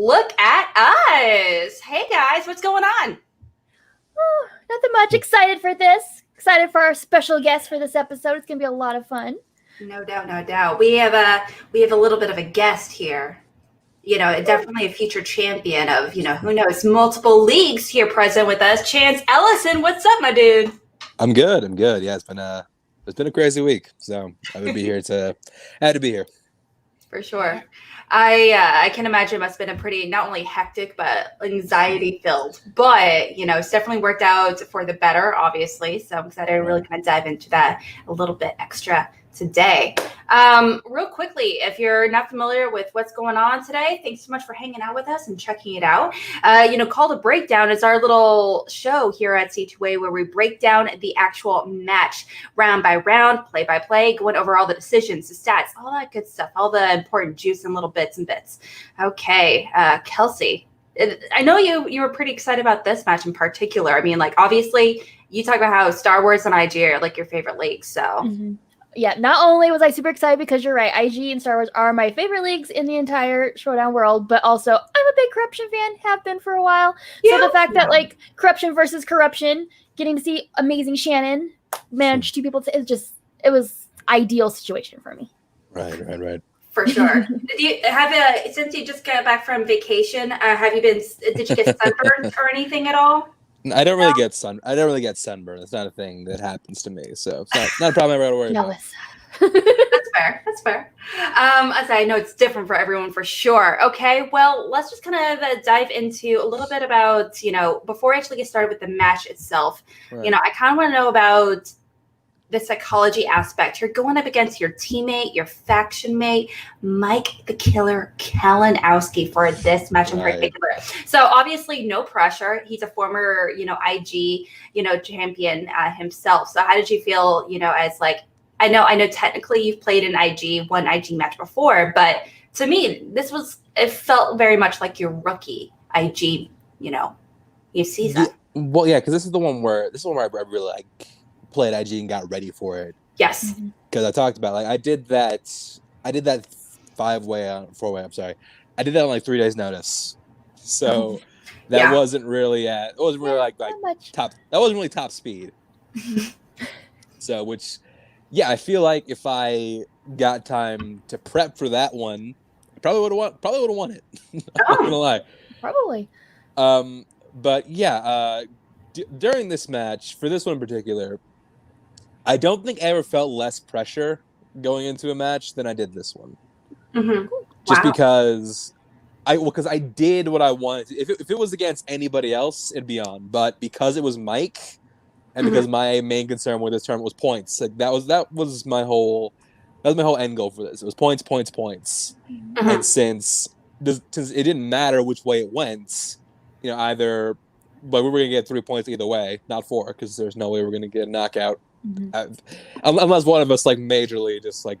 look at us. Hey guys, what's going on? Oh, nothing much. Excited for this. Excited for our special guest for this episode. It's gonna be a lot of fun. No doubt, no doubt. We have a little bit of a guest here. You know, definitely a future champion of, who knows, multiple leagues here present with us. Chance Ellison, what's up, my dude? I'm good. Yeah, it's been a crazy week, so I would be here had to be here. For sure. I can imagine it must have been a pretty not only hectic but anxiety filled. But it's definitely worked out for the better, obviously. So I'm excited to really kind of dive into that a little bit extra today. Real quickly, if you're not familiar with what's going on today, thanks so much for hanging out with us and checking it out. Call the Breakdown is our little show here at C2A where we break down the actual match round by round, play by play, going over all the decisions, the stats, all that good stuff, all the important juice and little bits and bits. Okay, Kelsey, I know you were pretty excited about this match in particular. I mean, obviously you talk about how Star Wars and IG are your favorite leagues, so. Mm-hmm. Yeah, not only was I super excited because you're right, IG and Star Wars are my favorite leagues in the entire Showdown world, but also I'm a big Korruption fan, have been for a while. Yeah, so the fact that Korruption versus Korruption, getting to see amazing Shannon manage two people, it was ideal situation for me. Right. For sure. Since you just got back from vacation, did you get sunburned or anything at all? I don't really get sunburn. It's not a thing that happens to me, so it's not a problem I ever worry about. That's fair. I know it's different for everyone for sure. Okay, well, let's just kind of dive into a little bit about, before I actually get started with the match itself, right. I kind of want to know about the psychology aspect. You're going up against your teammate, your faction mate, Mike the Killer Kalinowski for this match in particular. So obviously no pressure. He's a former, IG, champion himself. So how did you feel, as I know technically you've played an one IG match before, but to me, it felt very much like your rookie IG, season. Well, yeah, because this is the one where I really played IG and got ready for it. Yes. Because I talked about I did that 4-way. I'm sorry. I did that on 3 days notice. So that wasn't really top. That wasn't really top speed. So I feel like if I got time to prep for that one, I probably would have won it. I'm not gonna lie. Probably. But yeah, during this match, for this one in particular, I don't think I ever felt less pressure going into a match than I did this one. Mm-hmm. Just because I did what I wanted. If it was against anybody else, it'd be on. But because it was Mike, and because my main concern with this tournament was points, that was my whole end goal for this. It was points. Mm-hmm. And since it didn't matter which way it went, either, but we were gonna get 3 points either way, not 4, because there's no way we're gonna get a knockout. Mm-hmm. Unless one of us majorly just like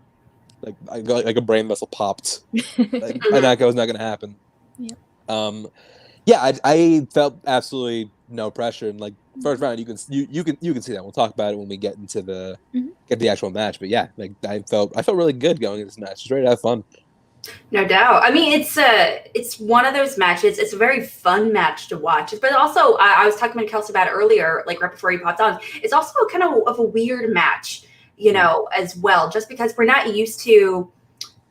a brain vessel popped. A knockout was not going to happen. Yep. I felt absolutely no pressure. And first round, you can see that. We'll talk about it when we get into the actual match. But yeah, I felt really good going into this match. Just ready to have fun. No doubt. I mean, it's one of those matches. It's a very fun match to watch. But also, I was talking to Kelsey about it earlier, right before he popped on. It's also kind of a weird match, as well, just because we're not used to,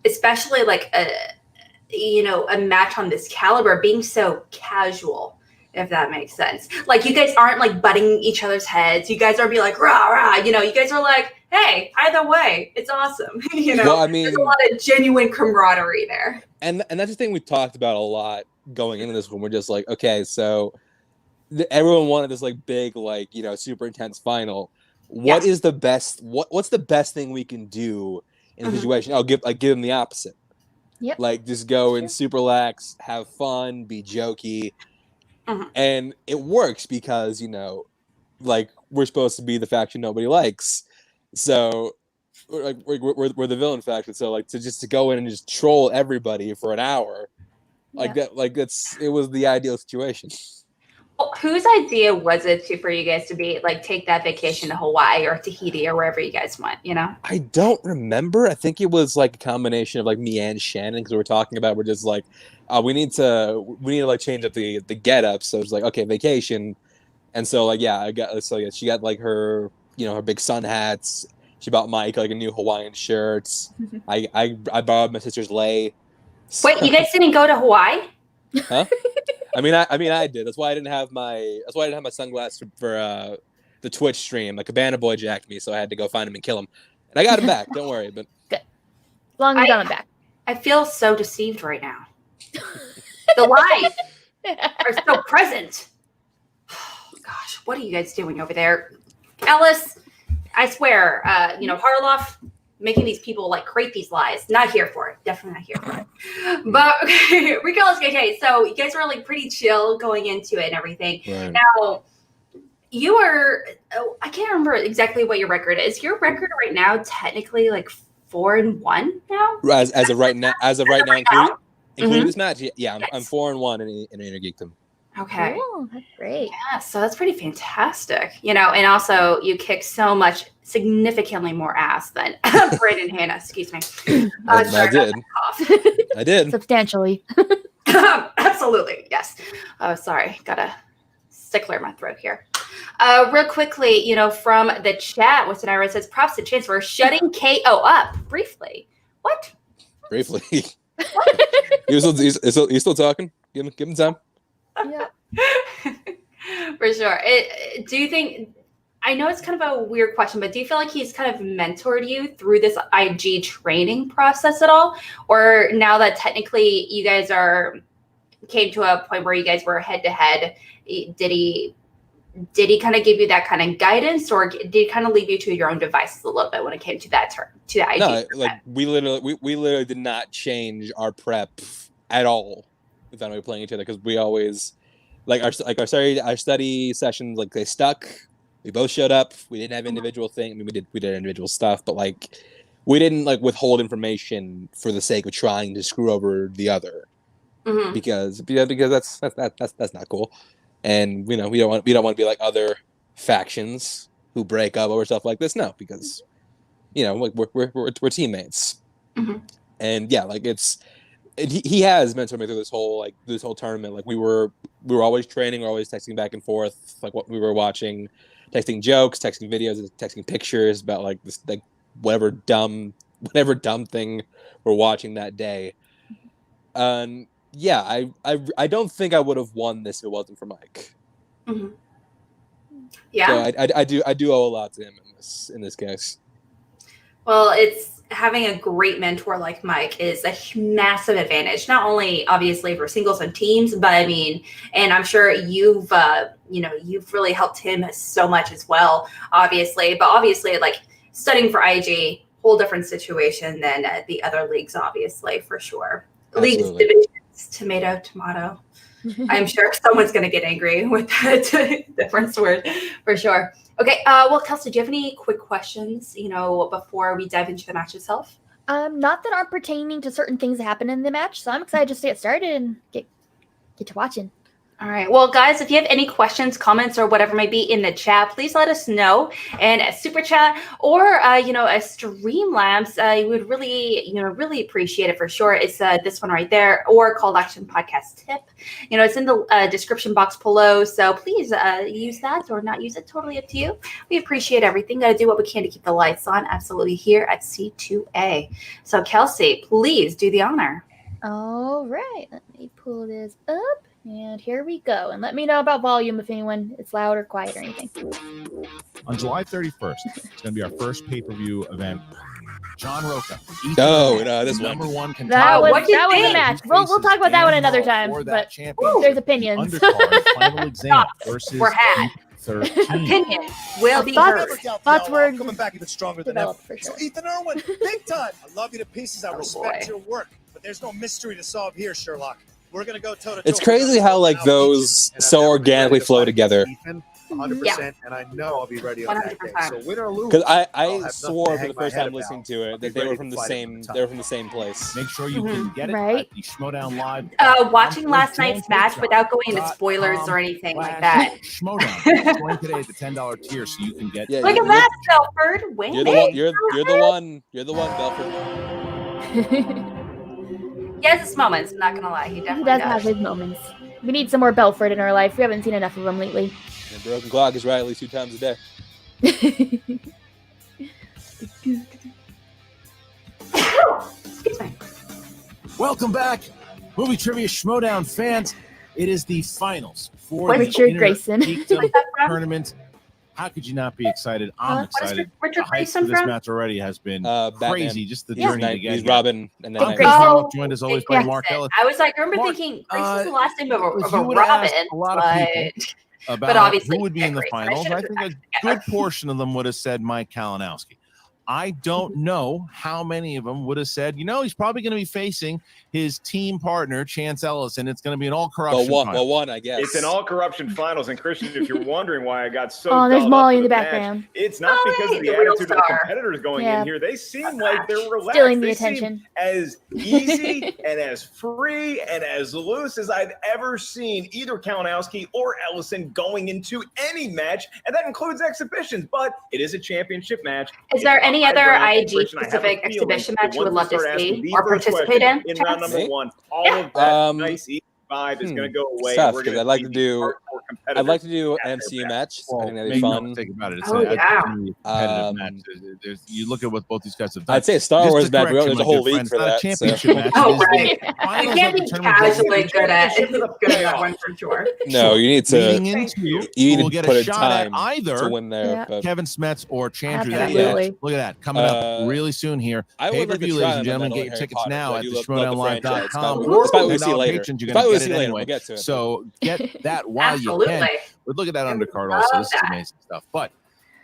especially a match on this caliber being so casual, if that makes sense. You guys aren't butting each other's heads. You guys aren't be rah, rah. You guys are hey, either way, it's awesome. Well, I mean, there's a lot of genuine camaraderie there. And that's the thing we talked about a lot going into this one. We're just okay, so everyone wanted this big, super intense final. What is the best? What's the best thing we can do in a situation? I'll give them the opposite. Yep. Just go and super relax, have fun, be jokey, and it works because we're supposed to be the faction nobody likes. So, we're the villain faction. So, to go in and just troll everybody for an hour, it was the ideal situation. Well, whose idea was it for you guys to be like take that vacation to Hawaii or Tahiti or wherever you guys went? You know, I don't remember. I think it was like a combination of like me and Shannon because we were talking about we're just like, we need to like change up the get up. So it's like okay, vacation, and so like yeah, she got like her her big sun hats. She bought Mike like a new Hawaiian shirt. I borrowed my sister's lei. Wait, you guys didn't go to Hawaii? Huh? I mean, I did. That's why I didn't have my sunglasses for the Twitch stream. Like Cabana Boy jacked me, so I had to go find him and kill him. And I got him back. Don't worry. But good. Long as you got him back. I feel so deceived right now. The lies are so present. Oh, gosh, what are you guys doing over there, Ellis? I swear, Harloff making these people like create these lies. Not here for it. Definitely not here for it. But regardless, okay, so you guys were like pretty chill going into it and everything. Right. Now, you are, I can't remember exactly what your record is. Your record right now technically like 4-1 now? As of right now, including this match, yeah, I'm 4-1 in Innergeekdom. Okay. Cool. That's great. Yeah, so that's pretty fantastic. And also you kick so much, significantly more ass than Brayden Hannah, excuse me. I did. I did. Substantially. Absolutely, yes. Oh, sorry. Got a stickler in my throat here. Real quickly, from the chat, what's an Ira says, props to Chance for shutting KO up briefly. What? Briefly. He's still talking? Give him time. Yeah. For sure. Do you think, I know it's kind of a weird question, but do you feel like he's kind of mentored you through this IG training process at all? Or now that technically you guys came to a point where you guys were head to head, did he kind of give you that kind of guidance, or did he kind of leave you to your own devices a little bit when it came to that to the IG? No, like we literally did not change our prep at all. We found we were playing each other because we always our study sessions, like they stuck. We both showed up. We didn't have individual things. I mean, we did individual stuff, but like we didn't like withhold information for the sake of trying to screw over the other. Mm-hmm. Because that's not cool. And we don't want to be like other factions who break up over stuff like this. No, because like we're teammates. Mm-hmm. And yeah, like he has mentored me through this whole tournament. Like we were always training, we're always texting back and forth, like what we were watching, texting jokes, texting videos, texting pictures about like this, like whatever dumb thing we're watching that day. Yeah, I don't think I would have won this if it wasn't for Mike. Mm-hmm. Yeah, so I do owe a lot to him in this case. Well, it's having a great mentor like Mike is a massive advantage, not only obviously for singles and teams, but I mean, and I'm sure you've really helped him so much as well, obviously. But obviously, like studying for IG, whole different situation than the other leagues, obviously, for sure. Absolutely. Leagues, divisions, tomato. I'm sure someone's going to get angry with that difference word for sure. Okay. Well, Kelsey, do you have any quick questions, before we dive into the match itself? Not that aren't pertaining to certain things that happen in the match. So I'm excited just to get started and get to watching. All right. Well, guys, if you have any questions, comments, or whatever may be in the chat, please let us know. And a super chat or, a Streamlabs, you would really appreciate it for sure. It's this one right there, or call to action podcast tip. It's in the description box below. So please use that or not use it. Totally up to you. We appreciate everything. Got to do what we can to keep the lights on. Absolutely here at C2A. So Kelsey, please do the honor. All right. Let me pull this up. And here we go. And let me know about volume if anyone is loud or quiet or anything. On July 31st, it's going to be our first pay-per-view event. John Roca. This number one contender. That was the match. We'll talk about that one another time. But there's opinions. Final exam versus we're had. 13. Opinion will be heard. Thoughts were coming back even stronger than ever. For sure. So Ethan Irwin, big time. I love you to pieces. I respect your work, but there's no mystery to solve here, Sherlock. We're gonna go toe to toe. It's crazy how like those so organically flow together. 100%, and I know I'll be ready on that day. 100%. So win or lose, Because I'll I have nothing swore to for hang the my first head time listening about. to it I'll be that they ready were to from the fight at same. the top. They were from the same place. Make sure you can get it Right. at the Schmodown Live. Watching last night's match without going into spoilers or anything like that. Schmodown. Join today at the $10 tier so you can get. Yeah, Look at that, Belford. Wait. You're the one. You're the one, Belford. He has his moments. I'm not gonna lie. He He definitely does does. have his moments. We need some more Belford in our life. We haven't seen enough of him lately. And the broken clock is right at least 2 times a day. Excuse me. Welcome back, Movie Trivia Schmodown fans. It is the finals for Richard the Grayson. Innergeekdom Where's that from? tournament. How could you not be excited? I'm What is excited. Richard The hype Grayson for this from? match already has been Batman. crazy. Just the He's journey to get He's here. Robin, and then I'm Batman. Grayson, joined as always by Grayson. Mark Ellison. I was like, I remember Mark, thinking Grayson's the last name of if a you would ask Robin, a lot of people about obviously who would be in the Grayson. I finals, should've I put think a that together. good portion of them would have said Mike Kalinowski. I don't know how many of them would have said, he's probably going to be facing his team partner, Chance Ellison. It's going to be an all-corruption final. Well, one, I guess. It's an all-corruption finals. And Christian, if you're wondering why I got so Oh, there's dolled Molly up in for the match, background. it's not because of the the real attitude of the star. competitors going Yeah. in here. They seem like they're relaxed. Stealing the They attention. seem as easy and as free and as loose as I've ever seen either Kalinowski or Ellison going into any match, and that includes exhibitions. But it is a championship match. Is there It's any on my other brand, and IG Christian, I have a specific feeling exhibition that match you would once love we to start asking see the or first participate question in? round Chance? number 1, all Yeah. of that nice easy vibe is going to go away. Tough, We're 'cause gonna I'd like see to these do- hardcore I'd competitors like to do an at their MCU best. match. I think that'd Make be no fun. mistake about it. It's Oh, a yeah. competitive match. You look at what both these guys have done. I'd say a Star Just Wars to match. correct you, There's my a whole good league friend, for it's not a that. championship match. Oh, It is the right. finals You of can't the be tournament. casually good at Championship of the good at playoffs. that one for sure. No, you need to. Leading Thank into you. who You will need to get put a in shot at time either to win there. Yeah. But Kevin Smets or Chandru. That Absolutely. match. Look at that coming up really soon here. I would like to Pay-per-view, try ladies and my gentlemen. metal Get in your Harry tickets Potter, now but I at do the love the franchise. schmodownlive.com. Despite what we see $10 later. patrons, you're Despite going what we to see get it later. anyway. We'll get to it. So get that while you Absolutely. can. But look at that undercard love also. This is that. amazing stuff. But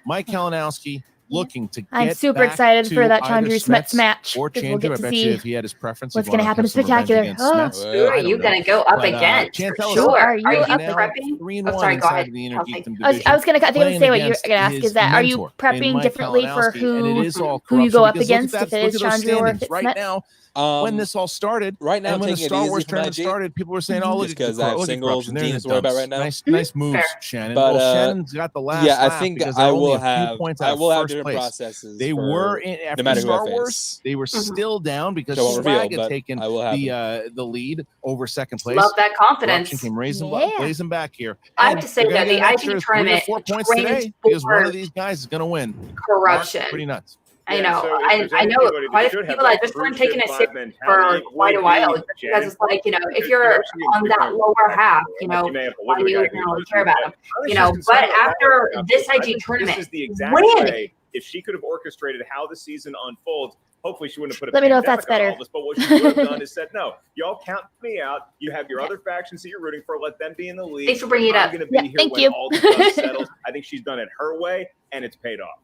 Mike Kalinowski looking to get I'm super back excited to for that either Chandru Smets match. or 'cause Chandru. we'll get I to bet see you if he had his preference, what's he'd going to wanna happen have in some revenge Spectacular. against Oh. Smets. Who are I don't you know. going to go up But, against? Chance For Ellison sure. Are you Are up you now prepping? 3-1 Oh, sorry, go inside ahead. of the Kelsey. Innergeekdom I division. was going to playing say what you're against going to ask his is that are you mentor in prepping Mike differently for Kalinowski, and it is all who you go up corruption, because against, look at if that, it is look at those Chandru or if standings it's right Smets? now. When this all started, right now, and when the taking it Star easy Wars for tournament Magic, started, people were saying, "Oh, look just at 'cause I have look at singles corruption. and They're in teams the to worry about dumps." right now. Nice moves, Fair. Shannon. But, Well, Shannon's got the last yeah, I laugh think because I they're only will a few have. points I out of will have first different place. processes. They for were in no after matter who I Star Wars. face. They were still down because So I won't reveal, Swag had but taken I will have the lead over second place. Love that Corruption confidence. came Yeah. blazing back here. I have And to say, they're gonna though, get the an extra IG 3 or tournament 4 points trains today because one for of these guys is going to win. corruption. Mark's pretty nuts. I Yeah, know. so if I there's know anybody that quite a should few have people that that just weren't cruise taking ship it vibe serious mentality, for it quite a would while. be Just because Shannon. it's like, if Because you're you're actually on that getting lower half, different. You may have to why live do with a you guy who's care about them? I was But just concerned about after that. this I IG think tournament, this is the exact win. way. If she could have orchestrated how the season unfolds, hopefully she wouldn't have put a Let me know if that's pandemic on better. all of us. But what she would have done is said, no, y'all count me out. You have your other factions that you're rooting for. Let them be in the league. Thanks for bringing it I'm up. going to be Yeah, here thank when you. all the dust settles. I think she's done it her way, and it's paid off.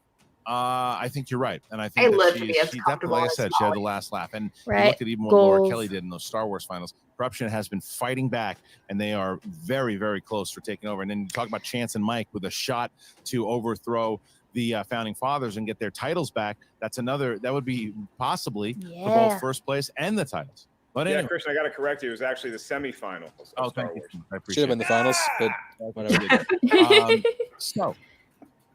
I think you're right, and I think I that live to be as she definitely, comfortable like I as said, she had the Molly. last laugh. And you Right. look at even what Laura Goals. Kelly did in those Star Wars finals. Corruption has been fighting back, and they are very, very close for taking over. And then you talk about Chance and Mike with a shot to overthrow the founding fathers and get their titles back. That's another. That would be possibly for Yeah. both first place and the titles. But Yeah, anyway, Christian, I got to correct you. It was actually the semifinals of oh, Star thank you. Wars. I Should have appreciate been the it. finals, but whatever. So,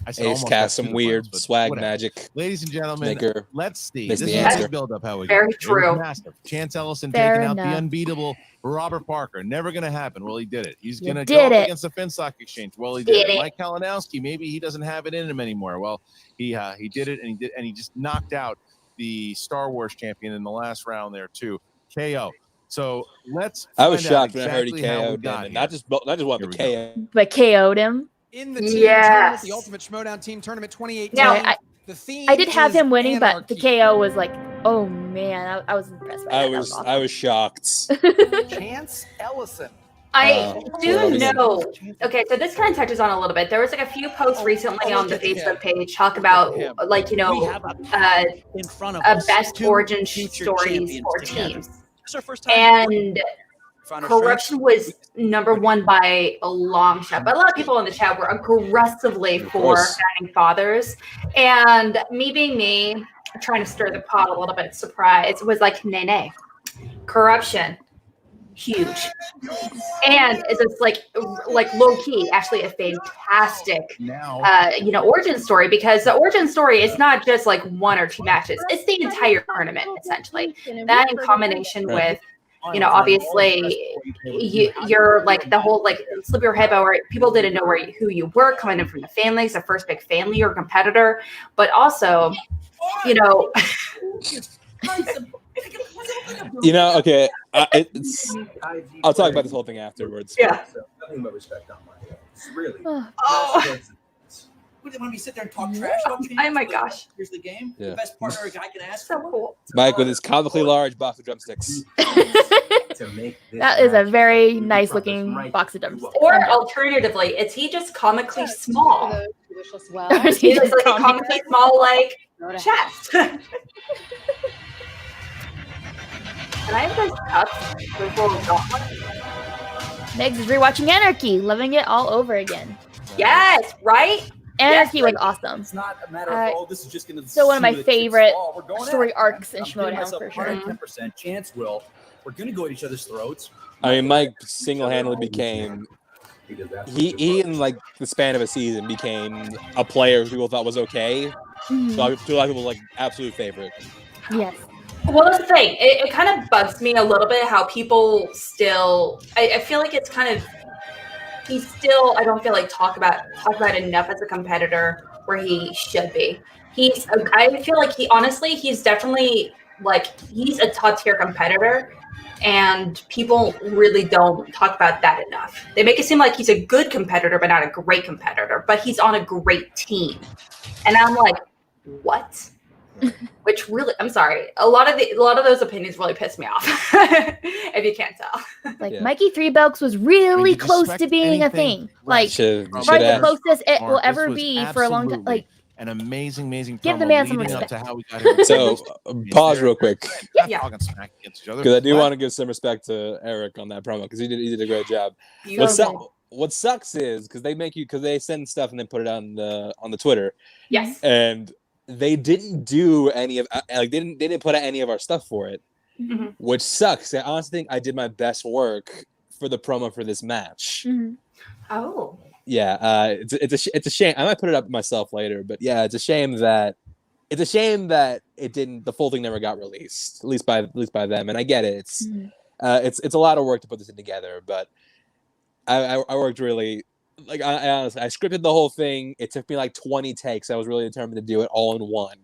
I said Ace almost got cast to some the weird finals, but swag whatever. magic. Ladies and gentlemen, Maker. let's see. Makes This the is answer. the build-up how we Very go. It was true. massive. Chance Ellison Fair taking out the enough. unbeatable Robert Parker. Never going to happen. Well, he did it. He's You going to did go up it. against the FinStock Exchange. Well, he Did did it. it. Mike Kalinowski, maybe he doesn't have it in him anymore. Well, he did it, and he just knocked out the Star Wars champion in the last round there too. KO. So let's. I was find out shocked when I heard he exactly how we KO'd got him, and here. not just one, Here but we KO. But KO'd him. In the team Yes. tournament, the Ultimate Schmodown Team Tournament 2018. Now, the theme I did have is him winning, but the anarchy. KO was like, oh man, I was impressed by that. That was I was shocked. Chance Ellison. I do well, know. Okay, so this kind of touches on a little bit. There was like a few posts recently on the Facebook page talk about like, We have a path in front of us. best two origin future stories champions for together. teams. This is our first time. And Korruption was number one by a long shot, but a lot of people in the chat were aggressively for founding fathers, and me being me, trying to stir the pot a little bit, surprise was like nay. Korruption, huge, and it's just like low key, actually a fantastic, origin story, because the origin story is not just like one or two matches; it's the entire tournament essentially. That in combination with, obviously you're like the whole like slip your head by where people didn't know who you were, coming in from the family, it's the first big family or competitor, but also, okay, I'll talk about this whole thing afterwards. Yeah. Nothing but respect on my really. When we sit there and talk trash, oh my gosh. Here's the game. Yeah. The best partner a guy can ask So for. cool. Mike with his comically large box of drumsticks. That is a very nice looking box of drumsticks. Or alternatively, is he just comically small? Is He just like a comically small like chest. Can I have those cups before we got one? Megs is rewatching Anarchy, loving it all over again. Yes, right? Anarchy was awesome. It's not a matter of, this is just going to So one of my favorite story arcs in Schmoedown for sure. 110% chance, Will. We're going to go at each other's throats. I mean, Mike single-handedly became he in like the span of a season became a player who people thought was okay. Mhm. So I feel like people like absolute favorite. Yes. Well, that's the thing. It kind of bugs me a little bit how people still. I feel like it's kind of. He's still. I don't feel like talk about enough as a competitor where he should be. I feel like he's definitely like he's a top tier competitor, and people really don't talk about that enough. They make it seem like he's a good competitor, but not a great competitor. But he's on a great team, and I'm like, what? Which really, I'm sorry. A lot of those opinions really piss me off. If you can't tell, like Mikey Three Belks was really close to being a thing. Like Should probably the have. closest it will Mark, ever this was be for a long time. Like an amazing Give the promo man some leading up respect. to how we got here. So pause real quick Yeah. Talking smack against each other. because I do What? want to give some respect to Eric on that promo because he did a great job. beautiful. What sucks is because they send stuff and then put it on the Twitter, Yes. and they didn't do any of they didn't put out any of our stuff for it, Mhm. which sucks. I honestly think I did my best work for the promo for this match. mhm. Oh. Yeah, it's a shame. I might put it up myself later, but yeah, it's a shame that it didn't. The full thing never got released, at least by them. And I get it. It's a lot of work to put this thing together, but I worked really. Like I honestly, I scripted the whole thing. It took me like 20 takes. I was really determined to do it all in one,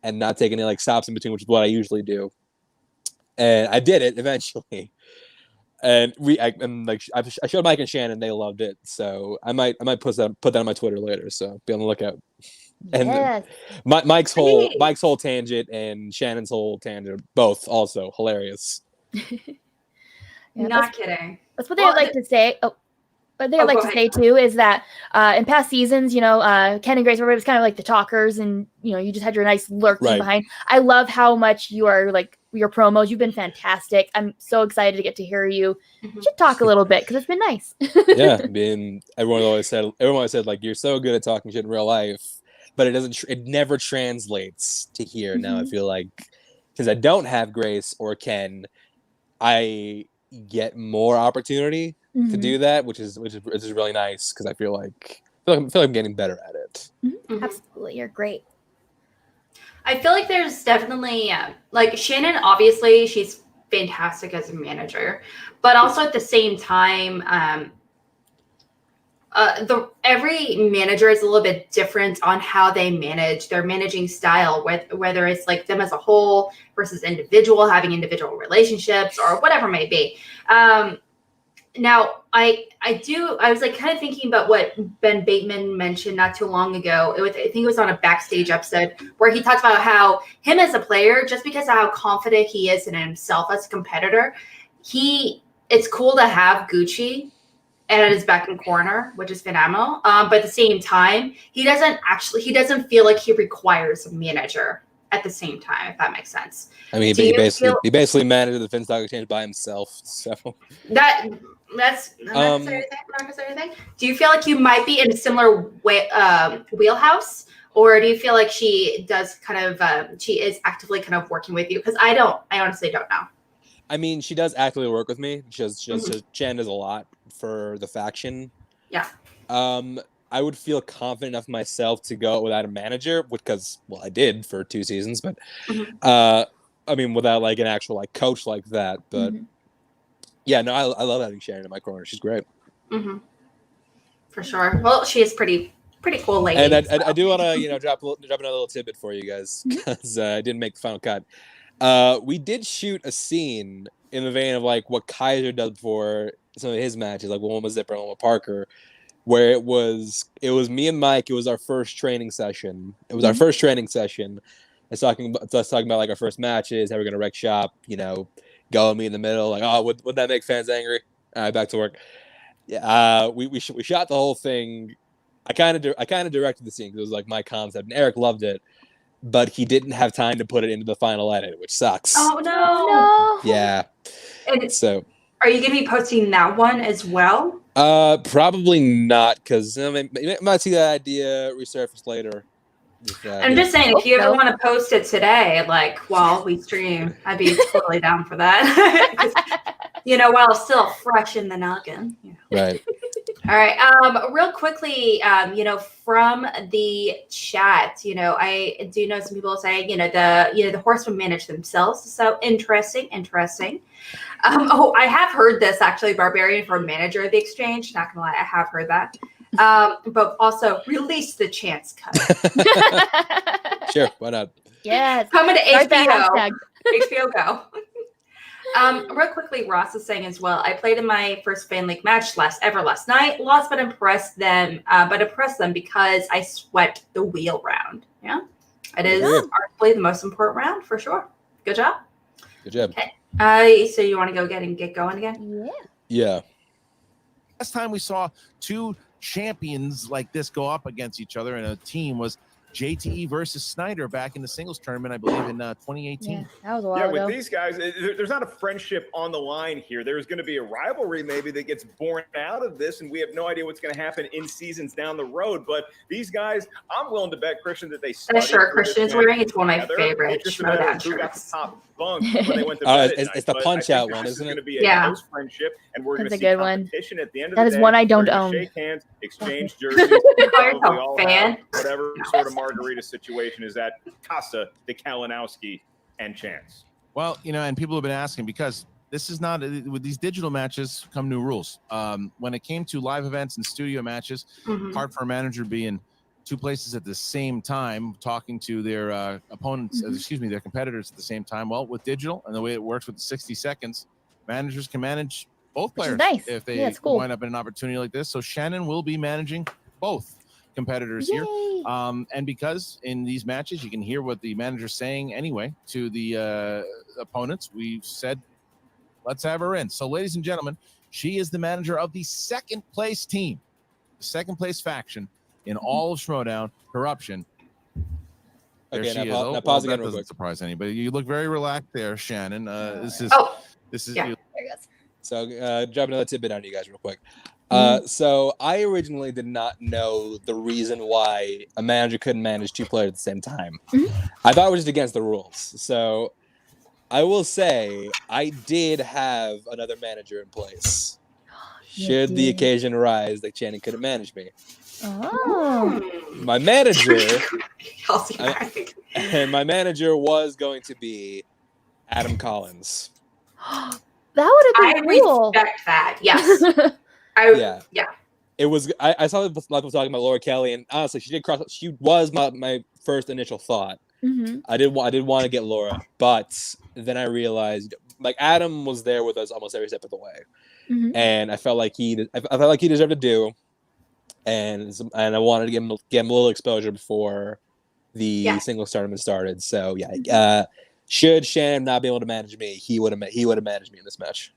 and not take any like stops in between, which is what I usually do. And I did it eventually. And I showed Mike and Shannon, they loved it. So I might put that on my Twitter later. So be on the lookout. And Yes. Mike's whole tangent and Shannon's whole tangent, both also hilarious. Yeah, Not kidding. That's what they would like to say. What they would like go to ahead. say too is that in past seasons, Ken and Grace were kind of like the talkers, and you just had your nice lurking Right. behind. I love how much you are like your promos. You've been fantastic. I'm so excited to get to hear you. Mhm. You should talk a little bit because it's been nice. Yeah, everyone always said like you're so good at talking shit in real life, but it never translates to here. Now I feel like because I don't have Grace or Ken, I get more opportunity to do that, which is really nice because I feel like I'm getting better at it. Mhm. Absolutely, you're great. I feel like there's definitely like Shannon. Obviously, she's fantastic as a manager, but also at the same time, every manager is a little bit different on how they manage their managing style, whether it's like them as a whole versus having individual relationships or whatever it may be. Now, I was like kind of thinking about what Ben Bateman mentioned not too long ago. I think it was on a backstage episode where he talked about how him as a player, just because of how confident he is in himself as a competitor, it's cool to have Gucci at his back and corner, which is phenomenal. But at the same time, he doesn't feel like he requires a manager at the same time, if that makes sense. I mean, he basically managed the Finstock Exchange by himself. So that's I'm not gonna say anything. Do you feel like you might be in a similar wheelhouse, or do you feel like she does kind of she is actively kind of working with you? Because I honestly don't know. I mean, she does actively work with me. Chen does a lot for the faction. Yeah. I would feel confident enough myself to go without a manager, because, well, I did for 2 seasons, but I mean, without like an actual like coach like that. But yeah, no, I love having Shannon in my corner. She's great. For sure. Well, she is pretty cool lady. And I do want to drop another little tidbit for you guys, because I didn't make the final cut. We did shoot a scene in the vein of like what Kaiser does before some of his matches, like one with Zipper and one with Parker, where it was me and Mike. It was our first training session. I was talking about like our first matches, how we're gonna wreck shop, go me in the middle, like, oh, would that make fans angry? All right, back to work. Yeah, we shot the whole thing. I kind of directed the scene because it was like my concept, and Eric loved it, but he didn't have time to put it into the final edit, which sucks. Oh no! Yeah. And so, are you gonna be posting that one as well? Probably not, because you might see that idea resurface later. I'm just saying, if you ever want to post it today, like while we stream, I'd be totally down for that. While it's still fresh in the noggin. Right. All right. Real quickly, from the chat, I do know some people saying, the horsemen manage themselves. So interesting. I have heard this actually, Barbarian for manager of the exchange. Not gonna lie, I have heard that. But also release the chance cut. Sure, why not? Yes. Coming to HBO. HBO Go. Real quickly, Ross is saying as well, I played in my first fan league match last night. Lost, but impressed them because I swept the wheel round. Yeah. It is arguably the most important round for sure. Good job. Good job. Okay. So you want to get going again? Yeah. Last time we saw 2 champions like this go up against each other in a team was JTE versus Snyder back in the singles tournament, I believe, in 2018. Yeah, that was a while ago. With these guys, there's not a friendship on the line here. There's going to be a rivalry maybe that gets born out of this, and we have no idea what's going to happen in seasons down the road. But these guys, I'm willing to bet, Christian, that they studied. That shirt Christian is wearing, it's one of my favorite Schmodown who got the top bunk when they went to bed it's the punch-out one, isn't it? It's going to be a close friendship, and we're going to see competition at the end of the day. That is one I don't own. Shake hands, exchange jerseys, whatever sort of margarita situation is at Casa de Kalinowski and Chance. Well, and people have been asking, because this is not, with these digital matches come new rules. When it came to live events and studio matches, hard for a manager to be in 2 places at the same time, talking to their opponents, their competitors at the same time. Well, with digital and the way it works with the 60 seconds, managers can manage both players if they wind up in an opportunity like this. So Shannon will be managing both competitors here. And because in these matches, you can hear what the manager's saying anyway to the opponents, we've said, let's have her in. So, ladies and gentlemen, she is the manager of the second place team, the second place faction in all of Schmodown, Korruption. There okay, she now, is. now pause again. That doesn't surprise anybody. You look very relaxed there, Shannon. This is. Yeah. There he goes. So, drop another tidbit on you guys real quick. So I originally did not know the reason why a manager couldn't manage 2 players at the same time. I thought it was just against the rules. So I will say I did have another manager in place. Should the occasion arise that Shannon couldn't manage me. My manager and my manager was going to be Adam Collins. That would have been cool. I respect that. Yes. Yeah. It was. I saw a lot of people talking about Laura Kelly, and honestly, she did cross. She was my first initial thought. I did want to get Laura, but then I realized like Adam was there with us almost every step of the way, and I felt like he deserved to do, and I wanted to give him a little exposure before the singles tournament started. So should Shannon not be able to manage me, he would have managed me in this match.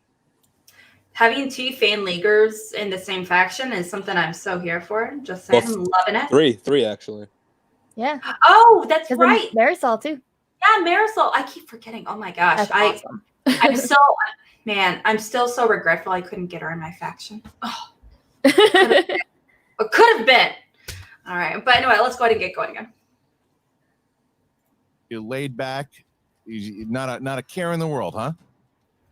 Having 2 fan leaguers in the same faction is something I'm so here for. Just saying, I'm loving it. Three actually. Yeah. Oh, that's right. Marisol too. Marisol. I keep forgetting. Oh my gosh. That's awesome. I'm still so regretful I couldn't get her in my faction. Oh, could have been. All right. But anyway, let's go ahead and get going again. You're laid back. Not a care in the world, huh?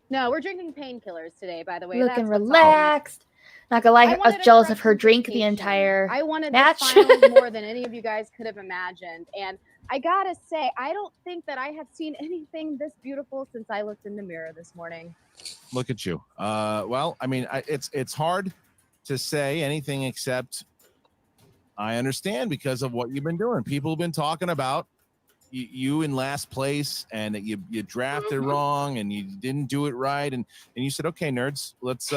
No, we're drinking painkillers today, by the way. Looking relaxed. Not gonna lie, I was jealous of her drink the entire I wanted match. this finals more than any of you guys could have imagined. And I gotta say, I don't think that I have seen anything this beautiful since I looked in the mirror this morning. Look at you. Well, I mean, it's hard to say anything except I understand because of what you've been doing. People have been talking about you in last place and that you drafted wrong and you didn't do it right. And you said, okay, nerds, let's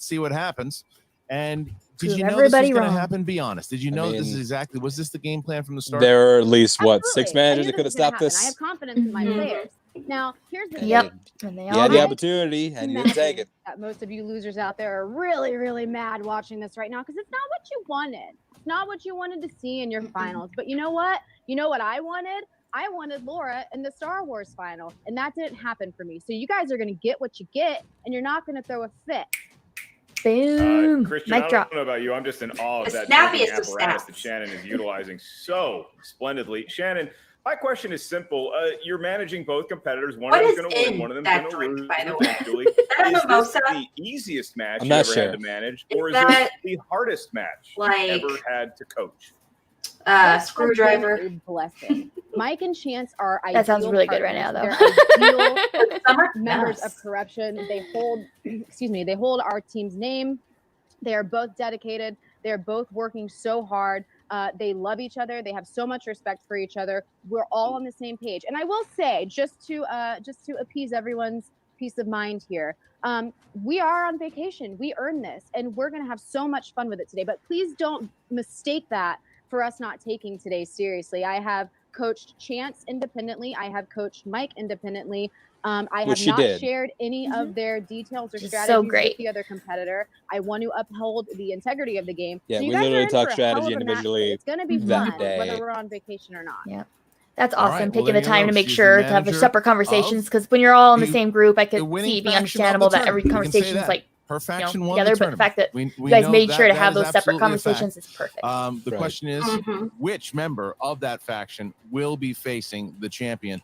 see what happens. And did you know this was going to happen? Be honest. Did you know this is exactly, was this the game plan from the start? There are at least, what, Absolutely. 6 managers that could have stopped this? I have confidence in my players. Now, here's the thing. And they You had the opportunity and you didn't take it. Most of you losers out there are really, really mad watching this right now because it's not what you wanted. It's not what you wanted to see in your finals. But you know what? You know what I wanted? I wanted Laura in the Star Wars final, and that didn't happen for me. So you guys are going to get what you get, and you're not going to throw a fit. Boom. Christian, Mic I drop. don't know about you. I'm just in awe of that snappiest of apparatus snaps. that Shannon is utilizing so splendidly. Shannon, my question is simple. You're managing both competitors. One of them is going to win, one of them is going to lose. By the way, Eventually. Is this the easiest match you ever had to manage, or is this the hardest match you ever had to coach? Screwdriver. A blessing. Mike and Chance are ideal. That sounds really good right now, though. They're ideal members of Korruption. They hold our team's name. They are both dedicated. They're both working so hard. They love each other. They have so much respect for each other. We're all on the same page. And I will say, just to appease everyone's peace of mind here, we are on vacation. We earned this, and we're going to have so much fun with it today. But please don't mistake that for us not taking today seriously. I have coached Chance independently. I have coached Mike independently. I have not shared any of their details or strategies with the other competitor. I want to uphold the integrity of the game. Yeah, so you we guys literally are talk in for a strategy hell of a match. individually. It's going to be fun, whether we're on vacation or not. Yeah. That's awesome. Right, well, taking there the you time go. to make She's sure the to have the manager separate conversations, because when you're all in the same group, I could see it being understandable that every conversation is like her faction won together, the but the fact that we you guys know made that sure to that have is those separate absolutely a fact. conversations is perfect. The question is, which member of that faction will be facing the champion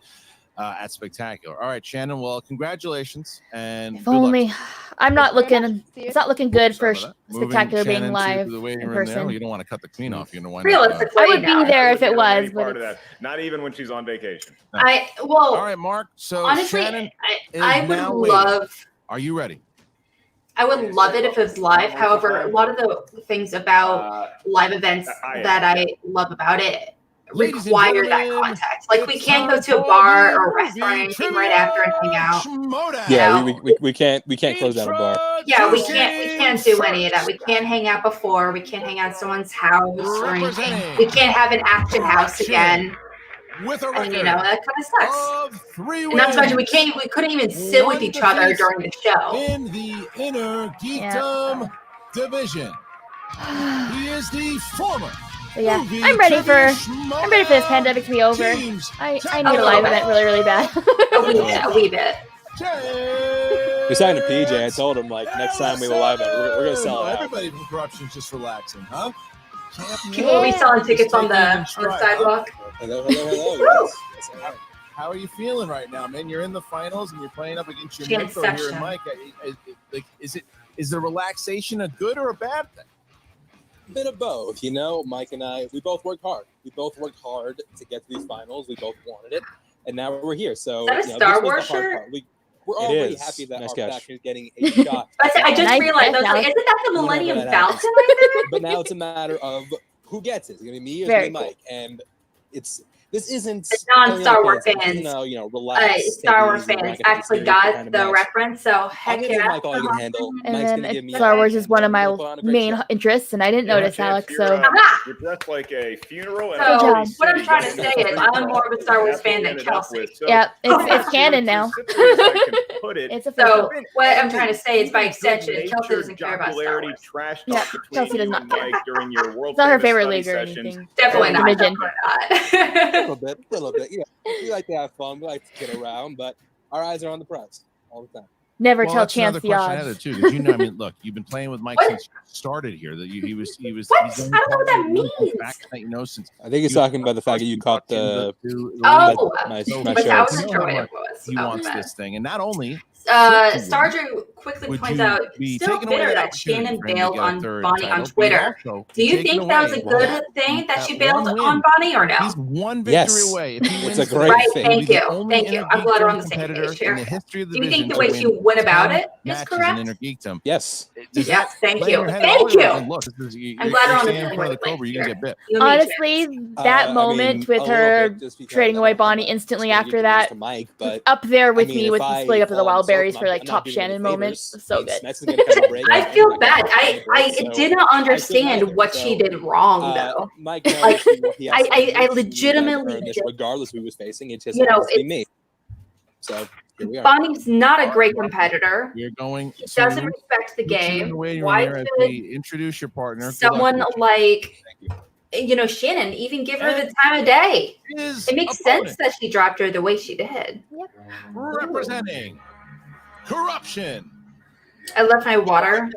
at Spectacular? All right, Shannon. Well, congratulations, and If good luck. only I'm not looking. It's not looking good for Spectacular being Shannon live to the waiting in room there. person. You don't want to cut the queen off. You're going to wind Realistically, I would be there if it was, but Part of that. Not even when she's on vacation. All right, Mark. So honestly, Shannon I is would now love. waiting. Are you ready? I would love it if it was live. However, a lot of the things about live events that I love about it require that contact. Like, we can't go to a bar or a restaurant or anything right after and hang out. Yeah, we can't close down a bar. Yeah, we can't do any of that. We can't hang out before. We can't hang out at someone's house or anything. We can't have an action house again. And, you know, that kind of sucks. And not to mention, we couldn't even sit with each other during the show. In the Innergeekdom division, he is the former. But yeah, I'm ready for this pandemic to be over. I need a live event really, really bad. a wee bit. We signed to PJ. I told him, like, next time we have a live event, we're gonna sell it out. Everybody from Korruption's just relaxing, huh? People will be selling tickets on the sidewalk. Hello. How are you feeling right now, man? You're in the finals and you're playing up against your mentor here in Mike. Like, is the relaxation a good or a bad thing? A bit of both, you know. Mike and I, we both worked hard. We both worked hard to get to these finals. We both wanted it, and now we're here. So, is that a Star Wars shirt? We're already happy that our faction is getting a shot. I just realized, isn't that the Millennium Falcon right there? But now it's a matter of who gets it. It's gonna be me or it's gonna be Mike, and this isn't the non-Star Wars fans. You know, relax. Star Wars fans actually got the reference, so heck yeah. Mike all you can handle. And then Star Wars is one of my main interests, and I didn't notice, Alex. So you're dressed like a funeral. So what I'm trying to say is, I'm more of a Star Wars fan than Kelsey. Yeah, it's canon now. It's official. So what I'm trying to say is, by extension, Kelsey doesn't care about Star Wars. Yeah, Kelsey does not care. During your world It's not her favorite league or anything. Definitely not. little bit. You know, we like to have fun. We like to get around, but our eyes are on the prize all the time. Never Well, tell that's Chance another the question I odds. had too. Did you know? I mean, look, you've been playing with Mike since you started here. That he was. What? He's I don't know what that means. that, you know, since I think he's talking about the fact that you caught the. Oh, my but show. I wasn't sure what it was. He wants this thing, and not only. Starger quickly Would points you out, be still taking away bitter that that Shannon opportunity for him to bailed get a on third Bonnie title, on but Twitter. also Do you taking think that was a away good thing that she bailed one on win. Bonnie or no? He's one victory Yes. away. If he It's wins a great Right, thing. thank he'll be the you. only Thank you. I'm glad we're on the same competitor page here. in the history of the Do you think division the way to she win went about 10 it is matches correct? in Innergeekdom. Yes. Yes, thank lay you. your head Thank out there you. and look, this is- I'm glad we're on the stand in same front of the wavelength Cobra, you're gonna here. get bit. You and me, Honestly, that I moment mean, with a little her bit just because trading I'm away not- Bonnie I'm not instantly gonna after give that, news to Mike, but up there with I mean, me if with the I split up of the fall wild insult berries him, for I'm like not top doing him any Shannon moment. favors. So I mean, good. Smets is gonna come and break I up, feel I'm not gonna bad. come and break, I so didn't I understand shouldn't what either. she did wrong, though. Mike knows Like, what he has to do. I He had to legitimately earn this did. regardless of who was facing. It just You know, happens to be me. So here we are. Bonnie's not a great competitor. We're going She doesn't to respect the put you in game. the waiting room Why there as should we introduce your partner. Good luck someone to you. like, Shannon even give her the time of day? His It makes opponent, sense that she dropped her the way she did. representing Korruption I left my water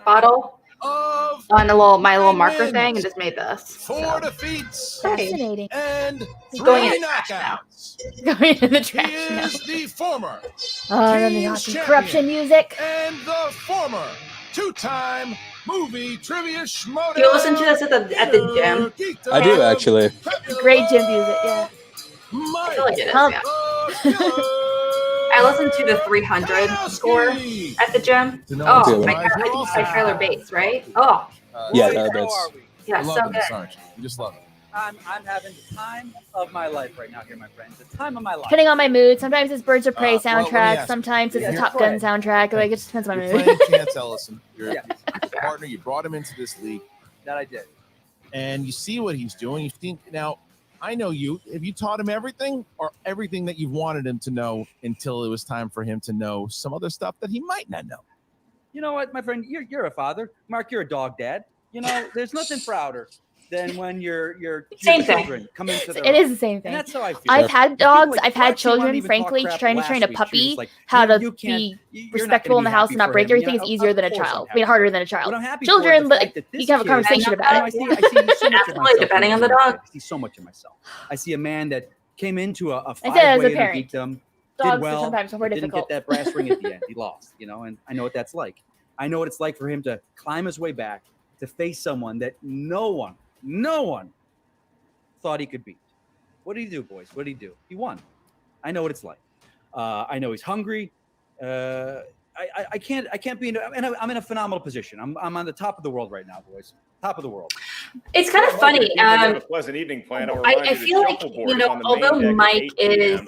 bottle of on my little marker wins, thing and just made this. 4 defeats Fascinating. and He's going 3 in the trash now. knockouts. Going in the He trash now. is the former Oh, and then the team awesome champion corruption music. and the former 2-time movie trivia schmodown. Do you listen to this at the gym? I do actually. Great gym music, yeah. I feel like it is, Pump. yeah. I listened to the 300 score at the gym. Oh, I think it's by Tyler Bates, right? Oh, Yeah, Tyler Bates. yeah, love so it, good. Sarge. You just love it. I'm having the time of my life right now here, my friends. The time of my life. Depending on my mood, sometimes it's Birds of Prey well, let me soundtrack, ask sometimes it's you. the Yeah, Top go Gun ahead. soundtrack. Like, it just depends on my You're mood. playing Chance Ellison. You're Yeah. a partner. You brought him into this league, That I did. and you see what he's doing. You think now. I know you. Have you taught him everything, or everything that you wanted him to know until it was time for him to know some other stuff that he might not know? You know what, my friend? You're a father. Mark, you're a dog dad. You know, there's nothing prouder than when your Same thing. children come into their It is own. the same And thing. that's how I feel. I've had dogs, Like, I've had Roxy wanted children. to even Frankly, talk crap trying to last train a week. She puppy was like, how to you can't- be you're not respectable gonna in the be house happy and not for break him. everything Yeah, is easier of than a course I'm child. happy Made harder for than a him. child. What I'm happy Children, for is the but fact that you this can have a kid- conversation about it. I see so much of myself. Depending on the in him. dog. I see so much of myself. I see a man that came into a I said as a five-way parent, Innergeekdom, did Dogs well, are sometimes more but didn't difficult. get that brass ring at the end. He lost, and I know what that's like. I know what it's like for him to climb his way back to face someone that no one thought he could beat. What did he do, boys? What did he do? He won. I know what it's like. I know he's hungry. I can't be in. I'm in a phenomenal position. I'm on the top of the world right now, boys. Top of the world. It's kind of Well, funny. if you have a pleasant evening plan. I feel like, although Mike is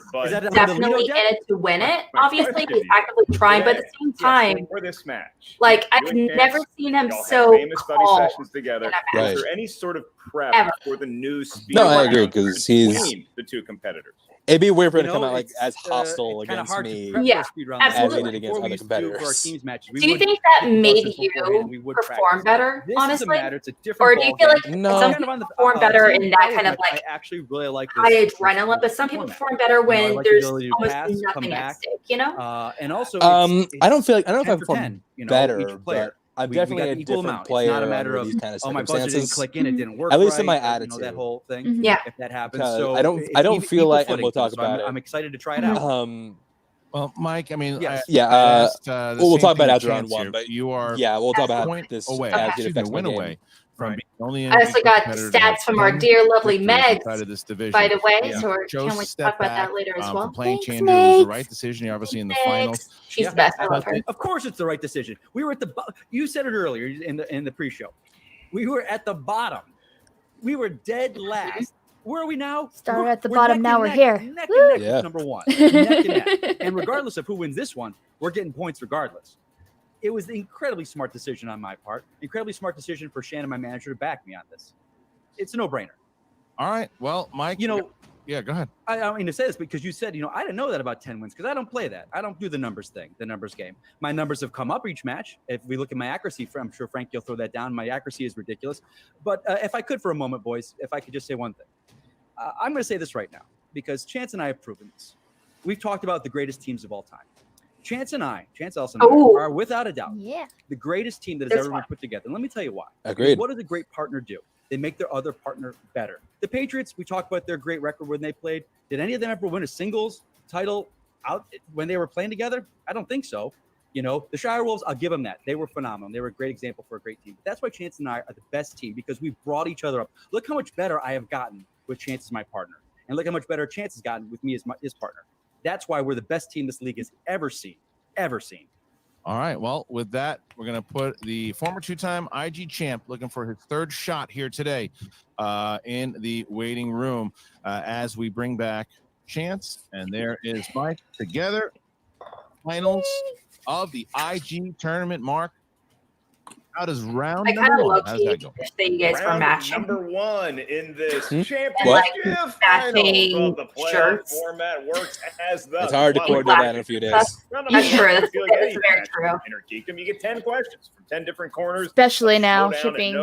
definitely in it to win it, obviously he's actively trying, but at the same time, for this match, like, I've you and never Chance, seen him y'all had so famous study calm sessions together. in a match. Was there any sort of prep Ever. for the new speed? No, I round agree, 'cause he's- between the two competitors? It'd be weird for him You to come know, out like it's, as hostile it's kinda against hard to me prep for a Yeah, speed round as he absolutely. did against Before we other used to do for our competitors. teams matches, we Do you would think hit that the made buses beforehand and we you would perform practice. better, This doesn't honestly? matter. It's a different Or do you feel ballgame. like No. some Kind people of on the perform better team in that power kind of match, like I actually really like high this adrenaline, but some people format. perform better I when like the there's ability to almost pass, come nothing at back. stake, And also, I don't feel like I don't know if 10 I for performed 10, better, each player. but I'm We definitely got a an equal different amount. player It's not a matter under of, these kind of oh, my budget didn't circumstances. click in, it didn't work At least in right, my that attitude. whole thing. Yeah. If that happens, Because so I don't feel like, and we'll talk about it. I'm excited to try it out. Well, Mike, I mean, Yes. Yeah, I asked, the well, we'll same talk about thing it to after round Chance one, here. but you are yeah, we'll talk about point this away, as it excuse me, affects my win game. away from being the only I also got competitor to stats have from our 10 dear lovely victories Megs, inside of this division. by the way, Yeah. so Joe can't wait to stepped talk about that back, later as for well. playing Thanks, Chandler. It was the Megs. right decision, obviously, in the Megs. finals. She's Yeah. the best. I love But her. Of course, it's the right decision. We were at the. You said it earlier in the pre-show. We were at the bottom. We were dead last. Where are we now? Started at the We're bottom, neck now and we're neck, here. Neck Woo. and neck Yeah. is number one. Neck and neck. And regardless of who wins this one, we're getting points regardless. It was an incredibly smart decision on my part. Incredibly smart decision for Shannon, my manager, to back me on this. It's a no-brainer. All right. Well, Mike, yeah, go ahead. I mean to say this because you said, I didn't know that about 10 wins because I don't play that. I don't do the numbers thing, the numbers game. My numbers have come up each match. If we look at my accuracy, I'm sure, Frank, you'll throw that down. My accuracy is ridiculous. But if I could for a moment, boys, if I could just say one thing. I'm going to say this right now because Chance and I have proven this. We've talked about the greatest teams of all time. Chance Ellison and I are without a doubt the greatest team that has ever been put together. And let me tell you why. Agreed. What does a great partner do? They make their other partner better. The Patriots, we talked about their great record when they played. Did any of them ever win a singles title out when they were playing together? I don't think so. You know, the Shire Wolves, I'll give them that. They were phenomenal. They were a great example for a great team. But that's why Chance and I are the best team, because we brought each other up. Look how much better I have gotten with Chance as my partner. And look how much better Chance has gotten with me as his partner. That's why we're the best team this league has ever seen. All right. Well, with that, we're going to put the former two-time IG champ looking for his third shot here today in the waiting room as we bring back Chance. And there is Mike together. Finals of the IG tournament, Mark. How does round number one? How's that go? You guys were matching. Number one in this championship finals of the playoff format works as the. It's hard to coordinate that in a few days. That's true. That's very true. Innergeekdom, you get 10 questions from 10 different corners. Especially now, shipping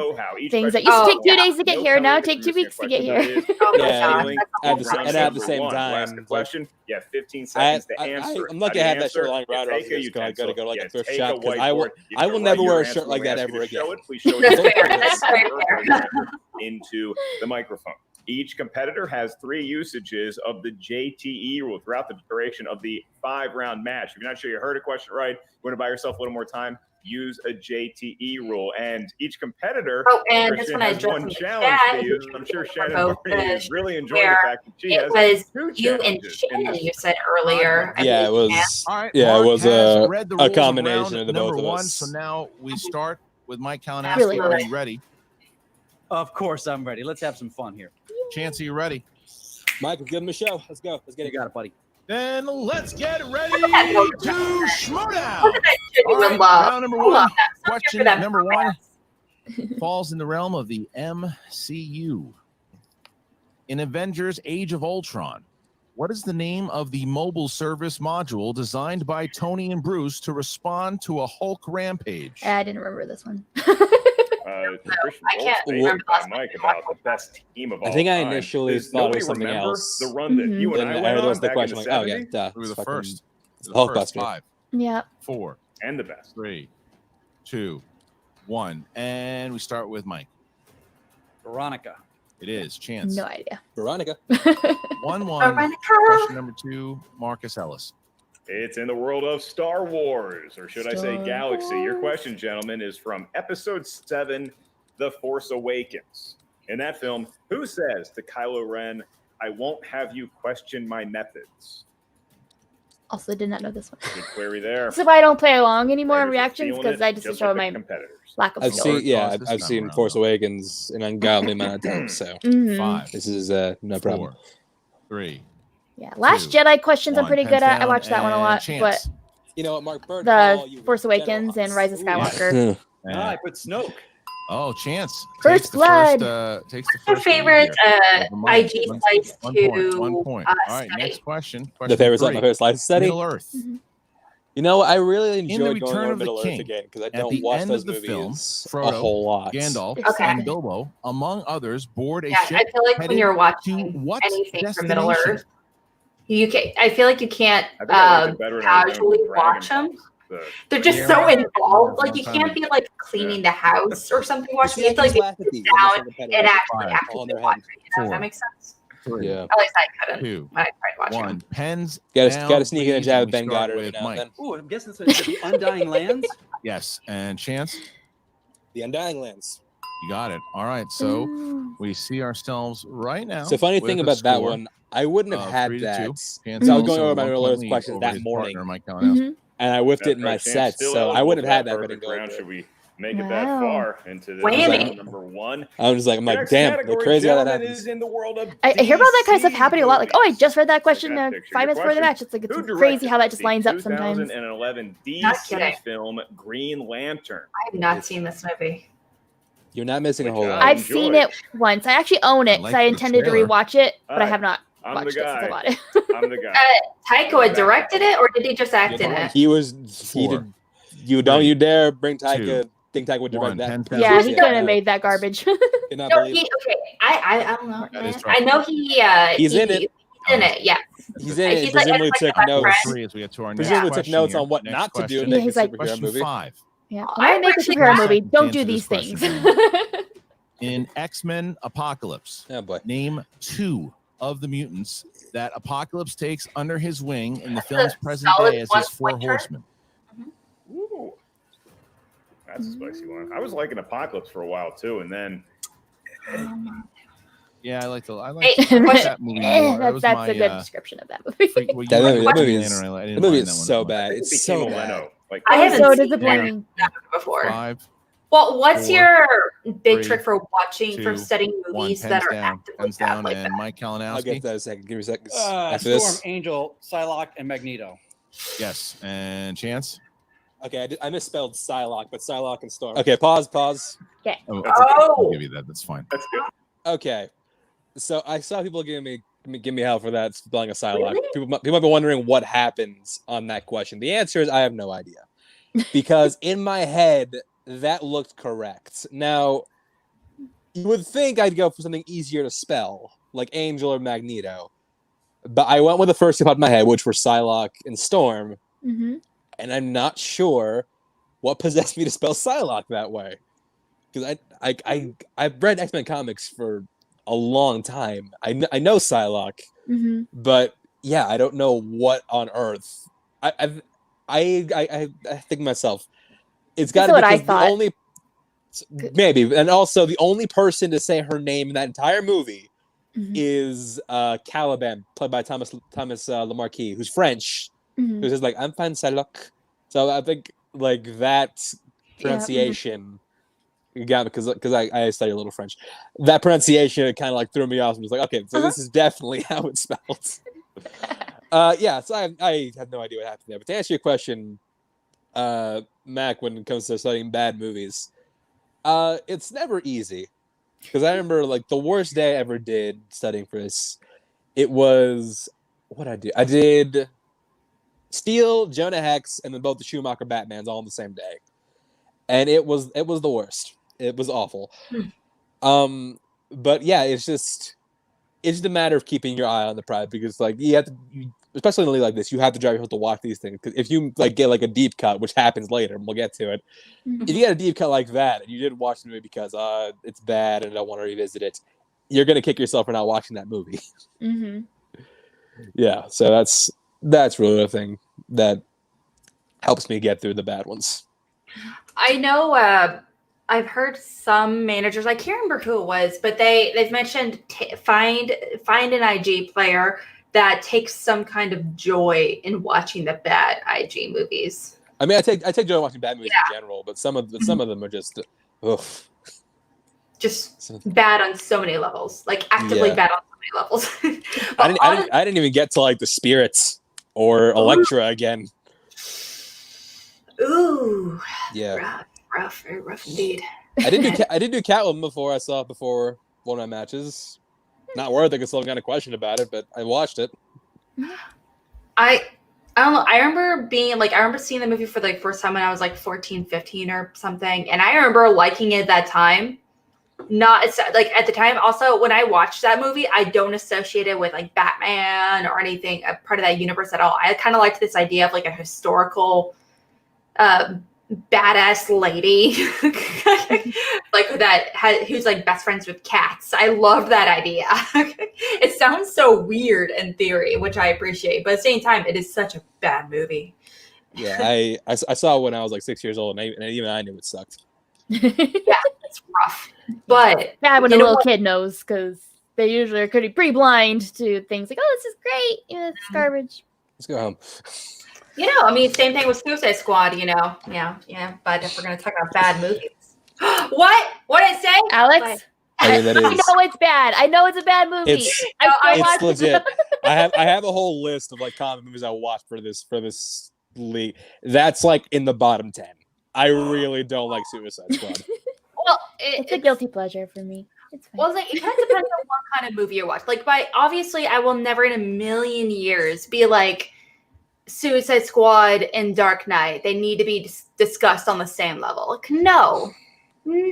things that used to take 2 days to get here now take 2 weeks to get here. And at the same time, question. Yeah, 15 seconds to answer. I'm lucky I have that shirt lying around. I was going to go like a thrift shop because I will never wear a shirt like that ever again. Please show it into the microphone. Each competitor has 3 usages of the JTE rule throughout the duration of the 5-round match. If you're not sure you heard a question right, you want to buy yourself a little more time, use a JTE rule. And each competitor has one challenge to use. I'm sure Shannon is really enjoying the fact that she has 2 you and Shannon, you said earlier. Yeah, it was. Right, yeah, it was a combination of the both of us. So now we start with Mike Kalinowski. Are you ready? Of course I'm ready. Let's have some fun here. Chance, are you ready? Mike, give him a show. Let's go. Let's get it. You got it, buddy. Then let's get ready to Schmodown. Right, round number one. Question number one falls in the realm of the MCU. In Avengers Age of Ultron, what is the name of the mobile service module designed by Tony and Bruce to respond to a Hulk rampage? I didn't remember this one. I can't remember Mike about the best team of all time. I think I initially thought it was something else. The run that you and I went on back in the 70s? Oh, yeah, duh. We were the first. Hulkbuster. 5, yeah, 4, and the best. 3, 2, 1, and we start with Mike. Veronica. It is. Chance. No idea. Veronica. 1-1. Question number 2, Marcus Ellis. It's in the world of Star Wars, or should I say Galaxy. Your question, gentlemen, is from Episode 7, The Force Awakens. In that film, who says to Kylo Ren, "I won't have you question my methods"? Also did not know this one. Good query there. So why I don't play along anymore in reactions because I just show my lack of skill. I've seen Force Awakens an ungodly amount of times, so 5. this is no problem. 4, 3. Yeah, Last Jedi questions I'm pretty good at. I watched that one a lot, but you know what, Mark Bird, the Force Awakens and Rise of Skywalker. I put Snoke. Oh, Chance. First blood. Takes the Your first favorite IG slice to 1 point. All right, next question. My favorite slice to study. Middle Earth. You know, I really enjoy Return going over of the Middle King, Earth again because I at don't the watch end those of the film, movies Frodo, a whole lot. Gandalf and Bilbo, among others, board a ship. I feel like when you're watching what anything from Middle Earth, I feel like you can't casually watch them. They're just so involved. Like you can't be like cleaning the house or something watching. You have to like sit down and actually watch it. You know, if that makes sense. Yeah. At least I couldn't. 2, when I tried watching 1. Pens. Got to sneak in a jab at Ben Goddard every now and then. Ooh, I'm guessing it's the Undying Lands. Yes, and Chance. The Undying Lands. You got it. All right, so we see ourselves right now. So funny thing about that one, I wouldn't have had that. I was going over my Middle Earth questions that morning, and I whiffed it in my sets, so I wouldn't have had that if I didn't go over it. Should we make it that far into this number 1? I'm like, damn, they're crazy how that happens. I hear about that kind of stuff happening a lot. Like, oh, I just read that question 5 minutes before the match. It's like it's crazy how that just lines up sometimes. 2011 DC film Green Lantern. I have not seen this movie. You're not missing a whole lot. I've seen it once. I actually own it because I intended to rewatch it, but I have not watched it since I bought it. I'm the guy. Taika had directed it, or did he just act in it? He did. You don't you dare bring Taika. Think Taika would direct that. Yeah, he couldn't have made that garbage. I I don't know. That is Man. tough. I know He's in it. He's in it. Yes. He's in it. He's like Presumably the took best notes. friend. Three as we get to our next Presumably took question notes here. on what Next not to do question. and make he's a like, superhero Question movie. 5. Yeah. Oh, When I make a actually superhero not. movie, don't To do answer these this things. In X-Men Apocalypse, Oh boy. name 2 of the mutants that Apocalypse takes under his wing in the film's present solid day as his 4 one-pointer. horsemen. Ooh. That's a spicy one. I was liking Apocalypse for a while too, and then Yeah, I like Hey, that movie more. That was That's my, a good description of that movie. That movie is so bad. I think It's it became so a bad. Leno. Like I haven't So seen disappointing. that before. 5, Well, what's 4, your big 3, trick for watching, for 2, studying 1. movies Pens that are down. actively Pens bad down. like And that? Mike I'll get Kalinowski. that in a second. Give me a second. After Storm, this. Angel, Psylocke, and Magneto. Yes. And Chance. Okay, I misspelled Psylocke, but Psylocke and Storm. Okay, pause. Okay. Oh, That's okay. I'll give you that. That's fine. That's good. Okay, so I saw people give me hell for that spelling a Psylocke. Really? People might be wondering what happens on that question. The answer is I have no idea, because in my head that looked correct. Now, you would think I'd go for something easier to spell, like Angel or Magneto, but I went with the first two popped in my head, which were Psylocke and Storm, Mm-hmm. and I'm not sure what possessed me to spell Psylocke that way. Because I've read X-Men comics for a long time. I know Psylocke, Mm-hmm. but yeah, I don't know what on earth. I think to myself, it's got to be That's what I because the thought. only maybe, and also the only person to say her name in that entire movie Mhm. is Caliban, played by Thomas Lemarquis, who's French. Mhm. Who's just like, I'm fine, Psylocke. So I think like that pronunciation got me because I study a little French. That pronunciation kind of like threw me off. And was like, okay, so this is definitely how it's spelled. Yeah, so I have no idea what happened there. But to answer your question, Mac, when it comes to studying bad movies, it's never easy. Because I remember like the worst day I ever did studying for this, it was what I did. I did Steel, Jonah Hex, and then both the Schumacher Batmans all on the same day. And it was the worst. It was awful. But yeah, it's just a matter of keeping your eye on the prize, because like you have to, especially in a league like this, you have to drive yourself to watch these things. Because if you like get like a deep cut, which happens later, and we'll get to it. Mhm. If you get a deep cut like that and you didn't watch the movie because it's bad and I don't want to revisit it, you're gonna kick yourself for not watching that movie. Mm-hmm. Yeah, so that's really the thing that helps me get through the bad ones. I know I've heard some managers, I can't remember who it was, but they've mentioned find an IG player that takes some kind of joy in watching the bad IG movies. I mean, I take joy in watching bad movies in general, but some of them are just just bad on so many levels, like actively bad on so many levels. I didn't even get to like the Spirits or Elektra again. Ooh, Yeah, rough, very rough indeed. I did do Catwoman before I saw it before one of my matches. Not worth it because still got a question about it, but I watched it. I don't know. I remember seeing the movie for the first time when I was like 14, 15 or something. And I remember liking it at that time. Not like at the time. Also, when I watched that movie, I don't associate it with like Batman or anything, a part of that universe at all. I kind of liked this idea of like a historical badass lady like who's like best friends with cats. I love that idea. It sounds so weird in theory, which I appreciate, but at the same time it is such a bad movie. Yeah, I saw it when I was like 6 years old, and even I knew it sucked. Yeah, it's rough, but bad when a you know little what? kid knows, because they usually are pretty blind to things like, oh, this is great, it's garbage. Let's go home. I mean, same thing with Suicide Squad, yeah. But if we're gonna talk about bad movies, what did it say, Alex? I mean, that I is. know it's bad. I know it's a bad movie. It's legit. I have a whole list of like comic movies I watched for this league. That's like in the bottom 10. I really don't like Suicide Squad. Well, it's a guilty pleasure for me. It's fine. Well, like, it kind of depends on what kind of movie you watch. Like, obviously, I will never in a million years be like Suicide Squad and Dark Knight. They need to be discussed on the same level. Like, no.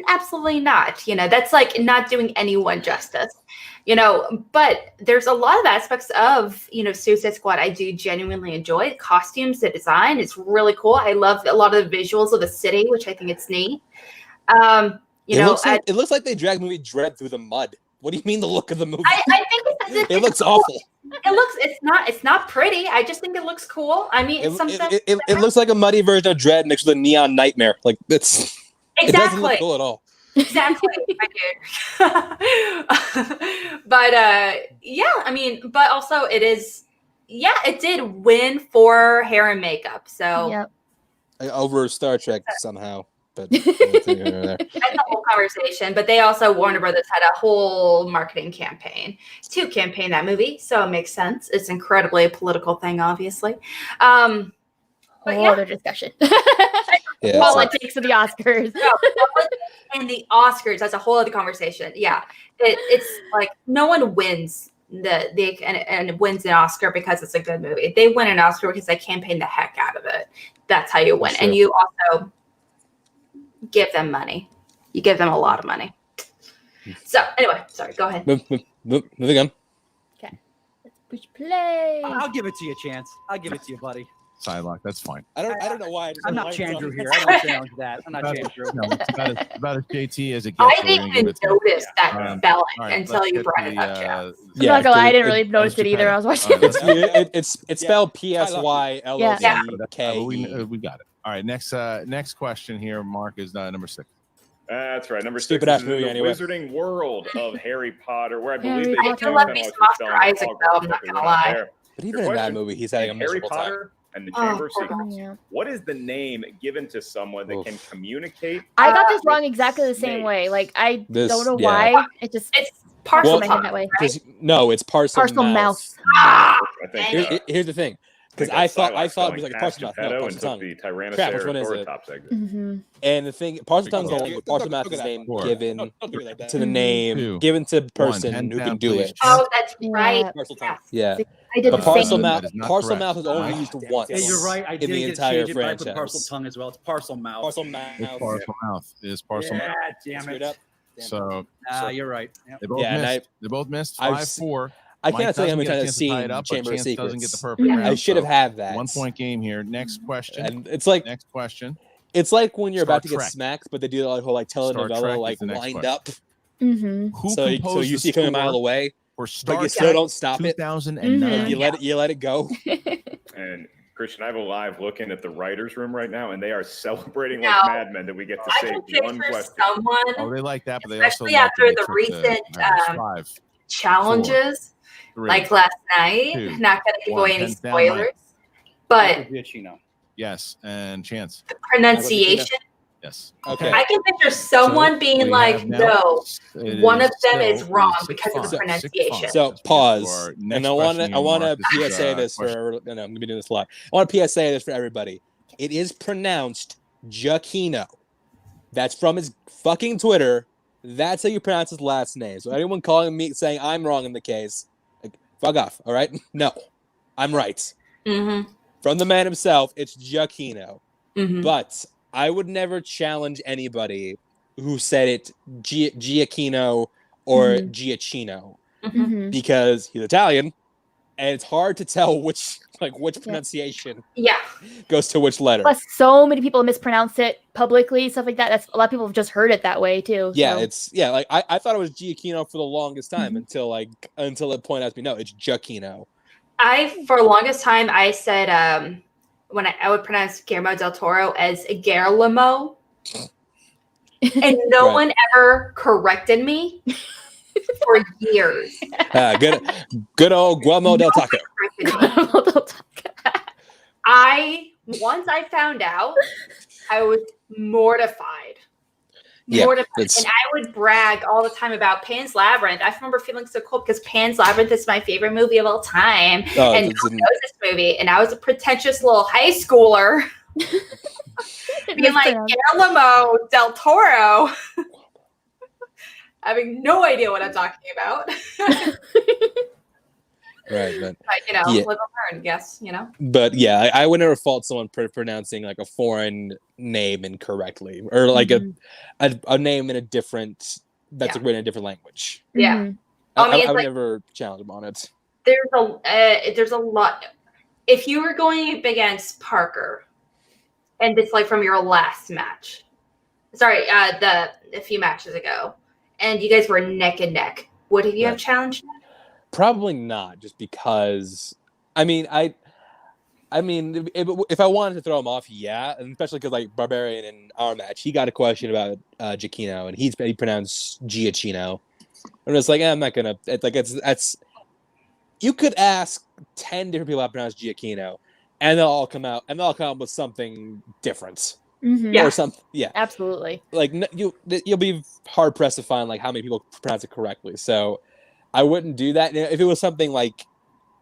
Absolutely not. You know, that's like not doing anyone justice. You know, but there's a lot of aspects of, you know, Suicide Squad I do genuinely enjoy. The costumes, the design, it's really cool. I love a lot of the visuals of the city, which I think it's neat. You know, it looks like they dragged movie Dread through the mud. What do you mean the look of the movie? I think it looks awful. It's not pretty. I just think it looks cool. I mean, it's something. It looks like a muddy version of Dread mixed with a Neon Nightmare. Like it's exactly. It doesn't look cool at all. Exactly, I do. But yeah, I mean, but also it is. Yeah, it did win for hair and makeup. So over Star Trek somehow. But that's a whole conversation. But they also, Warner Brothers had a whole marketing campaign to campaign that movie, so it makes sense. It's incredibly a political thing, obviously. But other discussion. Politics of the Oscars. And the Oscars, that's a whole other conversation. Yeah, it's like no one wins and wins an Oscar because it's a good movie. They win an Oscar because they campaign the heck out of it. That's how you win, and you also give them money. You give them a lot of money. So anyway, sorry, go ahead. Moving on. Okay. Let's push play. I'll give it to you, Chance. I'll give it to you, buddy. Sidelock, that's fine. I don't know why. I'm not Chandru here. I don't challenge that. I'm not Chandru. No, it's about as JT as it gets. I didn't even notice that spelling until you brought it up, Chad. I'm not gonna lie, I didn't really notice it either. I was watching. It's spelled PSYLOCK. We got it. All right, next question here, Mark, is number 6. That's right. Number 6 Stupid ass is movie the anyway. Wizarding World of Harry Potter, where I believe they I do love me some Oscar Isaac, though. I'm not gonna lie. But even in that movie, he's having a Harry miserable Potter time. and the Chamber of Secrets. Yeah. What is the name given to someone that can communicate? I got this wrong exactly the same way. Like I don't know why. It's parcel in that way. Right? No, it's parcel mouse. Here's the thing. Because I thought it was like a parcel mouth, no, parcel tongue. Crap, which one is it? And the thing, parcel tongue is parcel mouth is name given to the name, given to the person who can do it. Oh, that's right. Yeah. I did the parcel mouth is only used once. Yeah, you're right. I in did the get entire changed it, but I put franchise. parcel tongue as well. It's parcel mouth. Parcel mouth. It's parcel mouth. It is parcel mouth. Damn it. So you're right. Yep. They both missed 5-4. I can't tell you how many times I've seen Chamber of Secrets. Doesn't get the perfect round, I should have had that. 1 point game here. Next question. And it's like next question. It's like when you're Star about to get Trek. smacked, but they do the whole like telenovela like wind up. Mm-hmm. So you see it coming a mile away, for Star but you still don't stop it. 2009. You let it go. And Christian, I have a live looking at the writers' room right now, and they are celebrating No. like madmen that we get to I say can one picture question. someone, Oh, they like that, but they also especially like after to the get to recent 5, challenges, 3, like last night. 2, Not going to give 1. away any Hands down, spoilers, but yes, and Chance. the pronunciation. Yes. Okay. I can picture someone being like, "No, one of them is wrong because of the pronunciation." So pause, and I want to PSA this for. No, I'm gonna be doing this a lot. I want to PSA this for everybody. It is pronounced Giacchino. That's from his fucking Twitter. That's how you pronounce his last name. So anyone calling me saying I'm wrong in the case, like, fuck off. All right? No, I'm right. Mm-hmm. From the man himself, it's Giacchino. Mm-hmm. But I would never challenge anybody who said it Giacchino or Giacchino because he's Italian, and it's hard to tell which pronunciation goes to which letter. Plus, so many people mispronounce it publicly, stuff like that. That's a lot of people have just heard it that way too. Yeah, so. like I thought it was Giacchino for the longest time until it pointed out to me, no, it's Giacchino. For the longest time, I said when I would pronounce Guillermo del Toro as Guillermo, and no one ever corrected me for years. Good old Guillermo del Taco. Once I found out, I was mortified. Yeah, And I would brag all the time about Pan's Labyrinth. I remember feeling so cool because Pan's Labyrinth is my favorite movie of all time. And no one knows this movie. And I was a pretentious little high schooler being like, Guillermo del Toro. Having no idea what I'm talking about. Right, but live and learn, yes, But yeah, I would never fault someone pronouncing like a foreign name incorrectly, or like a name in a different that's written in a different language. Yeah, I would never challenge them on it. There's a lot. If you were going against Parker, and it's like from your last match, a few matches ago, and you guys were neck and neck, would you have challenged him? Probably not, just because. I mean, if I wanted to throw him off, yeah, and especially because like Barbarian in our match, he got a question about Giacchino, and he pronounced Giacchino. I'm just like, I'm not gonna. It's like that's. You could ask 10 different people how to pronounce Giacchino, and they'll all come up with something different. Yeah, or something. Yeah, absolutely. Like you'll be hard pressed to find like how many people pronounce it correctly. So I wouldn't do that. If it was something like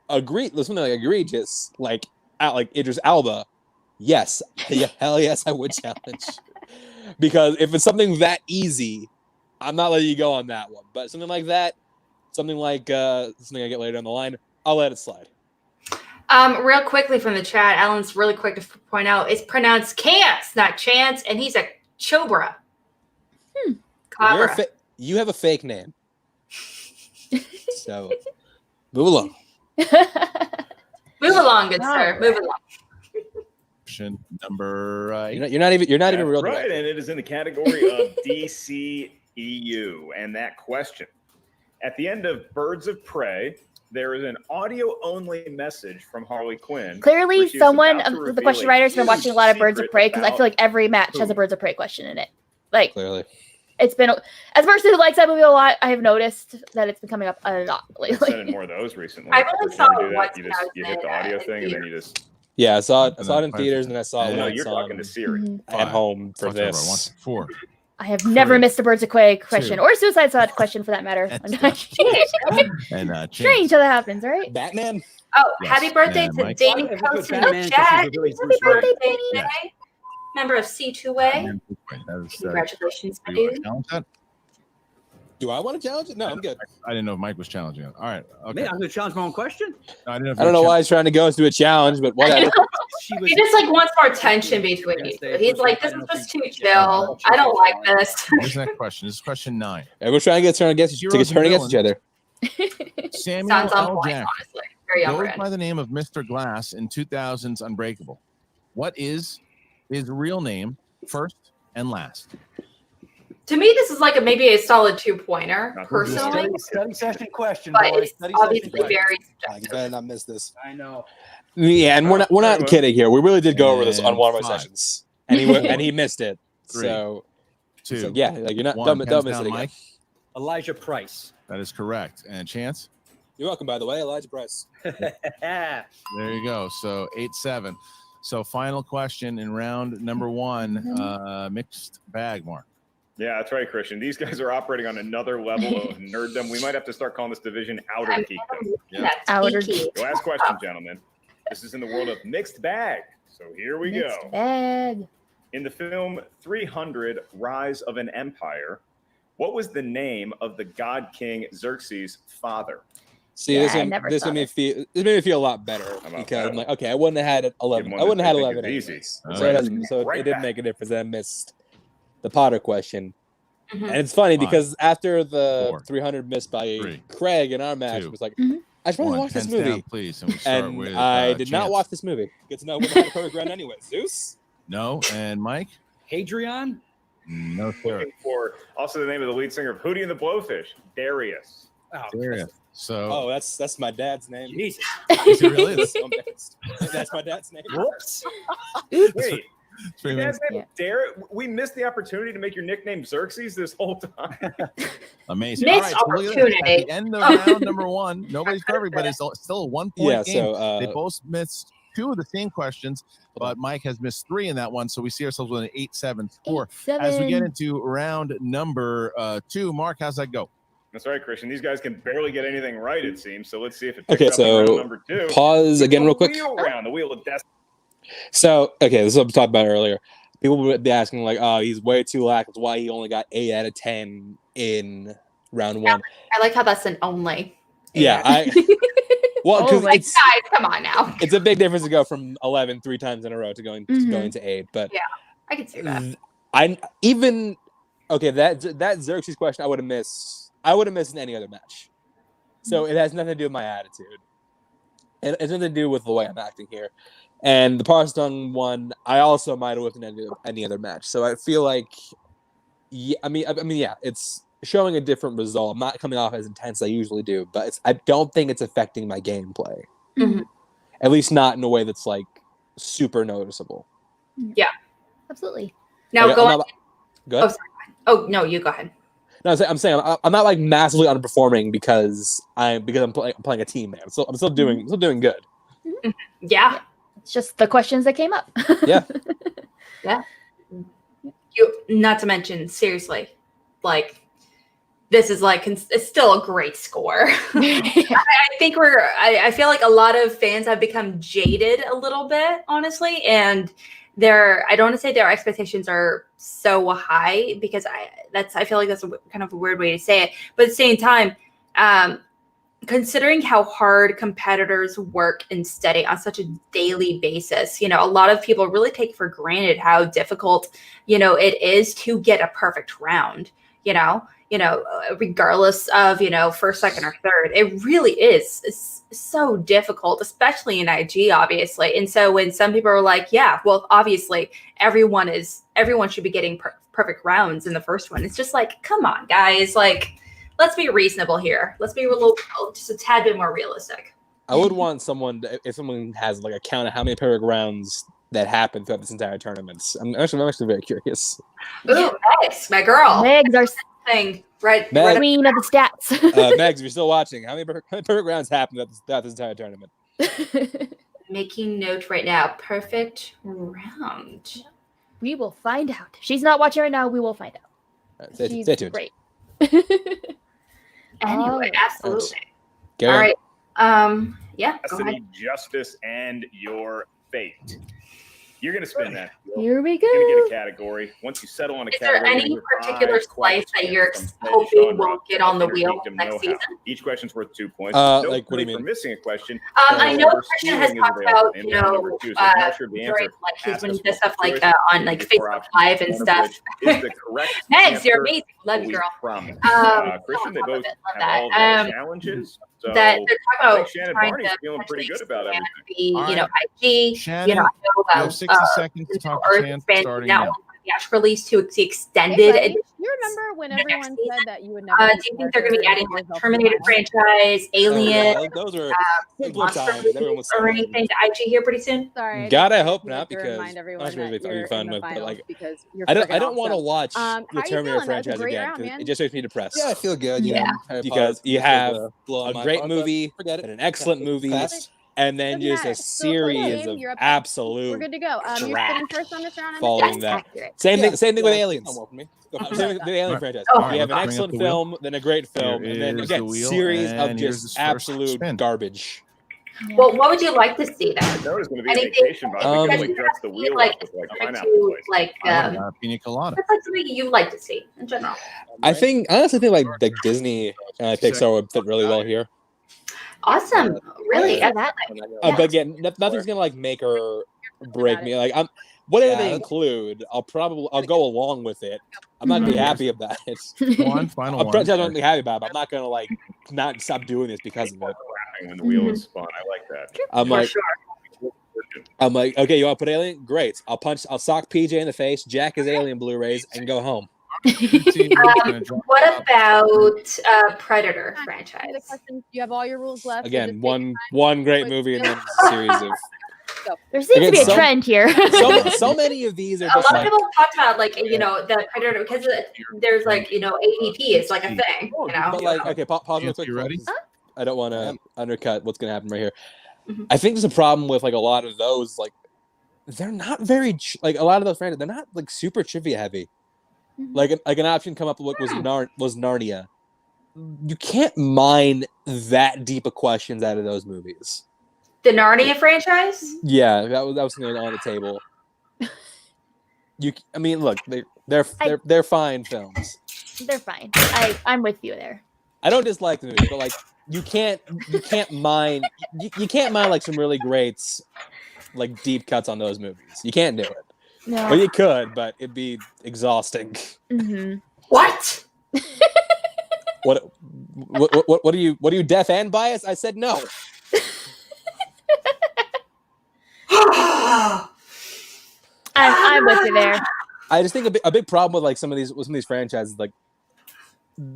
egregious, like Idris Elba, yes, hell yes, I would challenge. Because if it's something that easy, I'm not letting you go on that one. But something like that, something I get later down the line, I'll let it slide. Real quickly from the chat, Alan's really quick to point out it's pronounced Cance, not Chance, and he's a Chobra. Cobra. You have a fake name. So move along. Move along, good sir. Move along. Question number 8. You're not even real right, and it is in the category of DCEU. And that question: at the end of Birds of Prey, there is an audio-only message from Harley Quinn. Clearly, someone of the question writers have been watching a lot of Birds of Prey, because I feel like every match has a Birds of Prey question in it. Like, clearly, it's been, as a person who likes that movie a lot, I have noticed that it's been coming up a lot lately. I've seen more of those recently. I really saw it once. You hit the audio thing, and then you just. Yeah, I saw it in theaters, and I saw it you're talking to Siri at home for this. 4. I have never missed a Birds of Prey question, or Suicide Squad question for that matter. Strange how that happens, right? Batman. Oh, yes. Happy birthday to Danny Post in the chat. Happy birthday, Danny. Member of C2A. Congratulations, my dude. Do I want to challenge it? No, I'm good. I didn't know if Mike was challenging it. All right. Okay. Man, I'm going to challenge my own question? I don't know why he's trying to go through a challenge, but whatever. He just wants more tension between you. He's like, this is just too chill. I don't like this. Here's the next question. This is question 9. And we're trying to get turned against each other. Samuel L. Jackson goes by the name of Mr. Glass in 2000's Unbreakable. What is his real name, first and last? To me, this is like maybe a solid 2-pointer, personally. Study session question, but boys. It's obviously very subjective. You better not miss this. I know. Yeah, and we're not kidding here. We really did go over this on one of our sessions, and he missed it. 3, so 2, so yeah, like you're not 1, don't miss it again. Mike. Elijah Price. That is correct. And Chance? You're welcome, by the way, Elijah Price. There you go. So 8-7. So final question in round number 1, mixed bag, Mark. Yeah, that's right, Christian. These guys are operating on another level of nerddom. We might have to start calling this division Outer Geekdom. Yeah. Outer Geek. Last question, gentlemen. This is in the world of mixed bag. So here we go. Bag. In the film 300: Rise of an Empire, what was the name of the God King Xerxes' father? See, this made me feel a lot better because I'm like, okay, I wouldn't have had 11. I wouldn't have had 11. Easy. So it didn't make a difference that I missed the Potter question. And it's funny because after the 300 missed by Craig in our match, it was like, I should probably watch this movie. Down, please. And, with, I did not watch this movie. Get to know what the perfect round anyway. Zeus? No. And Mike? Hadrian? No, sir. Looking for also the name of the lead singer of Hootie and the Blowfish, Darius. Darius. So, that's my dad's name. Jesus. Is it really? That's my dad's name. Whoops. Wait. Your dad's name Darius? We missed the opportunity to make your nickname Xerxes this whole time. Amazing. Missed opportunity. At the end of round number 1, nobody's perfect, but it's still a 1-point game. So, they both missed 2 of the same questions, but Mike has missed 3 in that one, so we see ourselves with an 8-7 score. 8-7. As we get into round number 2, Mark, how's that go? That's right, Christian. These guys can barely get anything right, it seems. So let's see if it Okay, picks up in round so number 2. pause again real quick. The wheel of destiny. So, okay, this is what I'm talking about earlier. People would be asking, like, oh, he's way too lax. That's why he only got 8 out of 10 in round 1. I like how that's an only. Yeah, Well, because guys, come on now. It's a big difference to go from 11 3 times in a row to going to 8. But yeah, I can see that. That Xerxes question I would have missed in any other match. So it has nothing to do with my attitude. It's nothing to do with the way I'm acting here. And the Parstung one, I also might have whipped in any other match. So I feel like, it's showing a different result. I'm not coming off as intense as I usually do, but I don't think it's affecting my gameplay. Mm-hmm. At least not in a way that's like super noticeable. Yeah, absolutely. Now go on. Go ahead. Oh, sorry. Oh no, you go ahead. No, I'm saying I'm not like massively underperforming because I'm playing a team, man. I'm still doing good. Yeah, it's just the questions that came up. Yeah. Not to mention, seriously, like this is like it's still a great score. I think I feel like a lot of fans have become jaded a little bit, honestly, and I don't want to say their expectations are so high because I feel like that's kind of a weird way to say it, but at the same time, considering how hard competitors work and study on such a daily basis, a lot of people really take for granted how difficult, it is to get a perfect round, regardless of, first, second, or third. It really is so difficult, especially in IG, obviously. And so when some people are like, yeah, well, obviously everyone should be getting perfect rounds in the first one. It's just like, come on, guys, like, let's be reasonable here. Let's be just a tad bit more realistic. I would want if someone has like a count of how many perfect rounds that happened throughout this entire tournament. I'm actually very curious. Ooh, Megs, my girl. Megs, our thing, right? Queen of the stats. Megs, if you're still watching, how many perfect rounds happened throughout this entire tournament? Making note right now. Perfect round. We will find out. She's not watching right now. We will find out. Right, She's stay tuned. Great. Anyway, absolutely. All right. Yeah. Destiny, justice, and your fate. You're going to spin that. Here we go. You're going to get a category. Once you settle on a category, is there any particular slice that you're hoping will get on the wheel next season? Each question's worth 2 points. Like, what do you mean? For missing a question. I know Christian has talked about, during, like, he's been this stuff like on like Facebook Live and stuff. Megs, you're amazing. Love you, girl. Christian, they both have all the challenges. So that they're talking about Shannon trying Barney's to feeling pretty good about expand everything. IG, Shannon, I know you have 60 seconds to talk to Shan starting now. The actual release to the extended edition. You remember when everyone said that you would never? Do you think they're going to be adding like Terminator franchise, Alien, those are Monster or anything to IG here pretty soon? Sorry. God, I hope not, because remind everyone that's really that you're fun in the with, but finals like, because you're I don't want to watch How the you Terminator feeling? That was a franchise great again. round, 'Cause man. it just makes me depressed. Yeah, I feel good. Yeah. Because you have blow a great movie, forget it. and an excellent movie, Fast. and then Doesn't just matter. a Still a series game. of You're up- absolute We're good to go. You're trash spinning first on this round. following that. Same thing with Aliens. Come on for me. Same with the Alien franchise. Oh, You have an bring up excellent the wheel. film, then a great film, Here and then is again the wheel, series of and here's just this first absolute spin. garbage. Well, what would you like to see then? I know there's going to be a Anything vacation, but I think Um, like dress the wheel like, up with like try pineapple to slices. like Pina colada. what's like something you like to see in general? I honestly think like Disney and Pixar would fit really well here. Awesome, really. Yeah, That But again, nothing's gonna like make or break me. Like whatever they include, I'll go along with it. I'm not gonna be happy about it. One final I'm one. pretty sure I'm gonna be happy about it, but I'm not gonna like not stop doing this because of it. When the wheel is spun, I like that. I'm for like, sure. okay, you want to put Alien? Great. I'll sock PJ in the face, jack his Alien Blu-rays, and go home. What about Predator The franchise? questions. You have all your rules left. Again, one great movie and then a series of. There seems to be a Again, trend here. So many of these are A just lot of like. people talked about like the Predator because there's like AVP is like a thing, But like, okay, pause real quick. You ready? I don't want to undercut what's going to happen right here. Mhm. I think there's a problem with like a lot of those. Like, they're not very like a lot of those franchises. They're not like super trivia heavy. Like an option come up with was Narnia. You can't mine that deep of questions out of those movies. The Narnia franchise. Yeah, that was something on the table. I mean, look, they're fine films. They're fine. I'm with you there. I don't dislike the movie, but like you can't mine like some really great like deep cuts on those movies. You can't do it. No. Well, you could, but it'd be exhausting. Mm-hmm. What? What are you deaf and biased? I said no. I'm with you there. I just think a big problem with like some of these franchises, like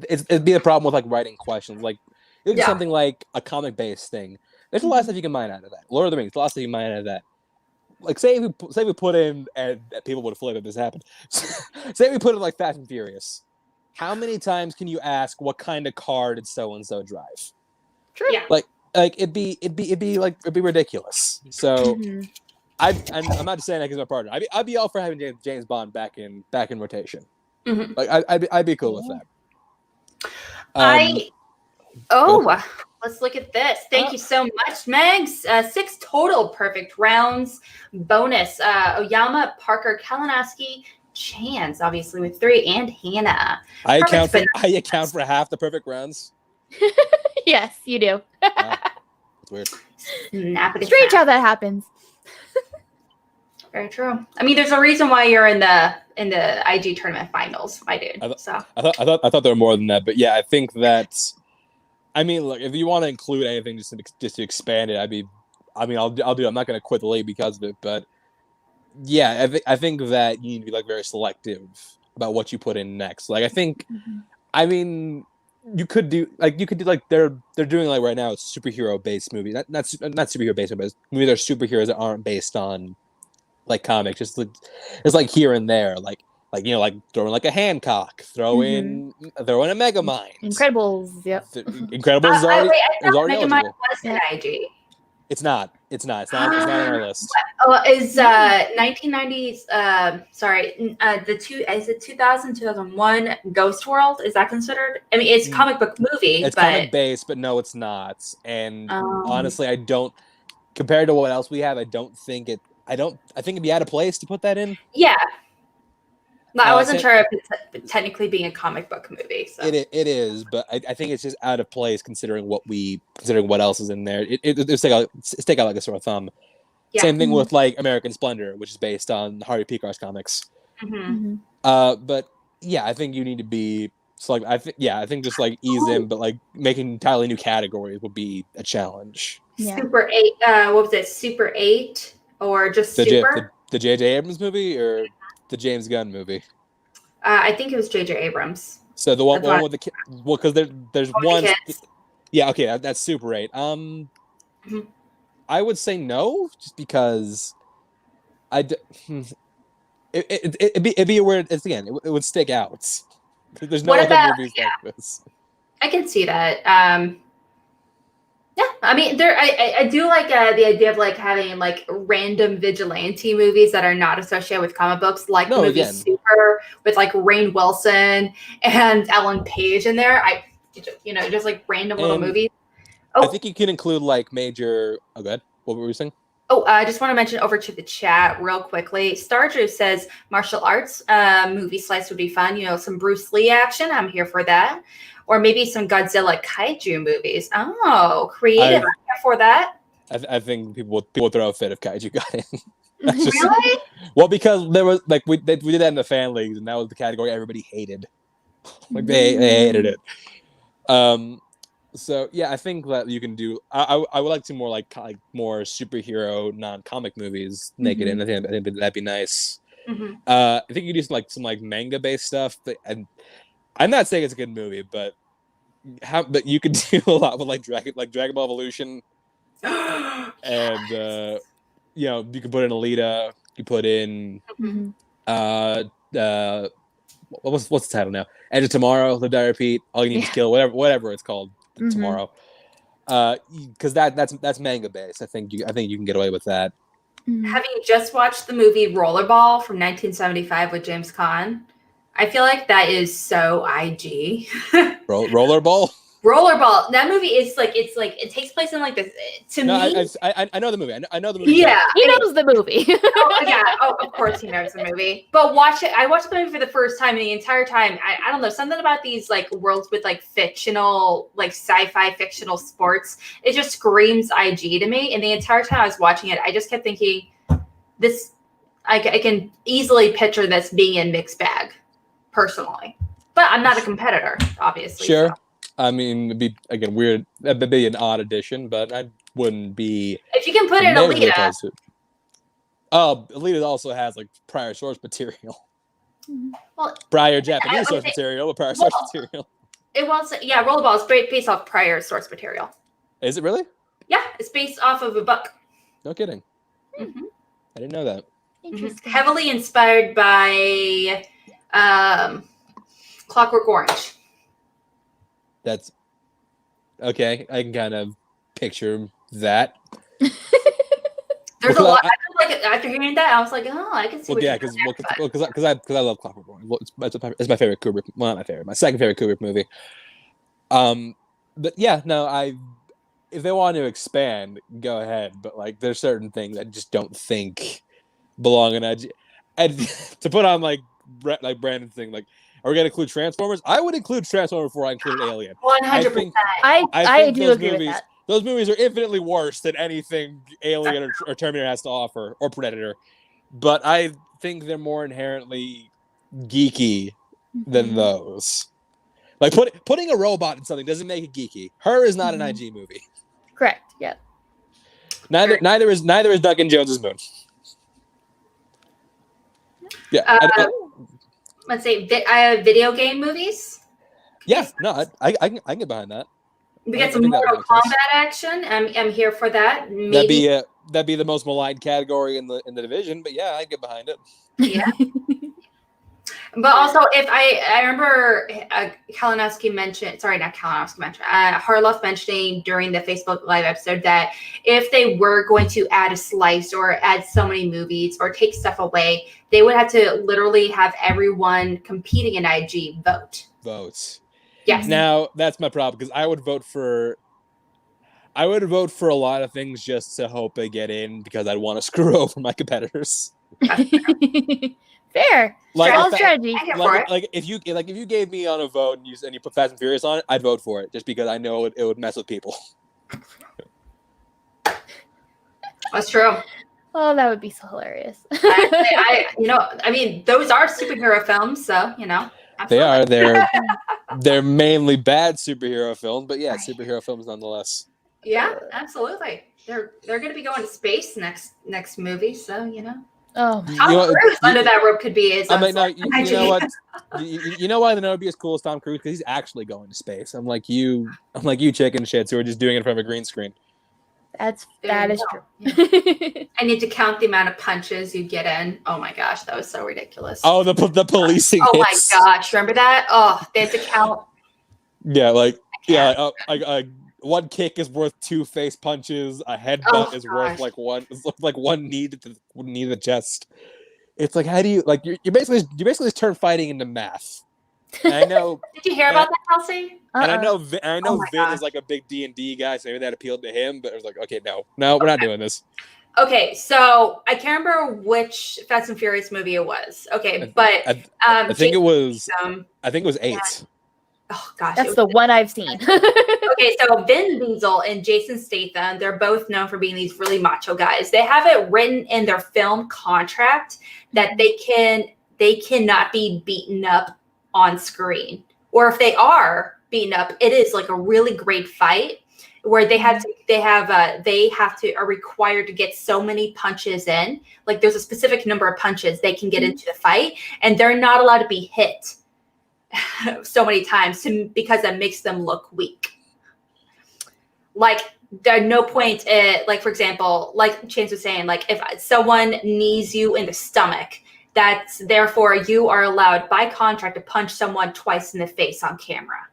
it'd be a problem with like writing questions. Like it's something like a comic based thing. There's a lot of stuff you can mine out of that. Lord of the Rings, a lot of stuff you can mine out of that. Like say we put in, and people would flip if this happened. Say we put in like Fast and Furious. How many times can you ask what kind of car did so and so drive? True. Yeah. Like it'd be ridiculous. So I'm not just saying that because my partner. I'd be all for having James Bond back in rotation. Mm-hmm. Like I'd be cool with that. Let's look at this. Thank you so much, Megs. 6 total perfect rounds. Bonus. Oyama, Parker, Kalinowski, Chance, obviously with 3, and Hannah. I account for half the perfect rounds. Yes, you do. It's weird. Strange how that happens. Very true. I mean, there's a reason why you're in the IG tournament finals, my dude. I thought there were more than that, but yeah, I think that. I mean, look, if you want to include anything just to expand it, I'll do it. I'm not going to quit the league because of it, but yeah, I think that you need to be like very selective about what you put in next. Like I think, I mean, you could do like they're doing like right now superhero based movies, not superhero based movies. Maybe they're superheroes that aren't based on like comics. Just it's like here and there, like you know, like throwing like a Hancock, throw in a Megamind. Incredibles, yep. Incredibles is already Megamind eligible. was an IG. It's not on our list. Is 1990s? Is it 2001 Ghost World? Is that considered? I mean, it's comic book movie. It's comic based, but no, it's not. And honestly, I don't. Compared to what else we have, I think it'd be out of place to put that in. Yeah. No, I wasn't sure if it's technically being a comic book movie. So. It is, but I think it's just out of place considering what else is in there. It's take out like a sore thumb. Yeah. Same thing with like American Splendor, which is based on Harvey Peacock's comics. But yeah, I think you need to be select. I think just like ease in, but like making entirely new categories would be a challenge. Yeah. Super 8. What was it? Super 8 or just Super? The J.J. Abrams movie or the James Gunn movie? I think it was J.J. Abrams. So the one with the because there's one. Yeah, okay, that's Super 8. I would say no, just because it'd be a weird. It would stick out. There's no other movies like this. I can see that. Yeah, I mean, I do like the idea of like having like random vigilante movies that are not associated with comic books, like the movie Super with like Rainn Wilson and Ellen Page in there. Just like random little movies. I think you can include like major. Oh, good. What were we saying? Oh, I just want to mention over to the chat real quickly. Stardew says martial arts movie slice would be fun. Some Bruce Lee action. I'm here for that. Or maybe some Godzilla kaiju movies. Oh, creative. I'm here for that. I think people would throw a fit if kaiju got in. Really? Well, because there was like we did that in the fan leagues, and that was the category everybody hated. Like they hated it. So yeah, I think that you can do. I would like to more like more superhero non-comic movies make it in. I think that'd be nice. I think you do some manga based stuff. I'm not saying it's a good movie, but you could do a lot with Dragon Ball Evolution, and you can put in Alita. You put in what's the title now? Edge of Tomorrow, Live Die Repeat, All You Need Is Kill, whatever it's called tomorrow. Because that's manga based. I think you can get away with that. Having just watched the movie Rollerball from 1975 with James Caan, I feel like that is so IG. Rollerball? Rollerball. That movie is like it takes place in like this. To me, I know the movie. I know the movie. Yeah, he knows the movie. Of course he knows the movie. But watch it. I watched the movie for the first time, and the entire time, I don't know, something about these like worlds with like fictional, like sci-fi fictional sports. It just screams IG to me. And the entire time I was watching it, I just kept thinking, this. I can easily picture this being in mixed bag, personally. But I'm not a competitor, obviously. Sure. So. I mean, it'd be again weird. That'd be an odd addition, but I wouldn't be. If you can put in Alita. Alita also has like prior source material. Well, prior Japanese source material, but prior source material. It was Rollerball is based off prior source material. Is it really? Yeah, it's based off of a book. No kidding. Mm-hmm. I didn't know that. Interesting. Heavily inspired by Clockwork Orange. That's okay. I can kind of picture that. There's a lot. I feel like after hearing that, I was like, oh, I can see. Well, yeah, because I love Clockwork Orange. It's my favorite Kubrick. Well, not my favorite. My second favorite Kubrick movie. But yeah, no, if they want to expand, go ahead. But like, there's certain things I just don't think belong in IG. And to put on like Brandon's thing, like, are we gonna include Transformers? I would include Transformers before I included Alien. 100%. I do agree with that. Those movies are infinitely worse than anything Alien or Terminator has to offer, or Predator. But I think they're more inherently geeky than those. Like putting a robot in something doesn't make it geeky. Her is not an IG movie. Correct. Yeah. Neither is Duncan Jones's Moon. Yeah. Let's say video game movies. Yeah. No, I can get behind that. We got some Mortal Kombat action. I'm here for that. Maybe. That'd be the most maligned category in the division, but yeah, I'd get behind it. Yeah. But also, if I remember Kalinowski mentioned, sorry, not Kalinowski mentioned, Harloff mentioning during the Facebook Live episode that if they were going to add a slice or add so many movies or take stuff away, they would have to literally have everyone competing in IG votes. Yes. Now that's my problem because I would vote for a lot of things just to hope they get in because I'd want to screw over my competitors. Fair. Strategy. Like if you gave me on a vote and you put Fast and Furious on it, I'd vote for it just because I know it would mess with people. That's true. Oh, that would be so hilarious. I mean, those are superhero films, so absolutely. They are. They're mainly bad superhero films, but yeah, superhero films nonetheless. Yeah, absolutely. They're going to be going to space next movie, so Oh, Tom Cruise under that rope could be his. I'm like, no, you know what? You know why they would be as cool as Tom Cruise? Because he's actually going to space. I'm like you chicken shits who are just doing it in front of a green screen. That is true. I need to count the amount of punches you get in. Oh my gosh, that was so ridiculous. Oh, the policing. Oh hits. My gosh, remember that? Oh, they had to count. Yeah, one kick is worth 2 face punches. A headbutt is worth like one knee to the chest. It's like, how do you you basically just turn fighting into math. And I know. Did you hear about that, Kelsey? And I know Vin is like a big D&D guy, so maybe that appealed to him. But it was like, okay, no, we're not doing this. Okay, so I can't remember which Fast and Furious movie it was. Okay, but I think it was 8. Oh gosh, that's the one I've seen. Okay, so Vin Diesel and Jason Statham, they're both known for being these really macho guys. They have it written in their film contract that they cannot be beaten up on screen, or if they are beaten up, it is like a really great fight where are required to get so many punches in. Like there's a specific number of punches they can get into the fight, and they're not allowed to be hit so many times because that makes them look weak. Like there's no point like for example, like Chance was saying, like if someone knees you in the stomach, that's therefore you are allowed by contract to punch someone twice in the face on camera.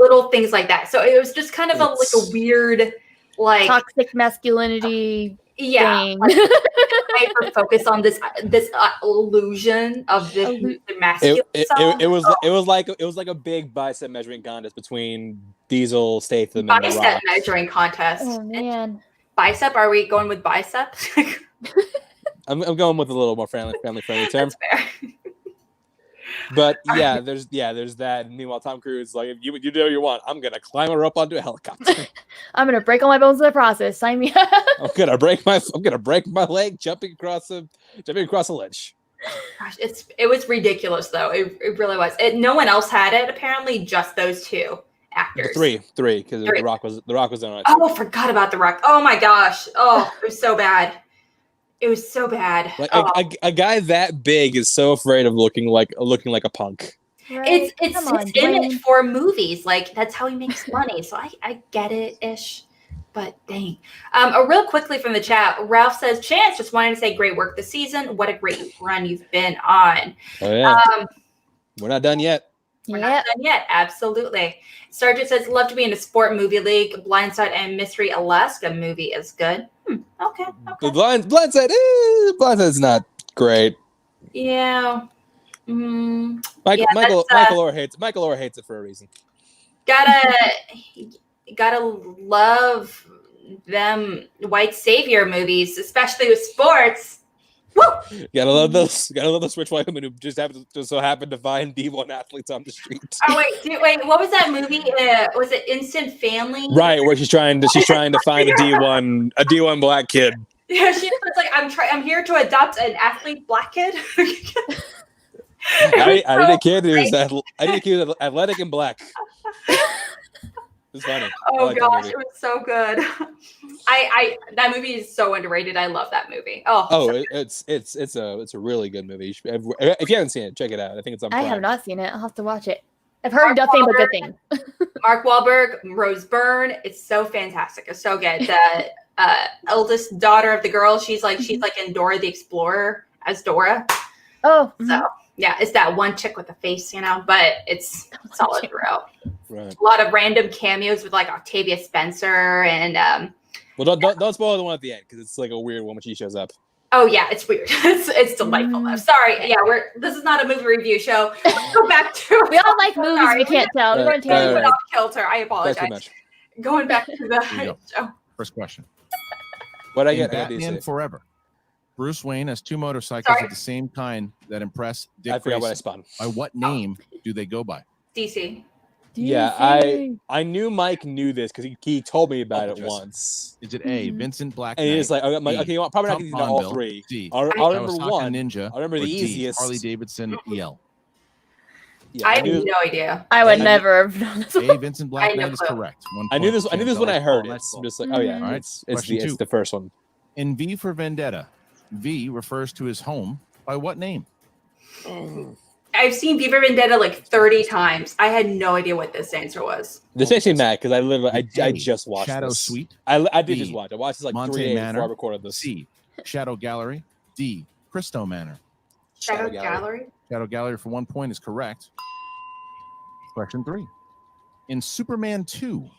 Little things like that. So it was just kind of a weird, like toxic masculinity. Yeah, like, hyper focus on this illusion of the masculine side. It was like a big bicep measuring contest between Diesel, Statham, and The Bicep Rock. measuring contest. Oh man. Bicep? Are we going with bicep? I'm going with a little more family friendly term. That's fair. But yeah, there's that. And meanwhile, Tom Cruise is like, if you do what you want, I'm gonna climb a rope onto a helicopter. I'm gonna break all my bones in the process. Sign me up. I'm gonna break my leg jumping across a ledge. Gosh, it was ridiculous though. It really was. No one else had it. Apparently, just those two actors. Three, because The Rock was on it. Oh, I forgot about The Rock. Oh my gosh. Oh, it was so bad. It was so bad. Like a guy that big is so afraid of looking like a punk. Right? It's his image for movies. Like that's how he makes money. So I get it ish. But dang. Real quickly from the chat, Ralph says, Chance, just wanted to say great work this season. What a great run you've been on. Oh yeah. We're not done yet. We're not done yet. Absolutely. Sergeant says, love to be in a sport movie league. Blindside and Mystery Alaska movie is good. Okay. The Blindside's not great. Yeah. Michael Orr hates it for a reason. Gotta love them white savior movies, especially with sports. Woo! Gotta love those rich white women who just happen to find D1 athletes on the street. Oh wait, what was that movie? Was it Instant Family? Right, where she's trying to find a D1 black kid. Yeah, she was like, I'm here to adopt an athlete black kid. I need a kid who's athletic and black. It's funny. Oh gosh, it was so good. That movie is so underrated. I love that movie. It's a really good movie. If you haven't seen it, check it out. I think it's on Prime. I have not seen it. I'll have to watch it. I've heard nothing but good things. Mark Wahlberg, Rose Byrne. It's so fantastic. It's so good. The eldest daughter of the girl, she's like in Dora the Explorer as Dora. Oh, so yeah, it's that one chick with the face, but it's solid throughout. Right. A lot of random cameos with like Octavia Spencer and well, don't spoil the one at the end because it's like a weird one when she shows up. Oh yeah, it's weird. It's delightful. I'm sorry. Yeah, this is not a movie review show. Let's go back to we all like movies. We can't tell. We're going to went off kilter. I apologize. Going back to the show. First question. What I get? Batman Forever. Bruce Wayne has two motorcycles of the same kind that impress Dick Grayson. forgot what I spun. By what name do they go by? DC. Yeah, I knew Mike knew this because he told me about it once. Is it A, Vincent Black Knight? And he's like, okay, you know what? Probably not going to know all three. D, I'll remember Kawasaki one. Ninja. I remember the easiest. Harley Davidson EL. Yeah, I have no idea. I would never have known this. A, Vincent Black Knight is correct. I knew this when I heard it. I'm just like, oh yeah, All right, it's the first one. In V for Vendetta, V refers to his home by what name? I've seen V for Vendetta like 30 times. I had no idea what this answer was. This makes me mad because I just watched Shadow this. Suite. I did B, just watch. I watched this like Monte 3 days Manor. before I recorded this. C, Shadow Gallery. D, Cristo Manor. Shadow Gallery? Shadow Gallery for 1 point is correct. Question 3. In Superman 2,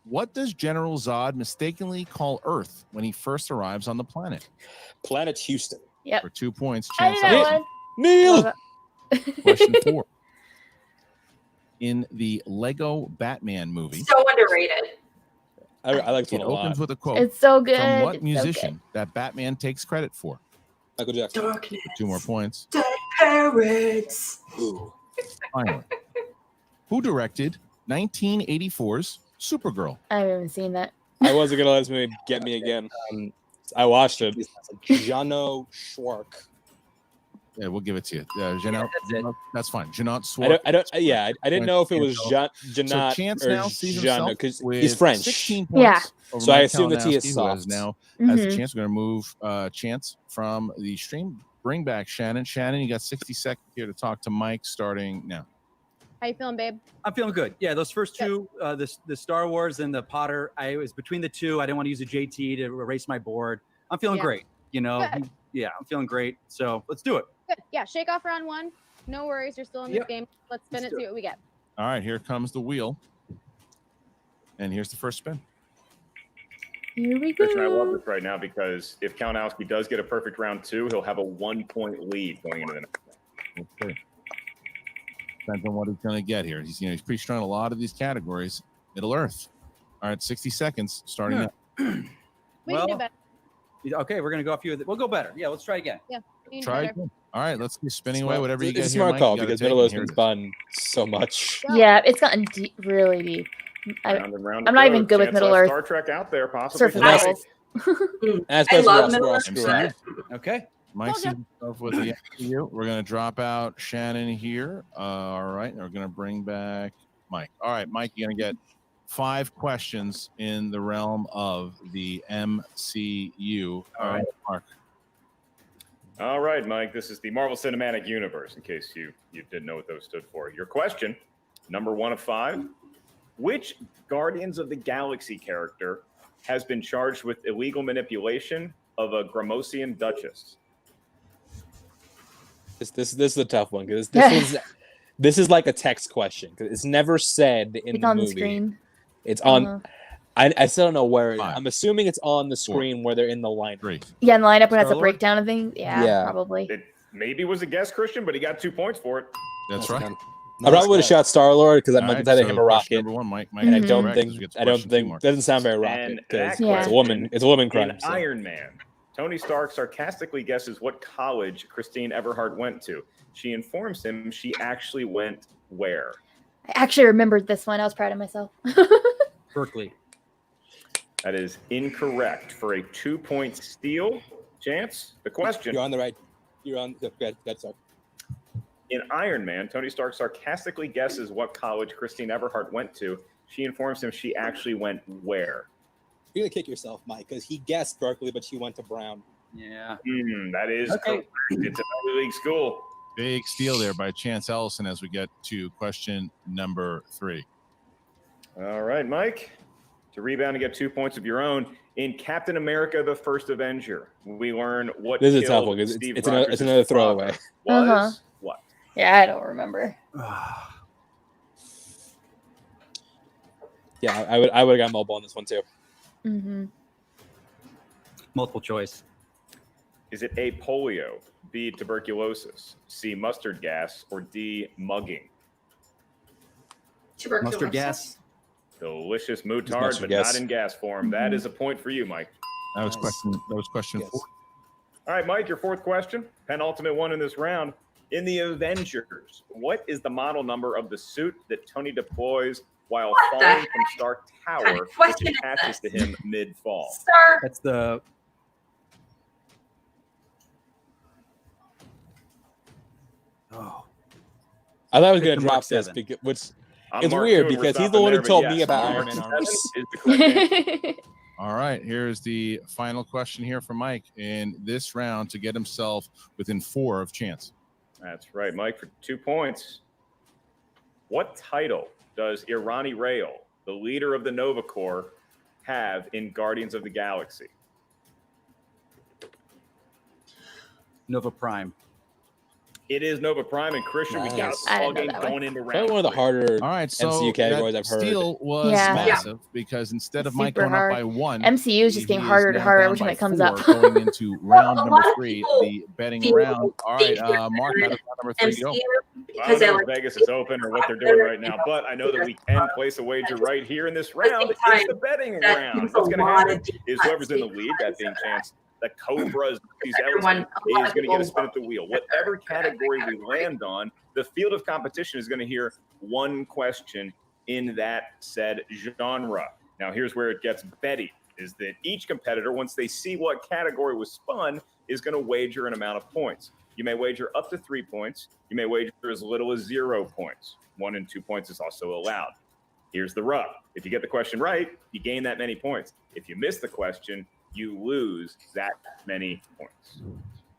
what does General Zod mistakenly call Earth when he first arrives on the planet? Planet Houston. Yep. For 2 points. I Chance knew that one. Neil. Question 4. In the Lego Batman movie, So underrated. I like it it a lot. opens with a quote. It's so good. From what It's musician that Batman takes credit for? Michael Jackson. Darkness. For 2 more points. Dead parrots. Finally. Who directed 1984's Supergirl? I haven't even seen that. I wasn't gonna let this movie get me again. I watched it. Jano Schwark. Yeah, we'll give it to you. That's fine. Janot Schwark. I didn't know if it was Janot So Chance now sees himself because with he's French. 16 points. Yeah. over So I Mike assume the T is Kalinowski, who soft. has now as a chance. We're going to move Chance from the stream. Bring back Shannon. Shannon, you got 60 seconds here to talk to Mike starting now. How you feeling, babe? I'm feeling good. Yeah, those first two, the Star Wars and the Potter, I was between the two. I didn't want to use a JT to erase my board. I'm feeling great. Good. Yeah, I'm feeling great. So let's do it. Good. Yeah, shake off round 1. No worries. You're still in this game. Let's spin it, see what we get. All right, here comes the wheel. And here's the first spin. Here we go. Christian, I love this right now because if Kalinowski does get a perfect round 2, he'll have a 1-point lead going into the next round. Okay. Depends on what he's going to get here. He's pretty strong in a lot of these categories. Middle Earth. All right, 60 seconds starting now. We can do better. Okay, we're gonna go a few. We'll go better. Yeah, let's try again. Yeah. we can do Try better. it. All right, let's keep spinning away. Whatever you get It's a here, smart Mike, call you gotta because take Middle it. Earth's Here been it fun so much. Yeah, it's gotten really deep. Round and round I'm to not go. even good with Chance Middle left Earth. Star Trek out there, possibly. Surface Nice. levels. And I especially love us, Middle we're all Earth. screwed up. Okay. Mike sees himself with the MCU. We're going to drop out Shannon here. All right. And we're going to bring back Mike. All right, Mike, you're going to get 5 questions in the realm of the MCU. All right, Mark. All right, Mike. This is the Marvel Cinematic Universe, in case you didn't know what those stood for. Your question, number 1 of 5. Which Guardians of the Galaxy character has been charged with illegal manipulation of a Gramosian Duchess? This is a tough one because this is like a text question because it's never said in It's the on movie. the screen. It's on. I still don't know where. 5, I'm assuming it's on the screen 4, where they're in the lineup. 3. Yeah, in the lineup when it's a Star-Lord? breakdown of things. Yeah, probably. It maybe was a guess, Christian, but he got 2 points for it. That's right. I probably would have shot Star-Lord because I'm All like right, had so him a question rocket. Number 1, Mike. And I Mhm. don't correct, think so we get to I don't question 2 think more. doesn't sound very And rocket because that it's a woman. It's a woman crime. In so. Iron Man, Tony Stark sarcastically guesses what college Christine Everhart went to. She informs him she actually went where? I actually remembered this one. I was proud of myself. Berkeley. That is incorrect for a 2-point steal. Chance, the question. You're on the right. You're on. That's all. In Iron Man, Tony Stark sarcastically guesses what college Christine Everhart went to. She informs him she actually went where? You're gonna kick yourself, Mike, because he guessed Berkeley, but she went to Brown. Yeah. That is correct. It's an Ivy League school. Big steal there by Chance Ellison as we get to question number 3. All right, Mike. To rebound and get 2 points of your own. In Captain America: The First Avenger, we learn what This is a tough killed one because Steve it's another Rogers' throwaway. father Was Uh-huh. what? Yeah, I don't remember. Yeah, I would have got mobile on this one too. Mm-hmm. Multiple choice. Is it A, polio, B, tuberculosis, C, mustard gas, or D, mugging? Mustard gas. Delicious moutard, mustard but gas. not in gas form. That is a point for you, Mike. That was Nice. question Yes. 4. All right, Mike, your 4th question, penultimate one in this round. In the Avengers, what is the model number of the suit that Tony deploys while What the falling heck from Stark kind Tower, of question which is attaches to this? him mid-fall? Star. That's the. Oh. I thought I was Pick gonna the Mark drop this 7. because which I'm it's Mark weird 2 and we're because he's the stopping one who there, but told yes, me about Mark Iron Man 7 armors. is the correct answer. All right, here's the final question here for Mike in this round to get himself within 4 of Chance. That's right, Mike, for 2 points. What title does Irani Rail, the leader of the Nova Corps, have in Guardians of the Galaxy? Nova Prime. It is Nova Prime, and Christian, we got Nice. a I ball didn't know game that one. going into Probably round one of the 3. harder All right, so MCU categories that I've heard. steal was Yeah. massive because instead of Mike Super going hard. up by 1, MCU is just getting he harder is and now harder down every time by it comes 4 up. going into round Well, a number lot of 3, people the betting feel round. All right, they're Mark, how does round number 3 go? MCU I because don't they're know like if Vegas is open or what they're doing right now, but I know that we can place a wager right here in this round. It's the betting that round. means What's a going to lot happen of is whoever's in the lead, that being Chance, the Cobras, Everyone- a lot is of going to get a people spin at the wheel. Whatever category we land on, the field of competition is going to hear one question in that said genre. Now, here's where it gets betty, is that each competitor, once they see what category was spun, is going to wager an amount of points. You may wager up to 3 points. You may wager as little as 0 points. 1 and 2 points is also allowed. Here's the rub. If you get the question right, you gain that many points. If you miss the question, you lose that many points.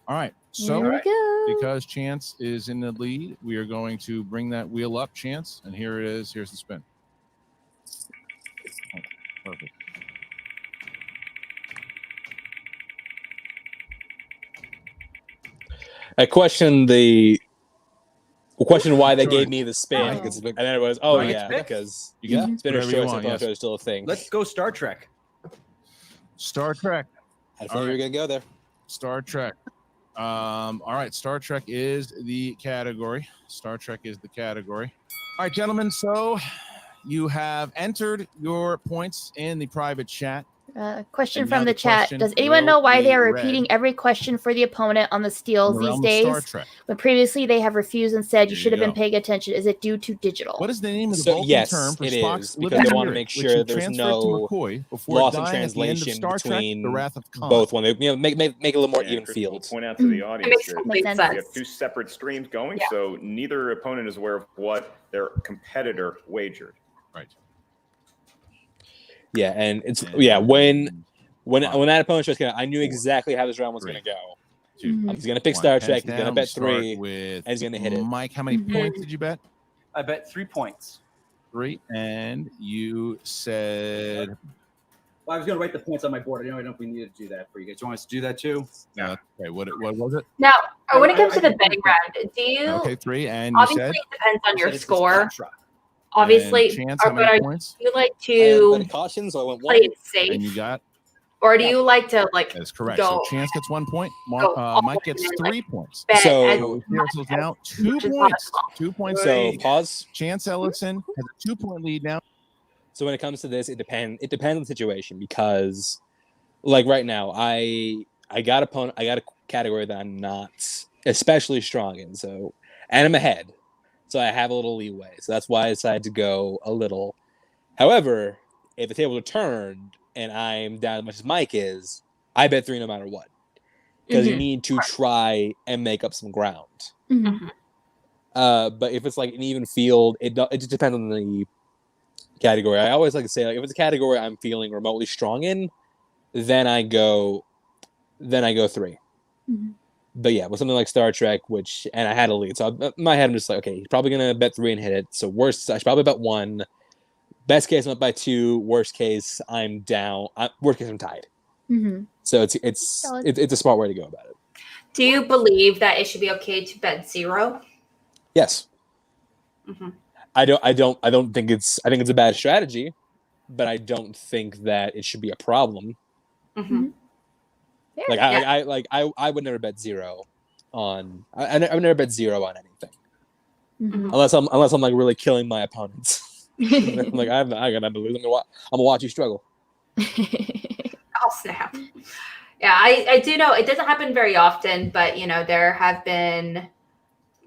All right, so Here we go. because Chance is in the lead, we are going to bring that wheel up, Chance, and here it is. Here's the spin. Oh, perfect. I questioned why they gave me the spin, and then it was, Right. because You can spinner's whatever you choice. want, I thought yes. it was still a thing. Let's go Star Trek. Star Trek. I thought you were gonna go there. Star Trek. All right, Star Trek is the category. Star Trek is the category. All right, gentlemen. So you have entered your points in the private chat. Question from the chat. Does anyone know why they are repeating every question for the opponent on the steals these days? When previously they have refused and said you should have been paying attention. Is it due to digital? What is the name of the Vulcan term for Spock's because they want to make sure there's no loss in translation between both one. Make it a little more even field. Point out to the audience that we sense. have two separate streams going, so neither opponent is aware of what their competitor wagered. Right. Yeah, and it's when that opponent was I knew exactly how this round was going to go. He's going to pick Star Trek. He's going to bet 3, and he's going to hit it. Mike, how many points did you bet? I bet 3 points. 3, and you said. Well, I was going to write the points on my board. I don't know if we needed to do that for you guys. Do you want us to do that too? No. Okay. What was it? Now, when it comes to the betting round, do you? Okay, 3, and you obviously said. It depends on your score. Obviously, Chance, how many points? Do you like to caution, so I went play it safe? And you got? Or do you like to That's correct. go? So Chance gets 1 point. Mike gets 3 points. So now 2 points. 2 points. So pause. Chance Ellison has a 2-point lead now. So when it comes to this, it depends on the situation because, like right now, I got a category that I'm not especially strong in. So and I'm ahead. So I have a little leeway. So that's why I decided to go a little. However, if the tables are turned and I'm down as much as Mike is, I bet 3 no matter what. Because you need to try and make up some ground. But if it's like an even field, it just depends on the category. I always like to say, like, if it's a category I'm feeling remotely strong in, then I go 3. But yeah, with something like Star Trek, and I had a lead, so in my head I'm just like, okay, he's probably gonna bet 3 and hit it. So worst, I should probably bet 1. Best case, I'm up by 2. Worst case, I'm down. Worst case, I'm tied. So it's a smart way to go about it. Do you believe that it should be okay to bet 0? Yes. I don't think it's. I think it's a bad strategy, but I don't think that it should be a problem. Like I would never bet 0 on. I would never bet 0 on anything, unless I'm like really killing my opponents. I'm like I'm gonna lose. I'm gonna watch you struggle. I'll snap. Yeah, I do know it doesn't happen very often, but there have been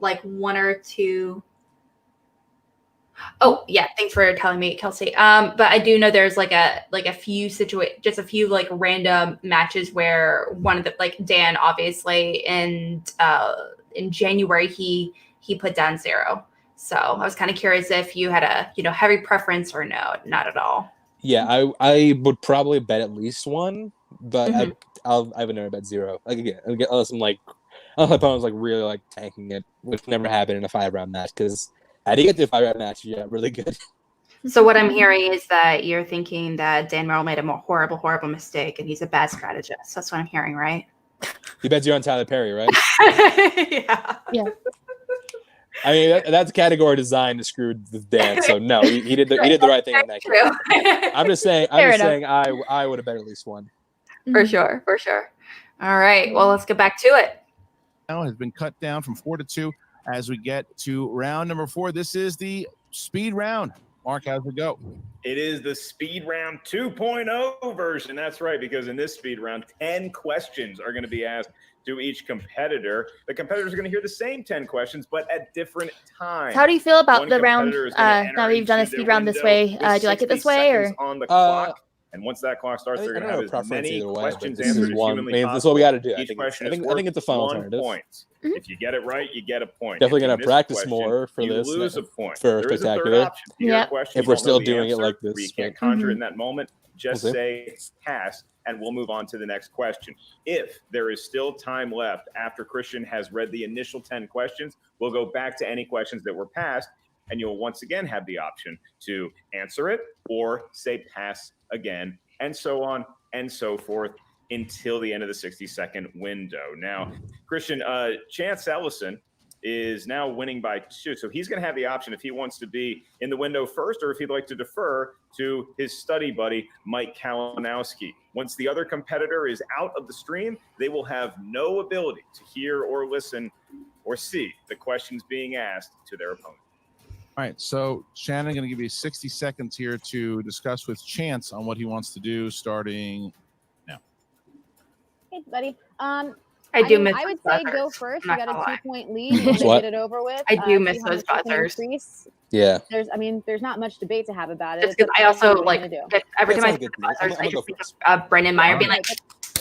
like 1 or 2. Oh yeah, thanks for telling me, Kelsey. But I do know there's like a few just a few like random matches where one of the Dan obviously in January he put down 0. So I was kind of curious if you had a heavy preference or no, not at all. Yeah, I would probably bet at least 1, but I would never bet 0. Like again unless my opponent's like really like tanking it, which never happened in a 5-round match because. I did get to a 5-round match. Yeah, really good. So what I'm hearing is that you're thinking that Dan Merrill made a more horrible mistake, and he's a bad strategist. That's what I'm hearing, right? You bet you're on Tyler Perry, right? Yeah. I mean, that's a category designed to screw with Dan. So no, he did the right thing in that case. I'm just saying I would have bet at least 1. For sure. All right. Well, let's get back to it. Now has been cut down from 4 to 2. As we get to round number 4, this is the speed round. Mark, how's it go? It is the speed round 2.0 version. That's right, because in this speed round, 10 questions are going to be asked to each competitor. The competitors are going to hear the same 10 questions, but at different times. How do you feel about the round? Now that you've done a speed round this way, do you like it this way or? On the clock. And once that clock starts, they're going to have as many questions answered as humanly possible. That's what we got to do. Each question I think it's a fun alternative. Point. If you get it right, you get a point. Definitely going to practice more for you this. You lose a point. For spectacular. If we're still doing it like this. You can't conjure it in that moment. Just say pass, and we'll move on to the next question. If there is still time left after Christian has read the initial 10 questions, we'll go back to any questions that were passed, and you'll once again have the option to answer it or say pass again, and so on and so forth until the end of the 60-second window. Now, Christian, Chance Ellison is now winning by 2. So he's going to have the option if he wants to be in the window first or if he'd like to defer to his study buddy, Mike Kalinowski. Once the other competitor is out of the stream, they will have no ability to hear or listen or see the questions being asked to their opponent. All right, so Shannon, going to give you 60 seconds here to discuss with Chance on what he wants to do starting now. Hey, buddy. I do miss I would those say go buzzers. first. I'm You not got a gonna lie. 2-point lead. You want to What? get it over with. I do miss see how those much you can buzzers. increase. Yeah. There's not much debate to have about it. Just It's because up I to you. also What like are you gonna that every That time I sounds see good the to me. I'm buzzers, I gonna just go think first. of Brendan Meyer being like,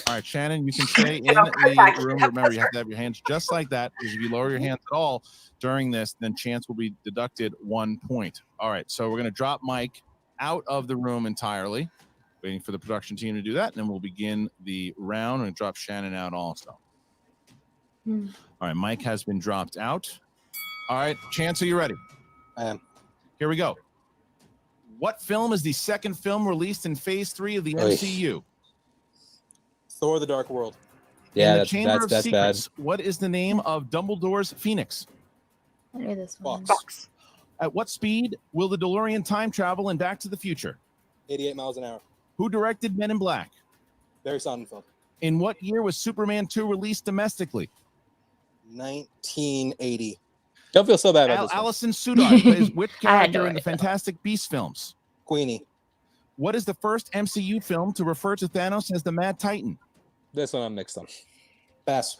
All right, Shannon, you can stay in the room. Remember, you have to have your hands just like that, because if you lower your hands at all during this, then Chance will be deducted 1 point. All right, so we're going to drop Mike out of the room entirely, waiting for the production team to do that, and then we'll begin the round and drop Shannon out also. All right, Mike has been dropped out. All right, Chance, are you ready? I am. Here we go. What film is the second film released in Phase 3 of the MCU? Thor: The Dark World. In Yeah, the that's Chamber of bad. Secrets, what is the name of Dumbledore's Phoenix? I knew this one. Fox. At what speed will the DeLorean time travel in Back to the Future? 88 miles an hour. Who directed Men in Black? Barry Sonnenfeld. In what year was Superman 2 released domestically? 1980. Don't feel so bad about this one. Allison Sudar plays which I had no character in the idea. Fantastic Beasts films? Queenie. What is the first MCU film to refer to Thanos as the Mad Titan? This one I'm mixed on. Pass.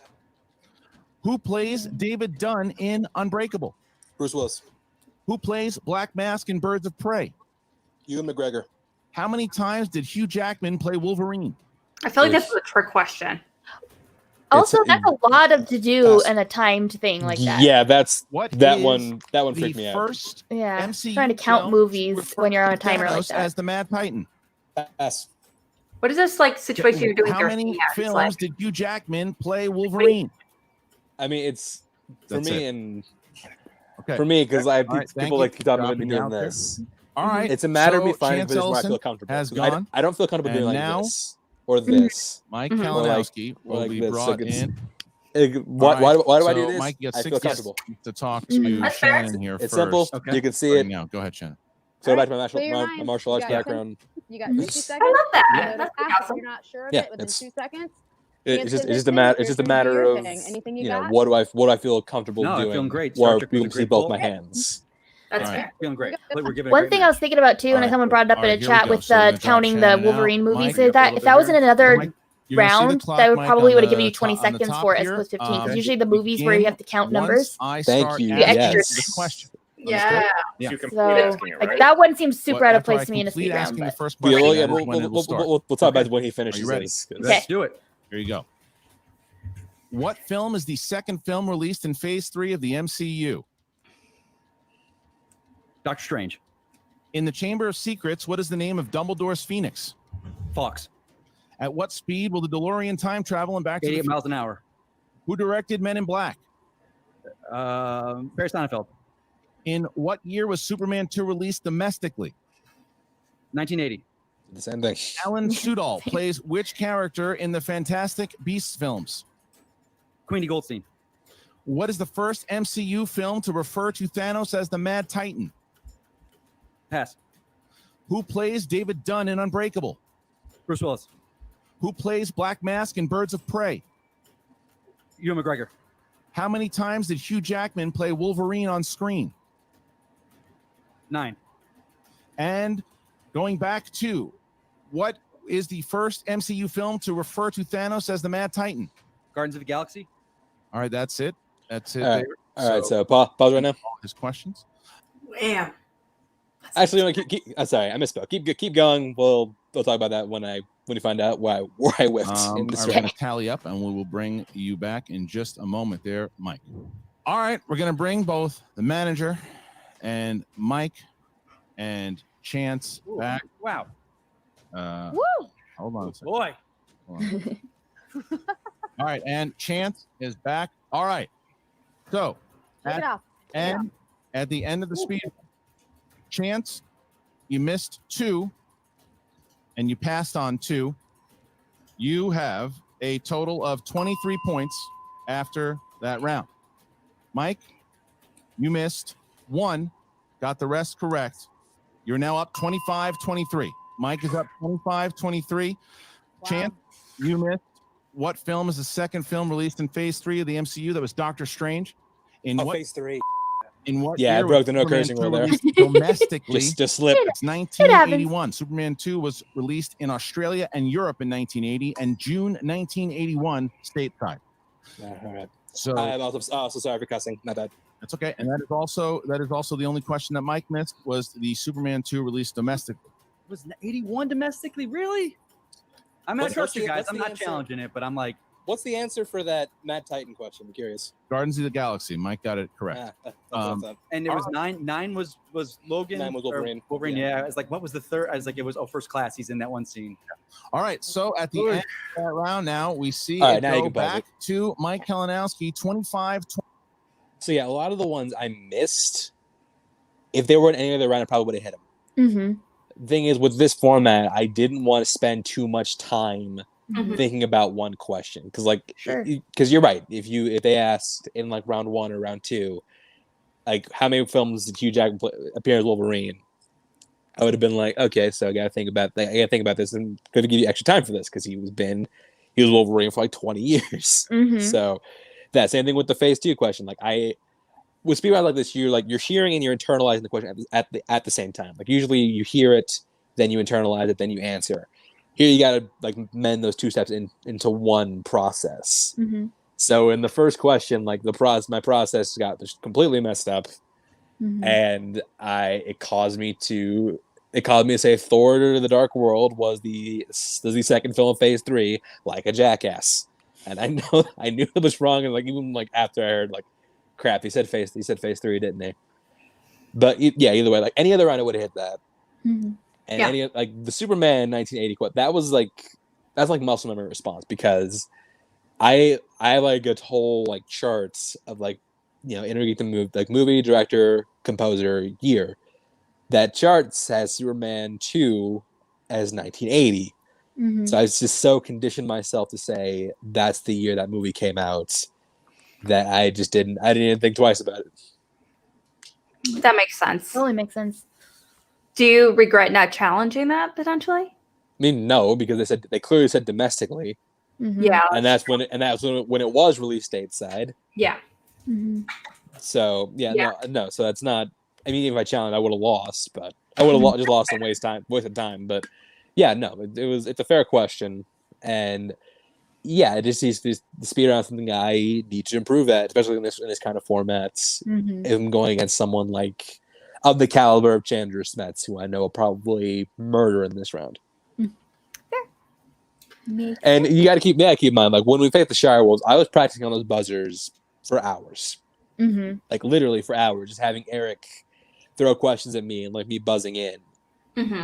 Who plays David Dunn in Unbreakable? Bruce Willis. Who plays Black Mask in Birds of Prey? Ewan McGregor. How many times did Hugh Jackman play Wolverine? I feel like this is a trick question. Also, It's- that's a lot of to do Pass. and a timed thing like that. Yeah, that's What that is one. That one the freaked me out. first Yeah. MCU Trying to count film movies refer when you're on a to timer like Thanos that. as the Mad Titan. Pass. What is this like situation you're doing? How many films Like, did Hugh Jackman play Wolverine? I mean, it's for That's me it. and Okay. for me because I All right, thank people you like for keep talking about me dropping doing out there. this. All right. It's a matter of me so finding Chance positions where I feel Ellison comfortable. has 'Cause gone. I don't feel comfortable doing And like now- this or this. Mike Mhm. Or like- Kalinowski or will like be this. brought Like it's- in. Why All right, do I do so this? Mike, you got I 60 feel comfortable. seconds to talk to That's fair. Shannon here It's first. simple. Okay. You can see Starting it. now. Go ahead, Shannon. So back to my Clear your mind. martial arts You got background. You got 60 I seconds. love that. So That's to pretty pass, if awesome. you're not sure of Yeah, it within it's 2 seconds. it's just Chance a matter. Ellison, It's just a you're gonna do matter your of thing. Anything you you know got? what do I feel comfortable No, I'm doing? feeling great. Star Where Trek you was can a see great both book. my hands. That's All right. fair. Feeling great. Like we're giving a One great thing I was thinking about too, All and right. someone brought it up All in right, a here we chat go. with So we're gonna drop counting the Shannon out. Wolverine Mike, movies, you is up a that little if that was bit in here. another Mike, you're gonna see the round, clock, that would Mike, probably on would have the given you 20 top- on the seconds top for it as here. opposed to 15. 'Cause Okay. usually the movies where you have to count Once numbers. I Thank start you. asking Yes. the question. Yeah. Yeah. You So complete asking it, like right? that one seems super out of After I place to me in a complete speed round. asking the But first Yeah, question, well, that yeah, is when it will start. we'll talk Okay. about when he Are finishes. you ready? this, 'cause- Okay. Let's do it. Here you go. What film is the second film released in Phase 3 of the MCU? Doctor Strange. In the Chamber of Secrets, what is the name of Dumbledore's Phoenix? Fox. At what speed will the DeLorean time travel and Back to the 88 Future? miles an hour. Who directed Men in Black? Barry Sonnenfeld. In what year was Superman 2 released domestically? 1980. The same thing. Alan Sudol plays which character in the Fantastic Beasts films? Queenie Goldstein. What is the first MCU film to refer to Thanos as the Mad Titan? Pass. Who plays David Dunn in Unbreakable? Bruce Willis. Who plays Black Mask in Birds of Prey? Ewan McGregor. How many times did Hugh Jackman play Wolverine on screen? 9. And going back to, what is the first MCU film to refer to Thanos as the Mad Titan? Guardians of the Galaxy. All right, that's it. That's it. All right. there. All right, so pause right now. His questions. Damn. Actually, no, I'm sorry, I misspoke. Keep going. We'll talk about that when you find out where I whiffed in All right, this we're round. going to tally up, and we will bring you back in just a moment there, Mike. All right, we're going to bring both the manager and Mike and Chance back. Wow. woo! Hold on a second. Boy. Hold on. All right, and Chance is back. All right. So, Take it off. and at the end of the speed, Chance, you missed 2 and you passed on 2. You have a total of 23 points after that round. Mike, you missed 1, got the rest correct. You're now up 25-23. Mike is up 25-23. Wow. Chance, you missed. What film is the second film released in Phase 3 of the MCU? That was Doctor Strange. In what Phase 3. In what Yeah, I year broke was the no Superman cursing 2 rule there. released domestically? Just slip. It's 1981. Superman 2 was released in Australia and Europe in 1980, and June 1981 stateside. All right. So I'm also sorry for cussing. Not bad. that's okay. And that is also the only question that Mike missed was the Superman 2 released domestically. Was 81 domestically? Really? I mean, I trust you guys. I'm not answer? challenging it, but I'm like, What's the answer for that Matt Titan question? I'm curious. Guardians of the Galaxy. Mike got it correct. That's what I thought. and there was 9. 9 was Logan. 9 was or Wolverine. Wolverine. Yeah. Yeah. I was like, what was the third? I was like, it was First Class. He's in that one scene. All right. So at the end of that round, now we see All right, it now you go can pause back to Mike Kalinowski, 25-20. So yeah, a lot of the ones I missed, if they were in any other round, I probably would have hit them. Mm-hmm. Thing is, with this format, I didn't want to spend too much time thinking about one question because, because you're right. If they asked in like round 1 or round 2, like how many films did Hugh Jackman appear as Wolverine, I would have been like, okay, so I gotta think about this and gotta give you extra time for this because he was Wolverine for like 20 years. Mm-hmm. So that same thing with the Phase 2 question. Like with speed round like this, you're hearing and you're internalizing the question at the same time. Like usually you hear it, then you internalize it, then you answer. Here you gotta like mend those 2 steps into one process. Mm-hmm. So in the first question, like my process got just completely messed up, and it caused me to say Thor: The Dark World was the second film of Phase 3, like a jackass. And I knew it was wrong, and like even like after I heard like, crap, he said Phase 3, didn't he? But yeah, either way, like any other round, I would have hit that. Mm-hmm. And any like the Superman 1980 quote, that's like muscle memory response because I like a whole like charts of like Innergeekdom movie director composer year. That chart says Superman 2 as 1980. So I was just so conditioned myself to say that's the year that movie came out that I didn't even think twice about it. That makes sense. Totally makes sense. Do you regret not challenging that potentially? I mean, no, because they clearly said domestically. Mm-hmm. Yeah. And that's when it was released stateside. Yeah. Mm-hmm. So no. So that's not. I mean, if I challenged, I would have lost, but I would have just lost and wasted time. But yeah, no, it's a fair question, and yeah, it just needs the speed around something I need to improve at, especially in this kind of formats. If I'm going against someone like of the caliber of Chandler Smets, who I know will probably murder in this round. And you got to keep in mind, like when we faced the Shire Wolves, I was practicing on those buzzers for hours, like literally for hours, just having Eric throw questions at me and like me buzzing in,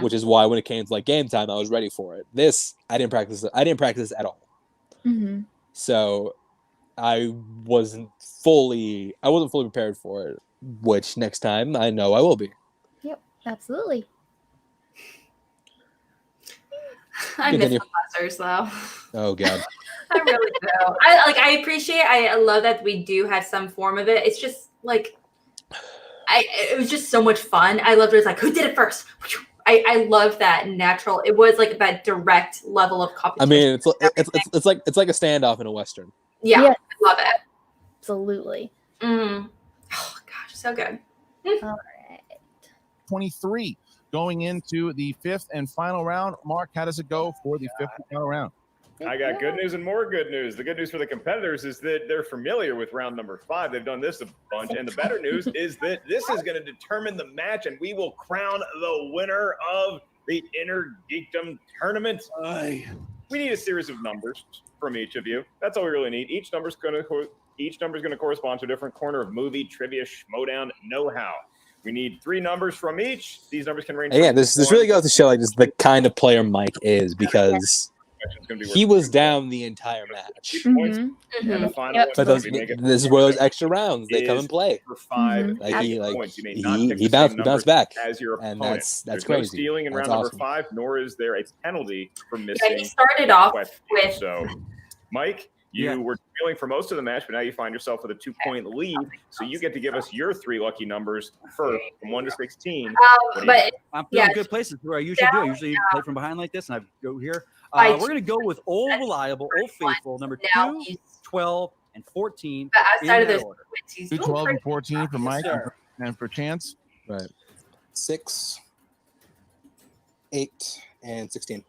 which is why when it came to like game time, I was ready for it. This I didn't practice at all. So I wasn't fully prepared for it, which next time I know I will be. Yep, absolutely. I miss the buzzers though. Oh God. I really do. I love that we do have some form of it. It's just like it was just so much fun. I loved it. It's like, who did it first? I love that natural. It was like that direct level of competition. I mean, it's like a standoff in a Western. Yeah, I love it. Absolutely. Oh gosh, so good. All right. 23 going into the 5th and final round. Mark, how does it go for the 5th and final round? I got good news and more good news. The good news for the competitors is that they're familiar with round number 5. They've done this a bunch. And the better news is that this is going to determine the match, and we will crown the winner of the Innergeekdom tournament. We need a series of numbers from each of you. That's all we really need. Each number is going to correspond to a different corner of movie, trivia, schmodown, know-how. We need 3 numbers from each. These numbers can range. Yeah, this really goes to show like just the kind of player Mike is, because he was down the entire match. And the final but this is where those extra rounds they come and play. For 5 points. You may not pick He the same bounced back as your and opponent. that's There's crazy. No stealing in round number 5, nor is there a penalty for missing. Yeah, he started off with. So, Mike, You were trailing for most of the match, but now you find yourself with a 2-point lead. So you get to give us your 3 lucky numbers first, from 1 to 16. But I'm feeling good places where I usually do. I usually play from behind like this, and I go here. We're going to go with Old Reliable, Old Faithful, number 2, 12, and 14. But outside of those order. 2, 12, and 14 for Mike and for Chance. Right. 6, 8, and 16.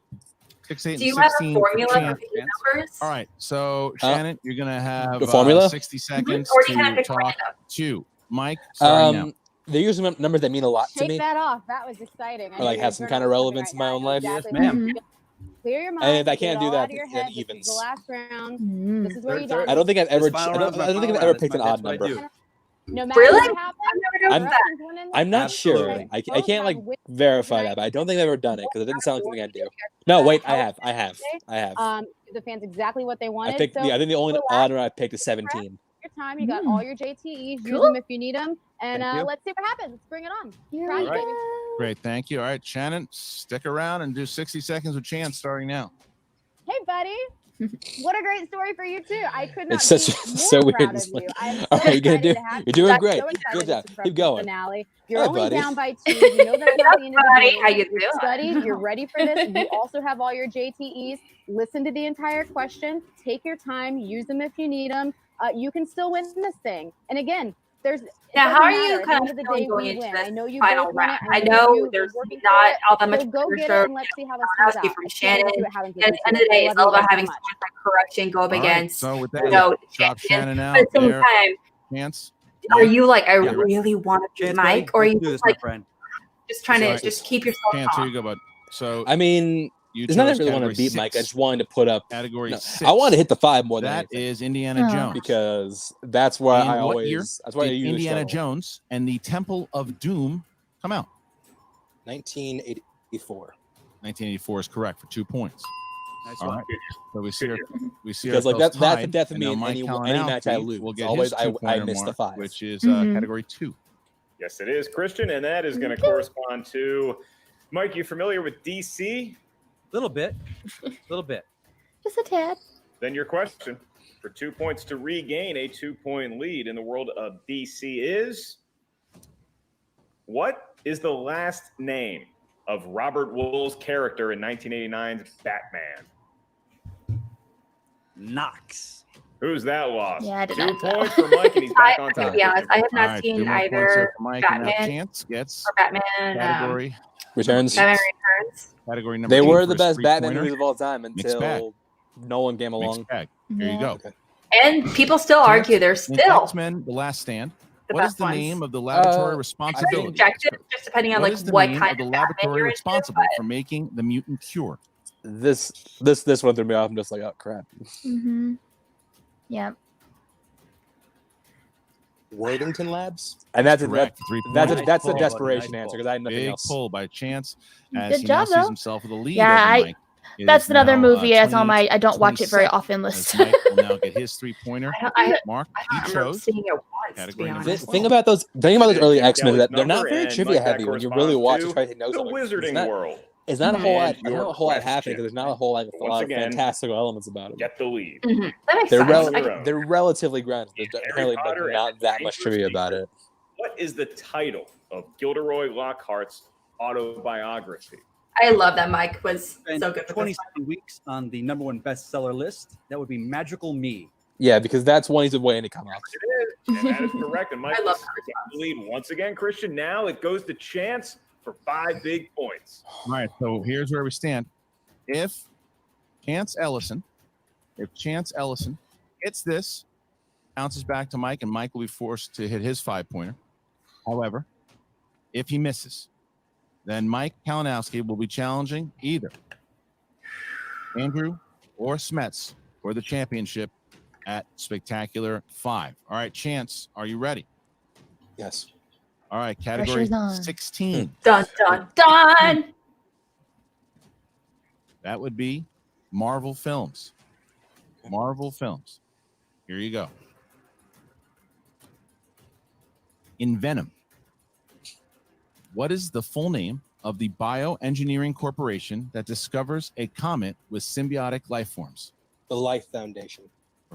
6, 8, do you and 16 have a formula for for Chance. picking numbers? All right, so Shannon, you're gonna have the formula? 60 seconds Or do you kind of to pick talk random? to Mike. Starting now. They're usually numbers that mean a lot to Shake me, that off. That was exciting. I or know like you're have some burning kind of something relevance right in my now. own life. Exactly. Yes, ma'am. Clear your mind. And if I get can't it do all that, out of your then head. This is evens. the last round. Mm. This is where you Third- done. I don't think I've ever. This final I round's don't my think final I've ever round. picked an That's odd what I number. do. No matter Really? what happens, I'm not sure. Absolutely. I can't like verify that, but I don't think I've ever done it because it didn't sound like something I do. No, wait, I have. The fans exactly what they wanted. I picked. So I think the only relax odd one I picked is 17. your time. You got all your JTEs. Use Cool. them if you need them. And Thank you. let's see what happens. Let's bring it on. Here Proud we of you, baby. go. Great, thank you. All right, Shannon, stick around and do 60 seconds with Chance starting now. Hey, buddy. What a great story for you too. I could not It's be such- more so weird. proud It's of you. like, I'm so all right, you're gonna excited do- to have you're doing I'm great. so excited Good for job. this Keep going. Finale. You're Hi, only buddy. down by 2. You know that's not the end of the Buddy, game. how you You've doing? studied. You're ready for this. You also have all your JTEs. Listen to the entire question. Take your time. Use them if you need them. You can still win this thing. And again, there's Now, how are you At the kind end of of the feeling day, going we into win. this I know you final both won round? it. I know know you're there's working for not it. all that much So go get pressure. it and let's see how this comes Kalinowski out. from I can't wait to see Shannon. what happens with At this. the end of the I day, love it's all you about guys so having much. someone like Korruption go up All right, against. so with that, You know, drop champion. Shannon out But at the same there. time, Chance. are you like, I Yeah. really want to be Chance, Mike, buddy, or are let's you do this, just my like friend. just trying to Sorry. just keep yourself Chance, here calm? you go, bud. So I mean, you it's not that I chose really want to category beat Mike. I 6. just wanted to put up. Category No, 6. I wanted to hit the 5 more than That anything is Indiana Oh. Jones. because that's where And I what always. year That's where I did usually Indiana struggle. Jones and the Temple of Doom come out? 1984. 1984 is correct for 2 points. Nice All one. right. So we see Because like that's the death of me in any match I lose. Will It's get always his I 2-pointer miss the mark, 5. which is Mhm. category 2. Yes, it is, Christian, and that is going to correspond to Mike. You familiar with DC? Little bit. Little bit. Just a tad. Then your question for 2 points to regain a 2-point lead in the world of DC is: what is the last name of Robert Wool's character in 1989's Batman? Knox. Who's that lost? Yeah, I did 2 not know. points for Mike, and he's back on To top. be honest, I have All not right, seen 2 more points either there for Mike, and now Batman Chance gets or Batman. category Returns. Batman Returns. category number They 8 were for the his best Batman 3-pointer. movies of all time Mixed bag. until Nolan came along. Mixed bag. Here you go. Okay. And people still Chance, argue they're in still X-Men: The Last Stand. the What is best the ones. name of the laboratory It's responsibility? subjective, just depending on What like is the what name kind of the of Batman laboratory you're into, responsible but for making the mutant cure? This one threw me off. I'm just like, oh crap. Mm-hmm. Yeah. Worthington Labs, and that's Correct. a 3 that's a points. that's a Nice pull, desperation buddy. Nice answer because I had nothing Big else. pull by Chance as Good he job, now sees though. himself with a lead. Yeah, over Mike. It That's is another now, movie that's on my. I don't 28, watch it very 27, often list. as Mike will now get his 3-pointer. I Mark, don't he remember chose seeing it once, to be category number honest. The thing about those early X-Men is that they're not Kelly's very number, trivia and Mike, heavy that when you really corresponds watch to to try to know the something. Wizarding World. It's not a whole lot. And There's not your a whole lot happening question. because there's not a whole lot Once of again, fantastical elements about it. Get the lead. Mhm. That makes They're sense. rel- they're relatively grounded. There's Harry apparently Potter not and that much trivia about it. What is the title of Gilderoy Lockhart's autobiography? I love that Mike was And so good with this. 27 weeks on the #1 bestseller list. That would be Magical Me. Yeah, because that's one he's waiting to come out. It is, and that is correct. And Mike I love is the lead once again. Christian, now it goes to Chance for 5 big points. All right, so here's where we stand. If Chance Ellison hits this, bounces back to Mike, and Mike will be forced to hit his 5-pointer. However, if he misses, then Mike Kalinowski will be challenging either Andrew or Smets for the championship at Spectacular 5. All right, Chance, are you ready? Yes. All right, category Pressure's on. 16. Dun dun dun. That would be Marvel Films. Marvel Films. Here you go. In Venom, what is the full name of the bioengineering corporation that discovers a comet with symbiotic life forms? The Life Foundation.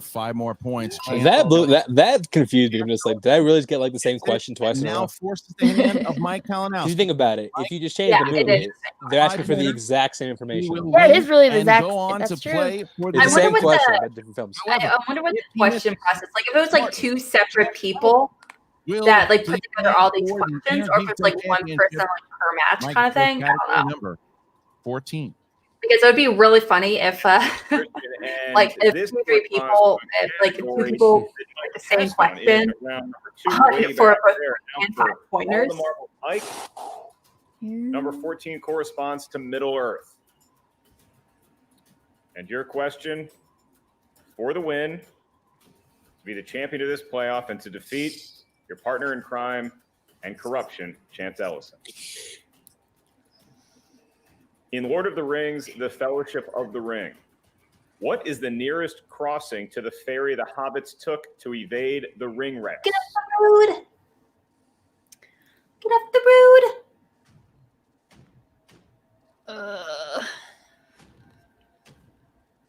5 more points. That confused me. I'm just like, did I really just get like the same question twice in a row? Now forces the hand of Mike Kalinowski. If you think about it, if you just change the movie, they're asking for the exact same information. Yeah, it is really the exact. That's true. It's the same question, but different films. I wonder what the question process. Like, if it was like 2 separate people that like put together all these questions, or if it's like one person like per match kind of thing. I don't know. Number 14. Because it would be really funny if, like, if 2 or 3 people, if like 2 people like the same question for both and 5 pointers. Number 14 corresponds to Middle Earth. And your question for the win, to be the champion of this playoff and to defeat your partner in crime and corruption, Chance Ellison. In Lord of the Rings, the Fellowship of the Ring, what is the nearest crossing to the ferry the hobbits took to evade the ring wrath? Get off the road! Get off the road!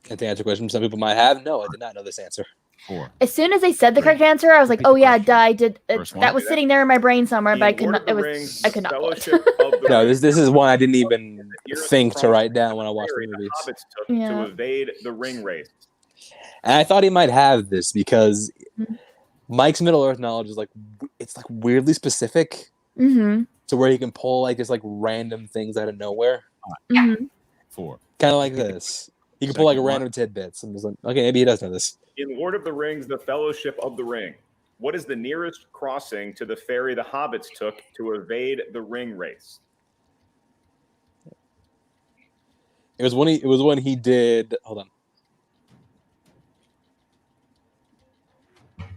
Can't answer your question. Some people might have. No, I did not know this answer. 4. As soon as they said the correct answer, I was like, "Oh yeah, duh, I did." That was sitting there in my brain somewhere, but I could not. I could not. No, this is one I didn't even think to write down when I watched the movies. To evade the ring race. And I thought he might have this because Mike's Middle Earth knowledge is like it's like weirdly specific. Mm-hmm. To where he can pull like just like random things out of nowhere. Mm-hmm. 4. Kind of like this. He can pull like random tidbits. I'm just like, okay, maybe he does know this. In Lord of the Rings, the Fellowship of the Ring, what is the nearest crossing to the ferry the hobbits took to evade the ring race? It was when he did. Hold on.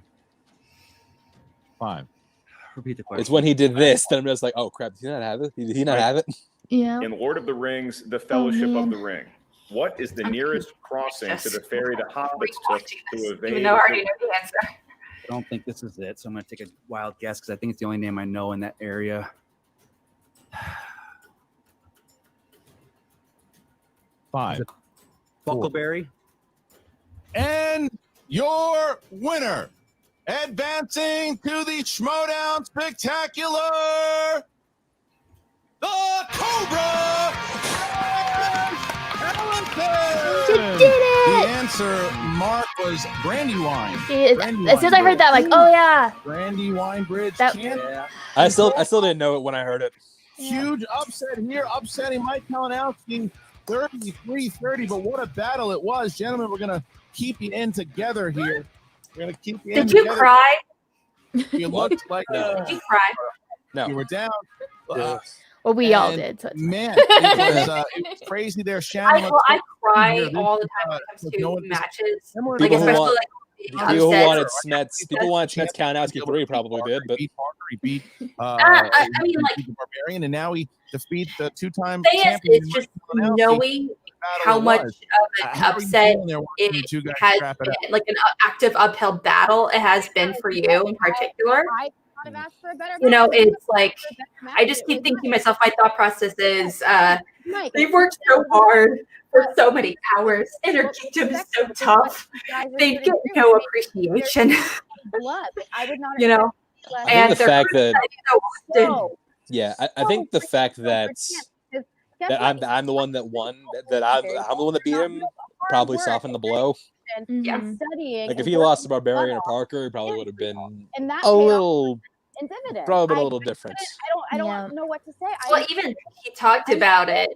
Five. Repeat the question. It's when he did this that I'm just like, oh crap, did he not have it? Did he not have it? Yeah. In Lord of the Rings, the Fellowship of the Ring, what is the nearest crossing to the ferry the hobbits took to evade? Even though I already know the answer. I don't think this is it, so I'm going to take a wild guess because I think it's the only name I know in that area. 5. Buckleberry. And your winner, advancing to the Schmodown Spectacular, the Cobra. You did it! The answer, Mark, was Brandywine. As soon as I heard that, I'm like, oh yeah. Brandywine Bridge. I still didn't know it when I heard it. Huge upset here, upsetting Mike Kalinowski, 33-30. But what a battle it was, gentlemen. We're gonna keep you in together here. We're gonna keep you in. Did you cry? You looked like Did you cry? No. You were down. Well, we all did. So Man, it was crazy there, Shannon. I cry all the time when it comes to matches. Like, especially like people who wanted Smets Kalinowski 3 probably did, but he beat I mean, like the Barbarian, and now he defeats the 2-time champion. It's just knowing how much of an upset it has been, like an active uphill battle it has been for you in particular. You know, it's like I just keep thinking to myself, my thought process is they've worked so hard for so many hours. Innergeekdom is so tough. They get no appreciation. You know, and the fact that I think the so fact that I'm the one that won, that I'm the one that beat him, probably softened the blow. Yeah. Like if he lost to Barbarian or Parker, he probably would have been a little. Probably a little different. I don't know what to say. Well, even he talked about it.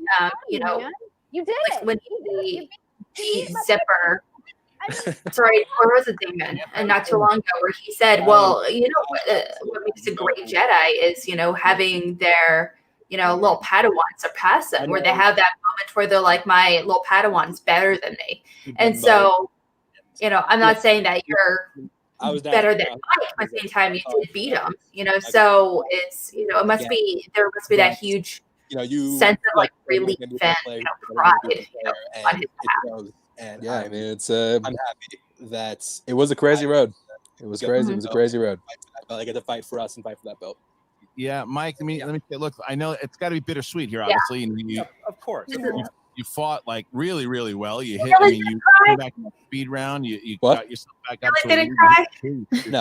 You know, you did like when he beat Zipper. Sorry, or was it Damon? And not too long ago, where he said, "Well, you know what makes a great Jedi is, you know, having their, you know, little Padawans surpass them, where they have that moment where they're like, my little Padawan's better than me." And so, you know, I'm not saying that you're better than Mike, but at the same time you did beat him, you know, so it's, you know, there must be that huge, you know, sense of like relief and, you know, pride, you know, on his behalf. And yeah, I mean, it's I'm happy that it was a crazy road. It was crazy. It was a crazy road. I get to fight for us and fight for that belt. Yeah, Mike. Let me say, look. I know it's got to be bittersweet here, obviously. And of course. You you fought like really, really well. You hit. Really You cry? came back in the speed round. You got yourself back up to Really didn't cry?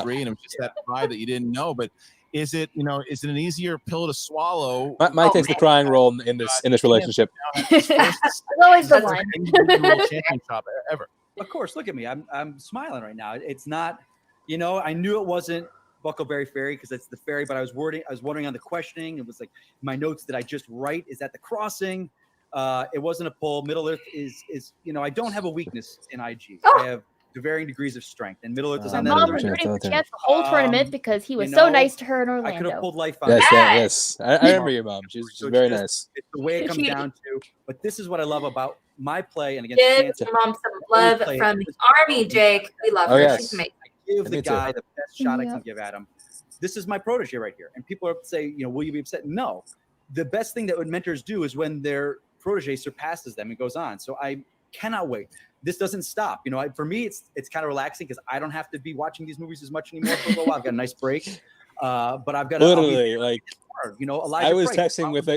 3, and it was just that cry that you didn't know. But is it an easier pill to swallow? Mike takes the crying role in this relationship. It's always the one. Individual championship ever. Of course, look at me. I'm smiling right now. It's not, I knew it wasn't Buckleberry Ferry because it's the ferry, but I was wondering on the questioning. It was like my notes that I just write. Is that the crossing? It wasn't a pull. Middle Earth is I don't have a weakness in IG. Oh. I have the varying degrees of strength, and Middle Earth is My on that. mom was rooting for Chance the whole tournament because he was so nice to her in Orlando. I could have pulled life out. Yes. I remember your mom. She's very nice. It's the way it comes down to. But this is what I love about my play, and again, Give your mom some love from the Army, Jake. We love her. Yes. She's amazing. Give the guy the best shot I can give at him. This is my protege right here. And people are say, will you be upset? No. The best thing that mentors do is when their protege surpasses them and goes on. So I cannot wait. This doesn't stop. For me, it's kind of relaxing because I don't have to be watching these movies as much anymore for a little while. I've got a nice break. But I've got literally Elijah I was Price, texting with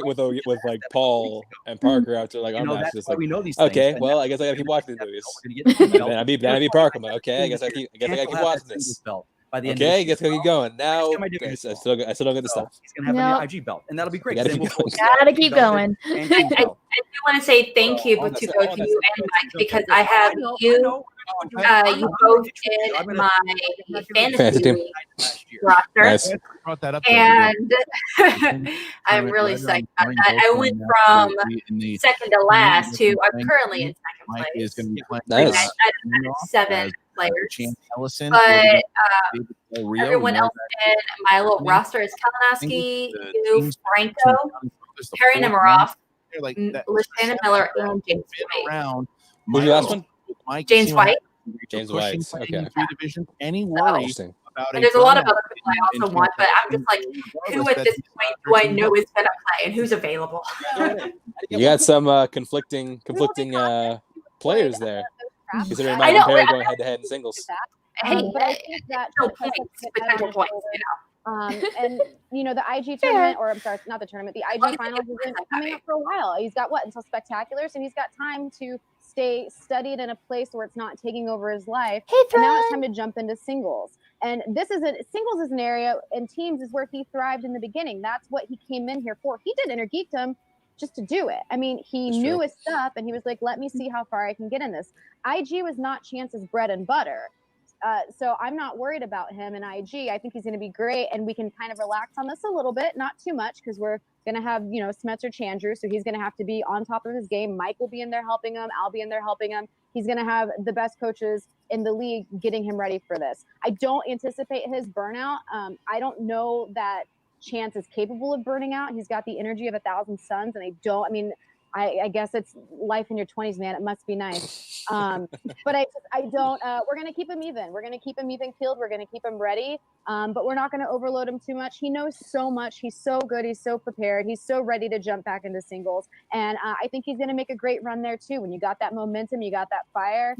like Paul and Parker after like our match. That's Just why like, we know these okay, things. well, I guess I gotta keep watching these movies. Then I'd be Parker. I'm like, okay, I guess I gotta keep watching this. By the end Okay, I of guess I keep going. Now I still don't get the stuff. He's gonna have a new IG belt, and that'll be great. Gotta keep going. I do want to say thank you to both you and Mike because I have you both in my fantasy league roster. Nice. And I'm really psyched about that. I went from second to last to I'm currently in second place. Nice. I have 7 players. Ellison, But everyone else in my little roster is Kalinowski, you, Franco, Harry Nemiroff, Lashana Miller, and James White. Who's your last one? James White. James White. Okay. Any worry about and there's a lot of other people I also want, but I'm just like, who at this point do I know is going to play and who's available? You got some conflicting players there. Considering Mike and Perry going head-to-head in singles. Hey, but I think that potential points, and the IG tournament, or I'm sorry, not the tournament, the IG finals has been coming up for a while. He's got until Spectacular, so he's got time to stay studied in a place where it's not taking over his life. And now it's time to jump into singles. And singles is an area, and teams is where he thrived in the beginning. That's what he came in here for. He did Innergeekdom just to do it. I mean, he knew his stuff, and he was like, let me see how far I can get in this. IG was not Chance's bread and butter. So I'm not worried about him in IG. I think he's going to be great, and we can kind of relax on this a little bit, not too much, because we're going to have, Smetzer Chandru, so he's going to have to be on top of his game. Mike will be in there helping him. I'll be in there helping him. He's going to have the best coaches in the league getting him ready for this. I don't anticipate his burnout. I don't know that Chance is capable of burning out. He's got the energy of 1,000 suns, and I guess it's life in your 20s, man. It must be nice. But I don't, we're going to keep him even. We're going to keep him even keeled. We're going to keep him ready. But we're not going to overload him too much. He knows so much. He's so good. He's so prepared. He's so ready to jump back into singles. And I think he's going to make a great run there too. When you got that momentum, you got that fire,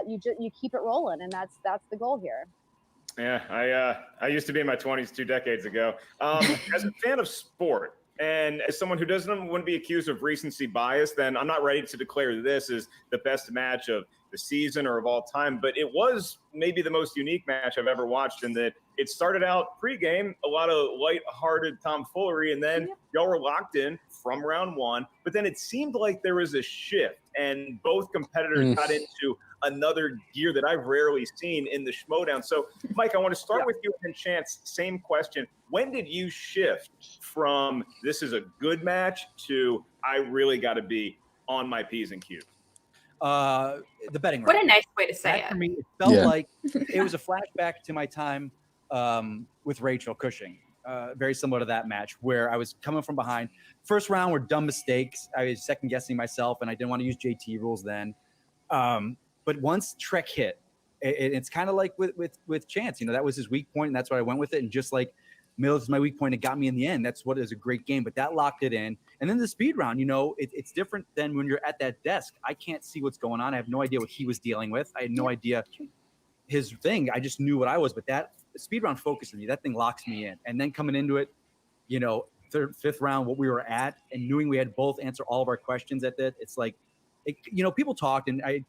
you keep it rolling. And that's the goal here. Yeah, I used to be in my 20s 2 decades ago. As a fan of sport, and as someone who wouldn't be accused of recency bias, then I'm not ready to declare this as the best match of the season or of all time. But it was maybe the most unique match I've ever watched in that it started out pregame, a lot of light-hearted tomfoolery, and then y'all were locked in from round 1. But then it seemed like there was a shift, and both competitors got into another gear that I've rarely seen in the Schmodown. So, Mike, I want to start with you and Chance. Same question. When did you shift from this is a good match to I really got to be on my P's and Q's? The betting round. What a nice way to say it. For me, it felt like it was a flashback to my time with Rachel Cushing. Very similar to that match where I was coming from behind. First round were dumb mistakes. I was second guessing myself, and I didn't want to use JT rules then. But once Trek hit, it's kind of like with Chance. That was his weak point, and that's why I went with it. And just like Middle is my weak point, it got me in the end. That's what is a great game. But that locked it in. And then the speed round, it's different than when you're at that desk. I can't see what's going on. I have no idea what he was dealing with. I had no idea his thing. I just knew what I was. But that speed round focused me. That thing locks me in. And then coming into it, third, fifth round, what we were at, and knowing we had both answer all of our questions at that, it's like people talked, and I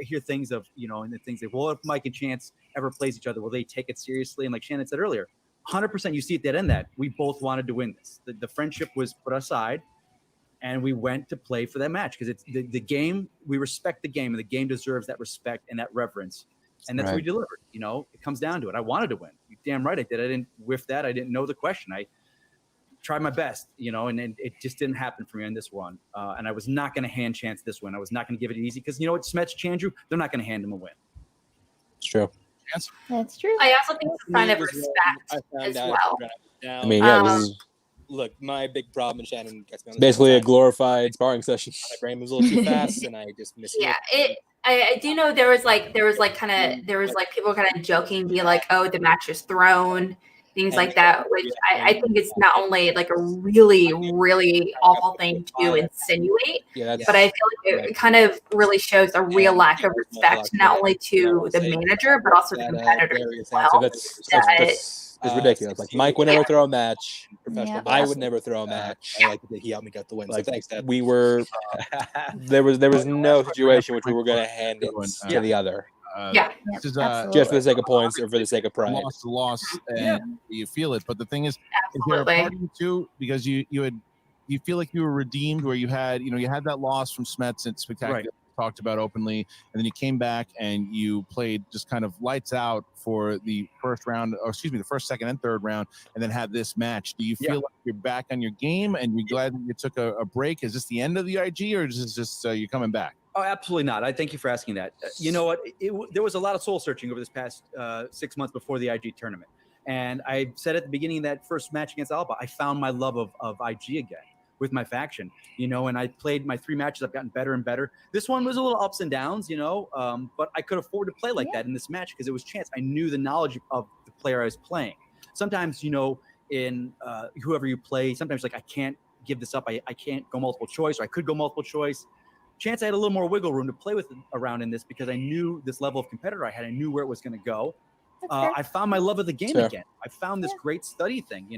hear things of, and the things like, well, if Mike and Chance ever plays each other, will they take it seriously? And like Shannon said earlier, 100% you see at that end that we both wanted to win this. The friendship was put aside, and we went to play for that match because it's the game. We respect the game, and the game deserves that respect and that reverence. And that's what we delivered. It comes down to it. I wanted to win. You're damn right I did. I didn't whiff that. I didn't know the question. I tried my best, and it just didn't happen for me on this one. And I was not going to hand Chance this win. I was not going to give it easy because Smets, Chandru, they're not going to hand him a win. It's true. That's true. I also think it's a sign of respect as well. I mean, look, my big problem, and Shannon gets me on this basically a glorified sparring session. My brain was a little too fast, and I just missed it. I do know there was people kind of joking, be like, oh, the match is thrown, things like that, which I think it's not only like a really, really awful thing to insinuate, but I feel like it kind of really shows a real lack of respect, not only to the manager, but also the competitors as well. It's ridiculous. Like Mike would never throw a match. Professional. I would never throw a match. I like that he helped me get the win. So thanks, Dad. We were there was no situation which we were going to hand it to the other. This is, just for the sake of points or for the sake of pride. Loss, and you feel it. But the thing is there a part of you too, because you feel like you were redeemed, where you had that loss from Smets and Spectacular. Talked about openly, and then you came back and you played just kind of lights out for the first round, the first, second, and third round, and then had this match. Do you feel like you're back on your game and you're glad that you took a break? Is this the end of the IG, or is this just you're coming back? Oh, absolutely not. I thank you for asking that. You know what? There was a lot of soul searching over this past 6 months before the IG tournament, and I said at the beginning of that first match against Alba, I found my love of IG again with my faction, and I played my 3 matches. I've gotten better and better. This one was a little ups and downs, but I could afford to play like that in this match because it was Chance. I knew the knowledge of the player I was playing. Sometimes, in whoever you play, sometimes like I can't give this up. I can't go multiple choice, or I could go multiple choice. Chance, I had a little more wiggle room to play with around in this because I knew this level of competitor I had. I knew where it was going to go. I found my love of the game again. I found this great study thing,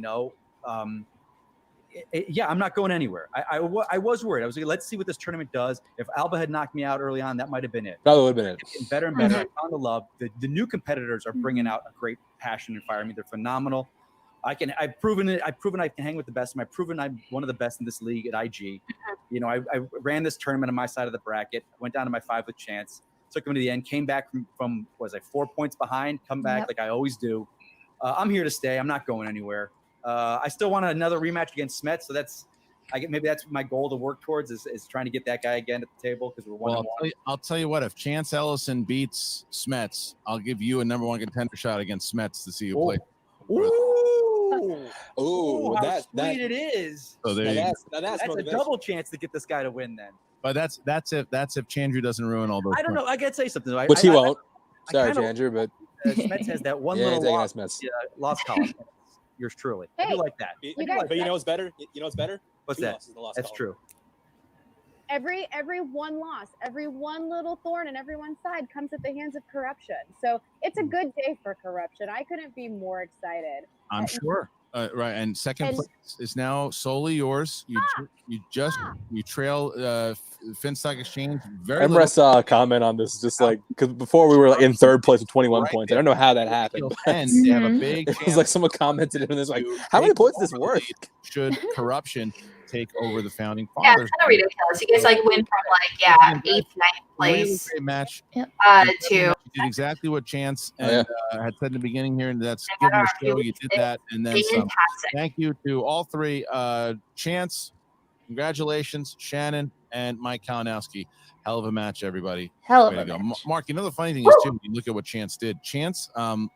I'm not going anywhere. I was worried. I was like, let's see what this tournament does. If Alba had knocked me out early on, that might have been it. Probably would have been it. Getting better and better. I found the love. The new competitors are bringing out a great passion and fire. I mean, they're phenomenal. I've proven it. I've proven I can hang with the best. I've proven I'm one of the best in this league at IG. I ran this tournament on my side of the bracket. Went down to my 5 with Chance. Took him to the end. Came back from 4 points behind. Come back like I always do. I'm here to stay. I'm not going anywhere. I still want another rematch against Smets, so maybe that's my goal to work towards is trying to get that guy again at the table because we're 1-1. I'll tell you what, if Chance Ellison beats Smets, I'll give you a number 1 contender shot against Smets to see you play. How sweet it is. So that's a double chance to get this guy to win then. But that's if Chandru doesn't ruin all those. I don't know. I gotta say something. Which he won't. Sorry, Chandru, but Smets has that one little lost column. Yours truly. I do like that. But you know what's better? What's that? That's true. Every one loss, every one little thorn in everyone's side comes at the hands of Korruption. So it's a good day for Korruption. I couldn't be more excited. I'm sure. Right, and second place is now solely yours. You trail Finstock Exchange. I remember I saw a comment on this, just like because before we were in 3rd place with 21 points. I don't know how that happened. And they have a big. It was like someone commented on this, like, how many points is this worth? Should Korruption take over the founding fathers? Yeah, it's kind of ridiculous. You guys win from 8th, 9th place. Great match. To you did exactly what Chance and had said in the beginning here, and that's given the show. You did that, and then some. Thank you to all 3. Chance, congratulations, Shannon and Mike Kalinowski. Hell of a match, everybody. Hell of a go. match. Mark, the funny thing is too, when you look at what Chance did. Chance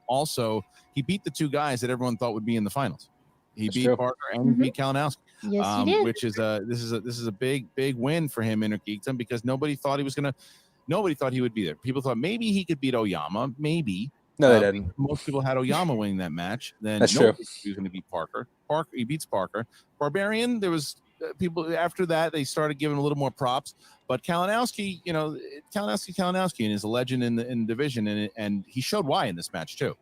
also he beat the 2 guys that everyone thought would be in the finals. He beat Parker and he beat Kalinowski. Yes, he did. Which is this is a big win for him in Innergeekdom because nobody thought he would be there. People thought maybe he could beat Oyama, maybe. No, they didn't. Most people had Oyama winning that match. Then that's true. He was going to beat Parker. He beats Parker. Barbarian, there was people after that they started giving a little more props. But Kalinowski, Kalinowski, and is a legend in the division, and he showed why in this match too.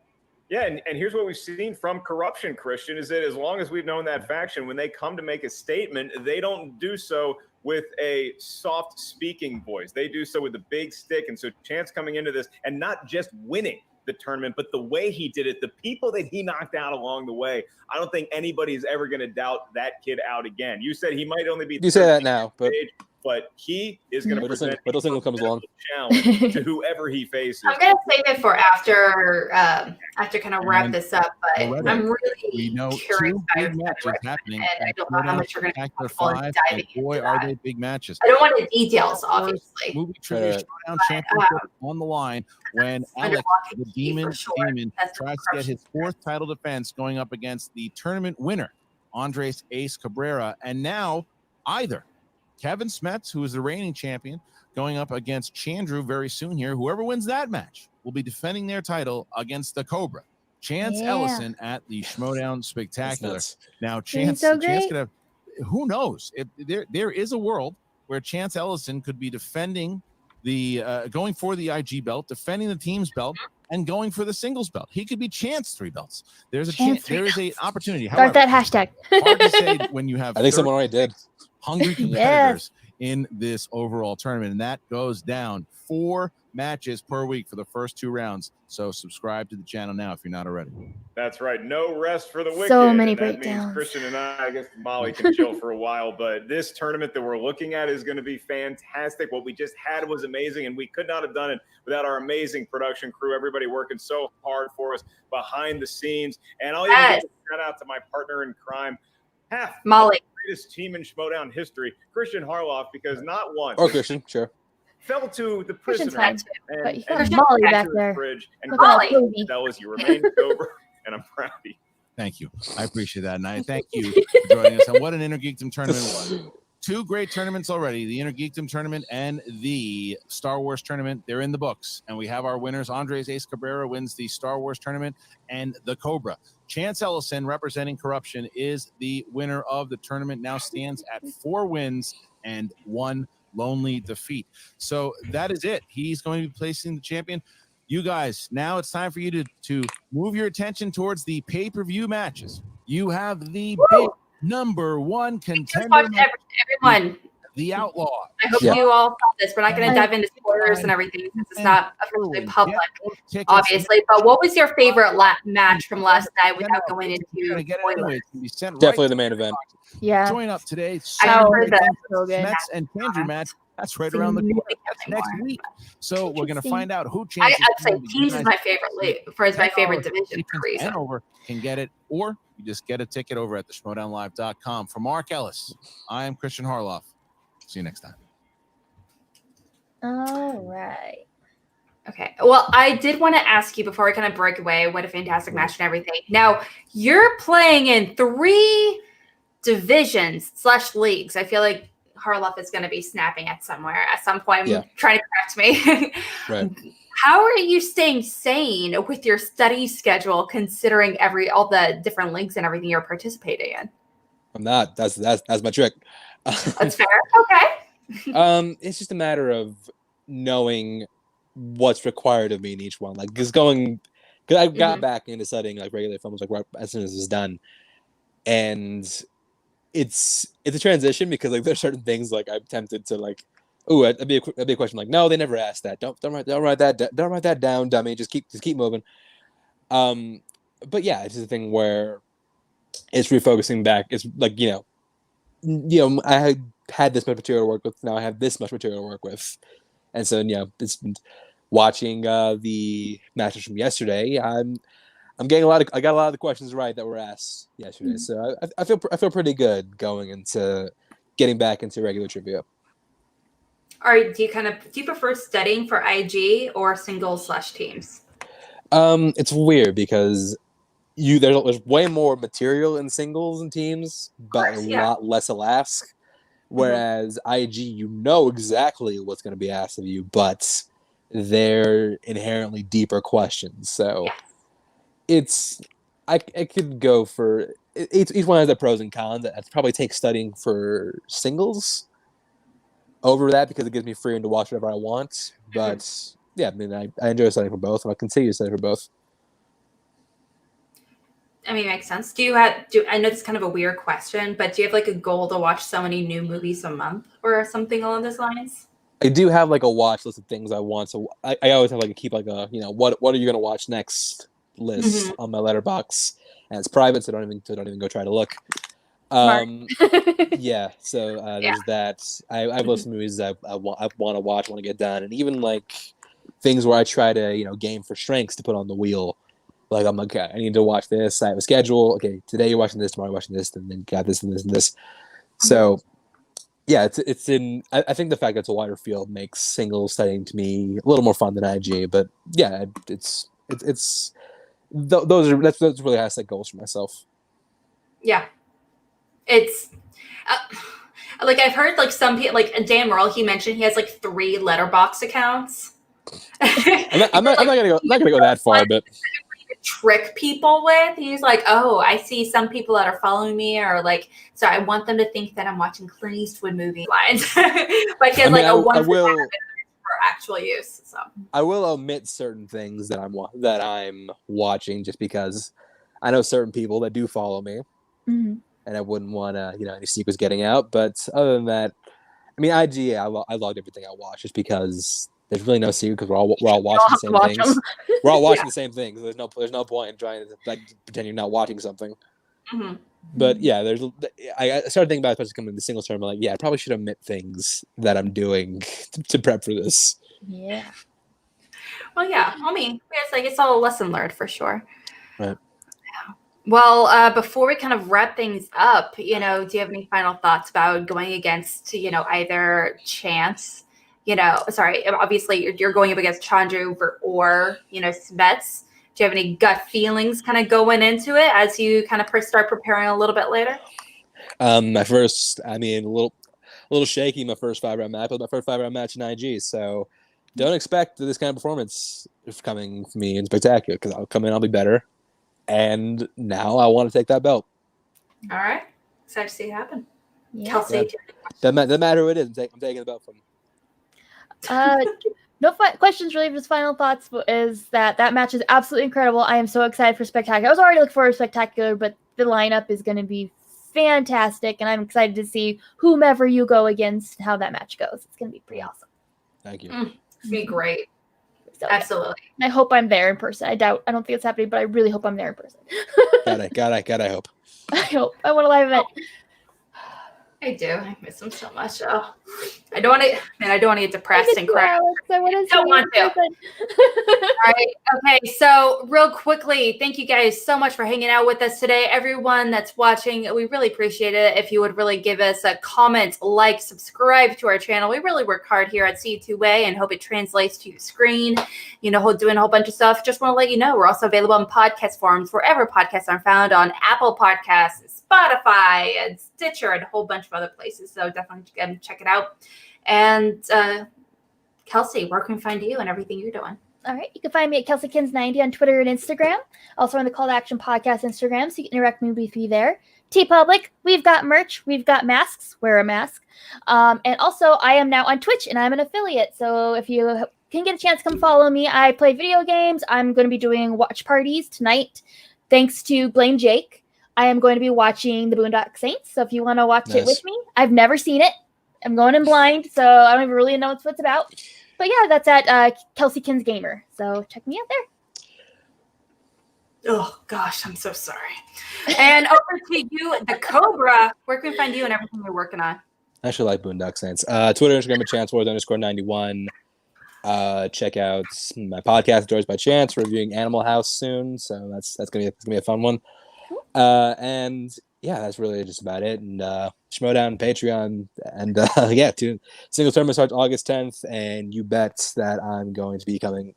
Yeah, and here's what we've seen from Korruption, Christian, is that as long as we've known that faction, when they come to make a statement, they don't do so with a soft speaking voice. They do so with a big stick. And so Chance coming into this and not just winning the tournament, but the way he did it, the people that he knocked out along the way, I don't think anybody's ever going to doubt that kid out again. You said he might only be. You say that now, but he is going to present Middle single comes along challenge to whoever he faces. I'm going to save it for after kind of wrap this up, but I'm really curious about your matches happening. And I don't know how much you're going to be comfortable in diving into boy, that. are they big matches. I don't want the details, obviously. Movie Trivia Showdown Championship on the line when Alex, the Demon, tries to get his 4th title defense going up against the tournament winner, Andres Ace Cabrera, and now either Kevin Smets, who is the reigning champion, going up against Chandru very soon here. Whoever wins that match will be defending their title against the Cobra. Chance Ellison at the Schmodown Spectacular. Now, Chance could have, who knows? If there is a world where Chance Ellison could be defending the going for the IG belt, defending the team's belt, and going for the singles belt. He could be Chance 3 belts. There's a chance. There is an opportunity. Start that hashtag. Hard to say when you have. I think someone already did. Hungry competitors in this overall tournament, and that goes down 4 matches per week for the first 2 rounds. So subscribe to the channel now if you're not already. That's right. No rest for the wicked. So many and that breakdowns. means Christian and I guess Molly can chill for a while, but this tournament that we're looking at is going to be fantastic. What we just had was amazing, and we could not have done it without our amazing production crew, everybody working so hard for us behind the scenes. And I'll even give a shout out to my partner in crime, half Molly, the greatest team in Schmodown history, Christian Harloff, because not once or Christian, sure, fell to the prison but you got Molly back there. Molly, that was you remain sober, and I'm proud of you. Thank you. I appreciate that. And I thank you for joining us. And what an Innergeekdom tournament it was. 2 great tournaments already, the Innergeekdom tournament and the Star Wars tournament. They're in the books. And we have our winners. Andres Ace Cabrera wins the Star Wars tournament and the Cobra. Chance Ellison, representing Korruption, is the winner of the tournament, now stands at 4 wins and 1 lonely defeat. So that is it. He's going to be placing the champion. You guys, now it's time for you to move your attention towards the pay-per-view matches. You have the big #1 contender, everyone. The Outlaw. I hope you all saw this. We're not going to dive into spoilers and everything since it's not officially public, obviously. But what was your favorite match from last night without going into spoilers? Definitely the main event. Yeah. Join up today. Smets and Chandru match. That's right around the corner. That's next week. So we're going to find out who Chance. I'd say Teams is my favorite is my favorite division for a reason. Over can get it, or you just get a ticket over at theschmodownlive.com. For Mark Ellis, I am Christian Harloff. See you next time. All right. Okay. Well, I did want to ask you before we kind of break away, what a fantastic match and everything. Now, you're playing in 3 divisions / leagues. I feel like Harloff is going to be snapping at some point, trying to correct me. Right. How are you staying sane with your study schedule, considering all the different leagues and everything you're participating in? I'm not. That's my trick. That's fair. Okay. It's just a matter of knowing what's required of me in each one. Like, because I got back into studying like regular films like right as soon as it's done, and it's a transition because like there's certain things like I'm tempted to like, that'd be a question like, no, they never asked that. Don't write that down, dummy. Just keep moving. But yeah, it's just a thing where it's refocusing back. It's like I had this much material to work with. Now I have this much material to work with, and so it's watching the matches from yesterday. I got a lot of the questions right that were asked yesterday, so I feel pretty good going into getting back into regular trivia. All right, do you prefer studying for IG or singles / teams? It's weird because there's way more material in singles and teams, but a lot less will ask. Whereas IG, exactly what's going to be asked of you, but they're inherently deeper questions. So I could go for each one has their pros and cons. I'd probably take studying for singles over that because it gives me freedom to watch whatever I want. But I enjoy studying for both, and I'll continue to study for both. I mean, it makes sense. I know this is kind of a weird question, but do you have like a goal to watch so many new movies a month or something along those lines? I do have like a watch list of things I want. So I always have like keep like a, what are you going to watch next list on my letterbox, and it's private. So don't even go try to look. Yeah. So there's that. I've listened to movies I want to watch, want to get done. And even like things where I try to, game for strengths to put on the wheel. Like I'm like, okay, I need to watch this. I have a schedule. Okay, today you're watching this, tomorrow you're watching this, and then got this and this and this. So, yeah, it's in. I think the fact that it's a wider field makes single studying to me a little more fun than IG. But yeah, it's those really how I set goals for myself. Yeah, it's like I've heard like some people like Dan Merle. He mentioned he has like 3 letterbox accounts. I'm not gonna go that far, but. Trick people with. He's like, oh, I see some people that are following me, or like, so I want them to think that I'm watching Clint Eastwood movie lines. But he has like a one for actual use. So I will omit certain things that I'm watching just because I know certain people that do follow me, and I wouldn't want any secrets getting out. But other than that, I mean, IG, I logged everything I watch just because. There's really no secret because we're all watching the same things. We're all watching the same things. There's no point in trying to pretend you're not watching something. But yeah, I started thinking about it, especially coming to the singles term. I'm like, yeah, I probably should omit things that I'm doing to prep for this. Yeah. Well, yeah. I mean, it's all a lesson learned for sure. Right. Yeah. Well, before we kind of wrap things up, do you have any final thoughts about going against, either Chance? Obviously you're going up against Chandru or Smets. Do you have any gut feelings kind of going into it as you kind of start preparing a little bit later? A little shaky my first 5-round match, but my first 5-round match in IG. So don't expect this kind of performance coming from me in Spectacular because I'll come in, I'll be better. And now I want to take that belt. All right. Excited to see it happen. Yeah. Kelsey. Doesn't matter who it is. I'm taking the belt from him. No questions really, just final thoughts is that match is absolutely incredible. I am so excited for Spectacular. I was already looking forward to Spectacular, but the lineup is going to be fantastic, and I'm excited to see whomever you go against and how that match goes. It's going to be pretty awesome. Thank you. It's be great. So, absolutely. I hope I'm there in person. I don't think it's happening, but I really hope I'm there in person. Gotta hope. I want a live event. I do. I miss him so much. Oh, I don't want to get depressed and cry. I don't want to. All right. Okay. So real quickly, thank you guys so much for hanging out with us today. Everyone that's watching, we really appreciate it. If you would really give us a comment, like, subscribe to our channel. We really work hard here at C2A and hope it translates to your screen. Doing a whole bunch of stuff. Just want to let you know we're also available on podcast forums wherever podcasts are found, on Apple Podcasts, Spotify, and Stitcher, and a whole bunch of other places. So definitely check it out. And Kelsey, where can we find you and everything you're doing? All right. You can find me at KelseyKins90 on Twitter and Instagram. Also on the Call to Action Podcast Instagram, so you can interact with me there. TeePublic, we've got merch. We've got masks. Wear a mask. And also, I am now on Twitch, and I'm an affiliate. So if you can get a chance, come follow me. I play video games. I'm going to be doing watch parties tonight. Thanks to Blame Jake. I am going to be watching The Boondock Saints. So if you want to watch it with me, I've never seen it. I'm going in blind, so I don't even really know what it's about. But yeah, that's at Kelsey Kins Gamer. So check me out there. Oh gosh, I'm so sorry. And over to you, the Cobra. Where can we find you and everything you're working on? I actually like Boondock Saints. Twitter, Instagram at ChanceWars_91. Check out my podcast, Doors by Chance, reviewing Animal House soon. So that's gonna be a fun one. And yeah, that's really just about it. And Schmodown, Patreon, and single tournament starts August 10th, and you bet that I'm going to be coming.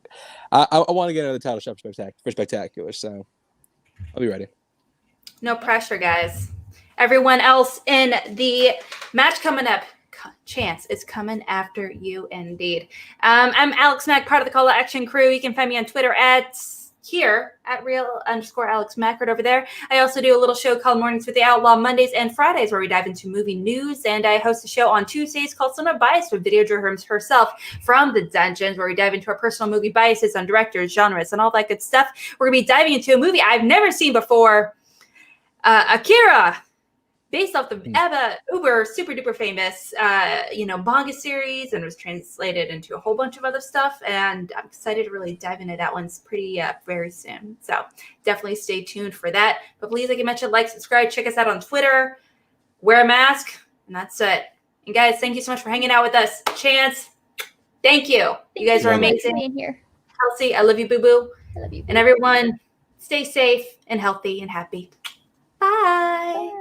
I want to get another title shot for Spectacular, so I'll be ready. No pressure, guys. Everyone else in the match coming up, Chance is coming after you indeed. I'm Alex Mack, part of the Call to Action crew. You can find me on Twitter at real_Alex Mack right over there. I also do a little show called Mornings with the Outlaw, Mondays and Fridays, where we dive into movie news, and I host a show on Tuesdays called Somewhat Biased with Video Drew herself from the Dungeons, where we dive into our personal movie biases on directors, genres, and all that good stuff. We're gonna be diving into a movie I've never seen before. Akira, based off the uber super duper famous manga series, and was translated into a whole bunch of other stuff, and I'm excited to really dive into that one's pretty very soon, so definitely stay tuned for that. But please, like I mentioned, like, subscribe, check us out on Twitter, wear a mask, and that's it. And guys, thank you so much for hanging out with us. Chance, thank you. You guys are amazing. Being here. Kelsey, I love you, boo boo. I love you. And everyone, stay safe and healthy and happy. Bye.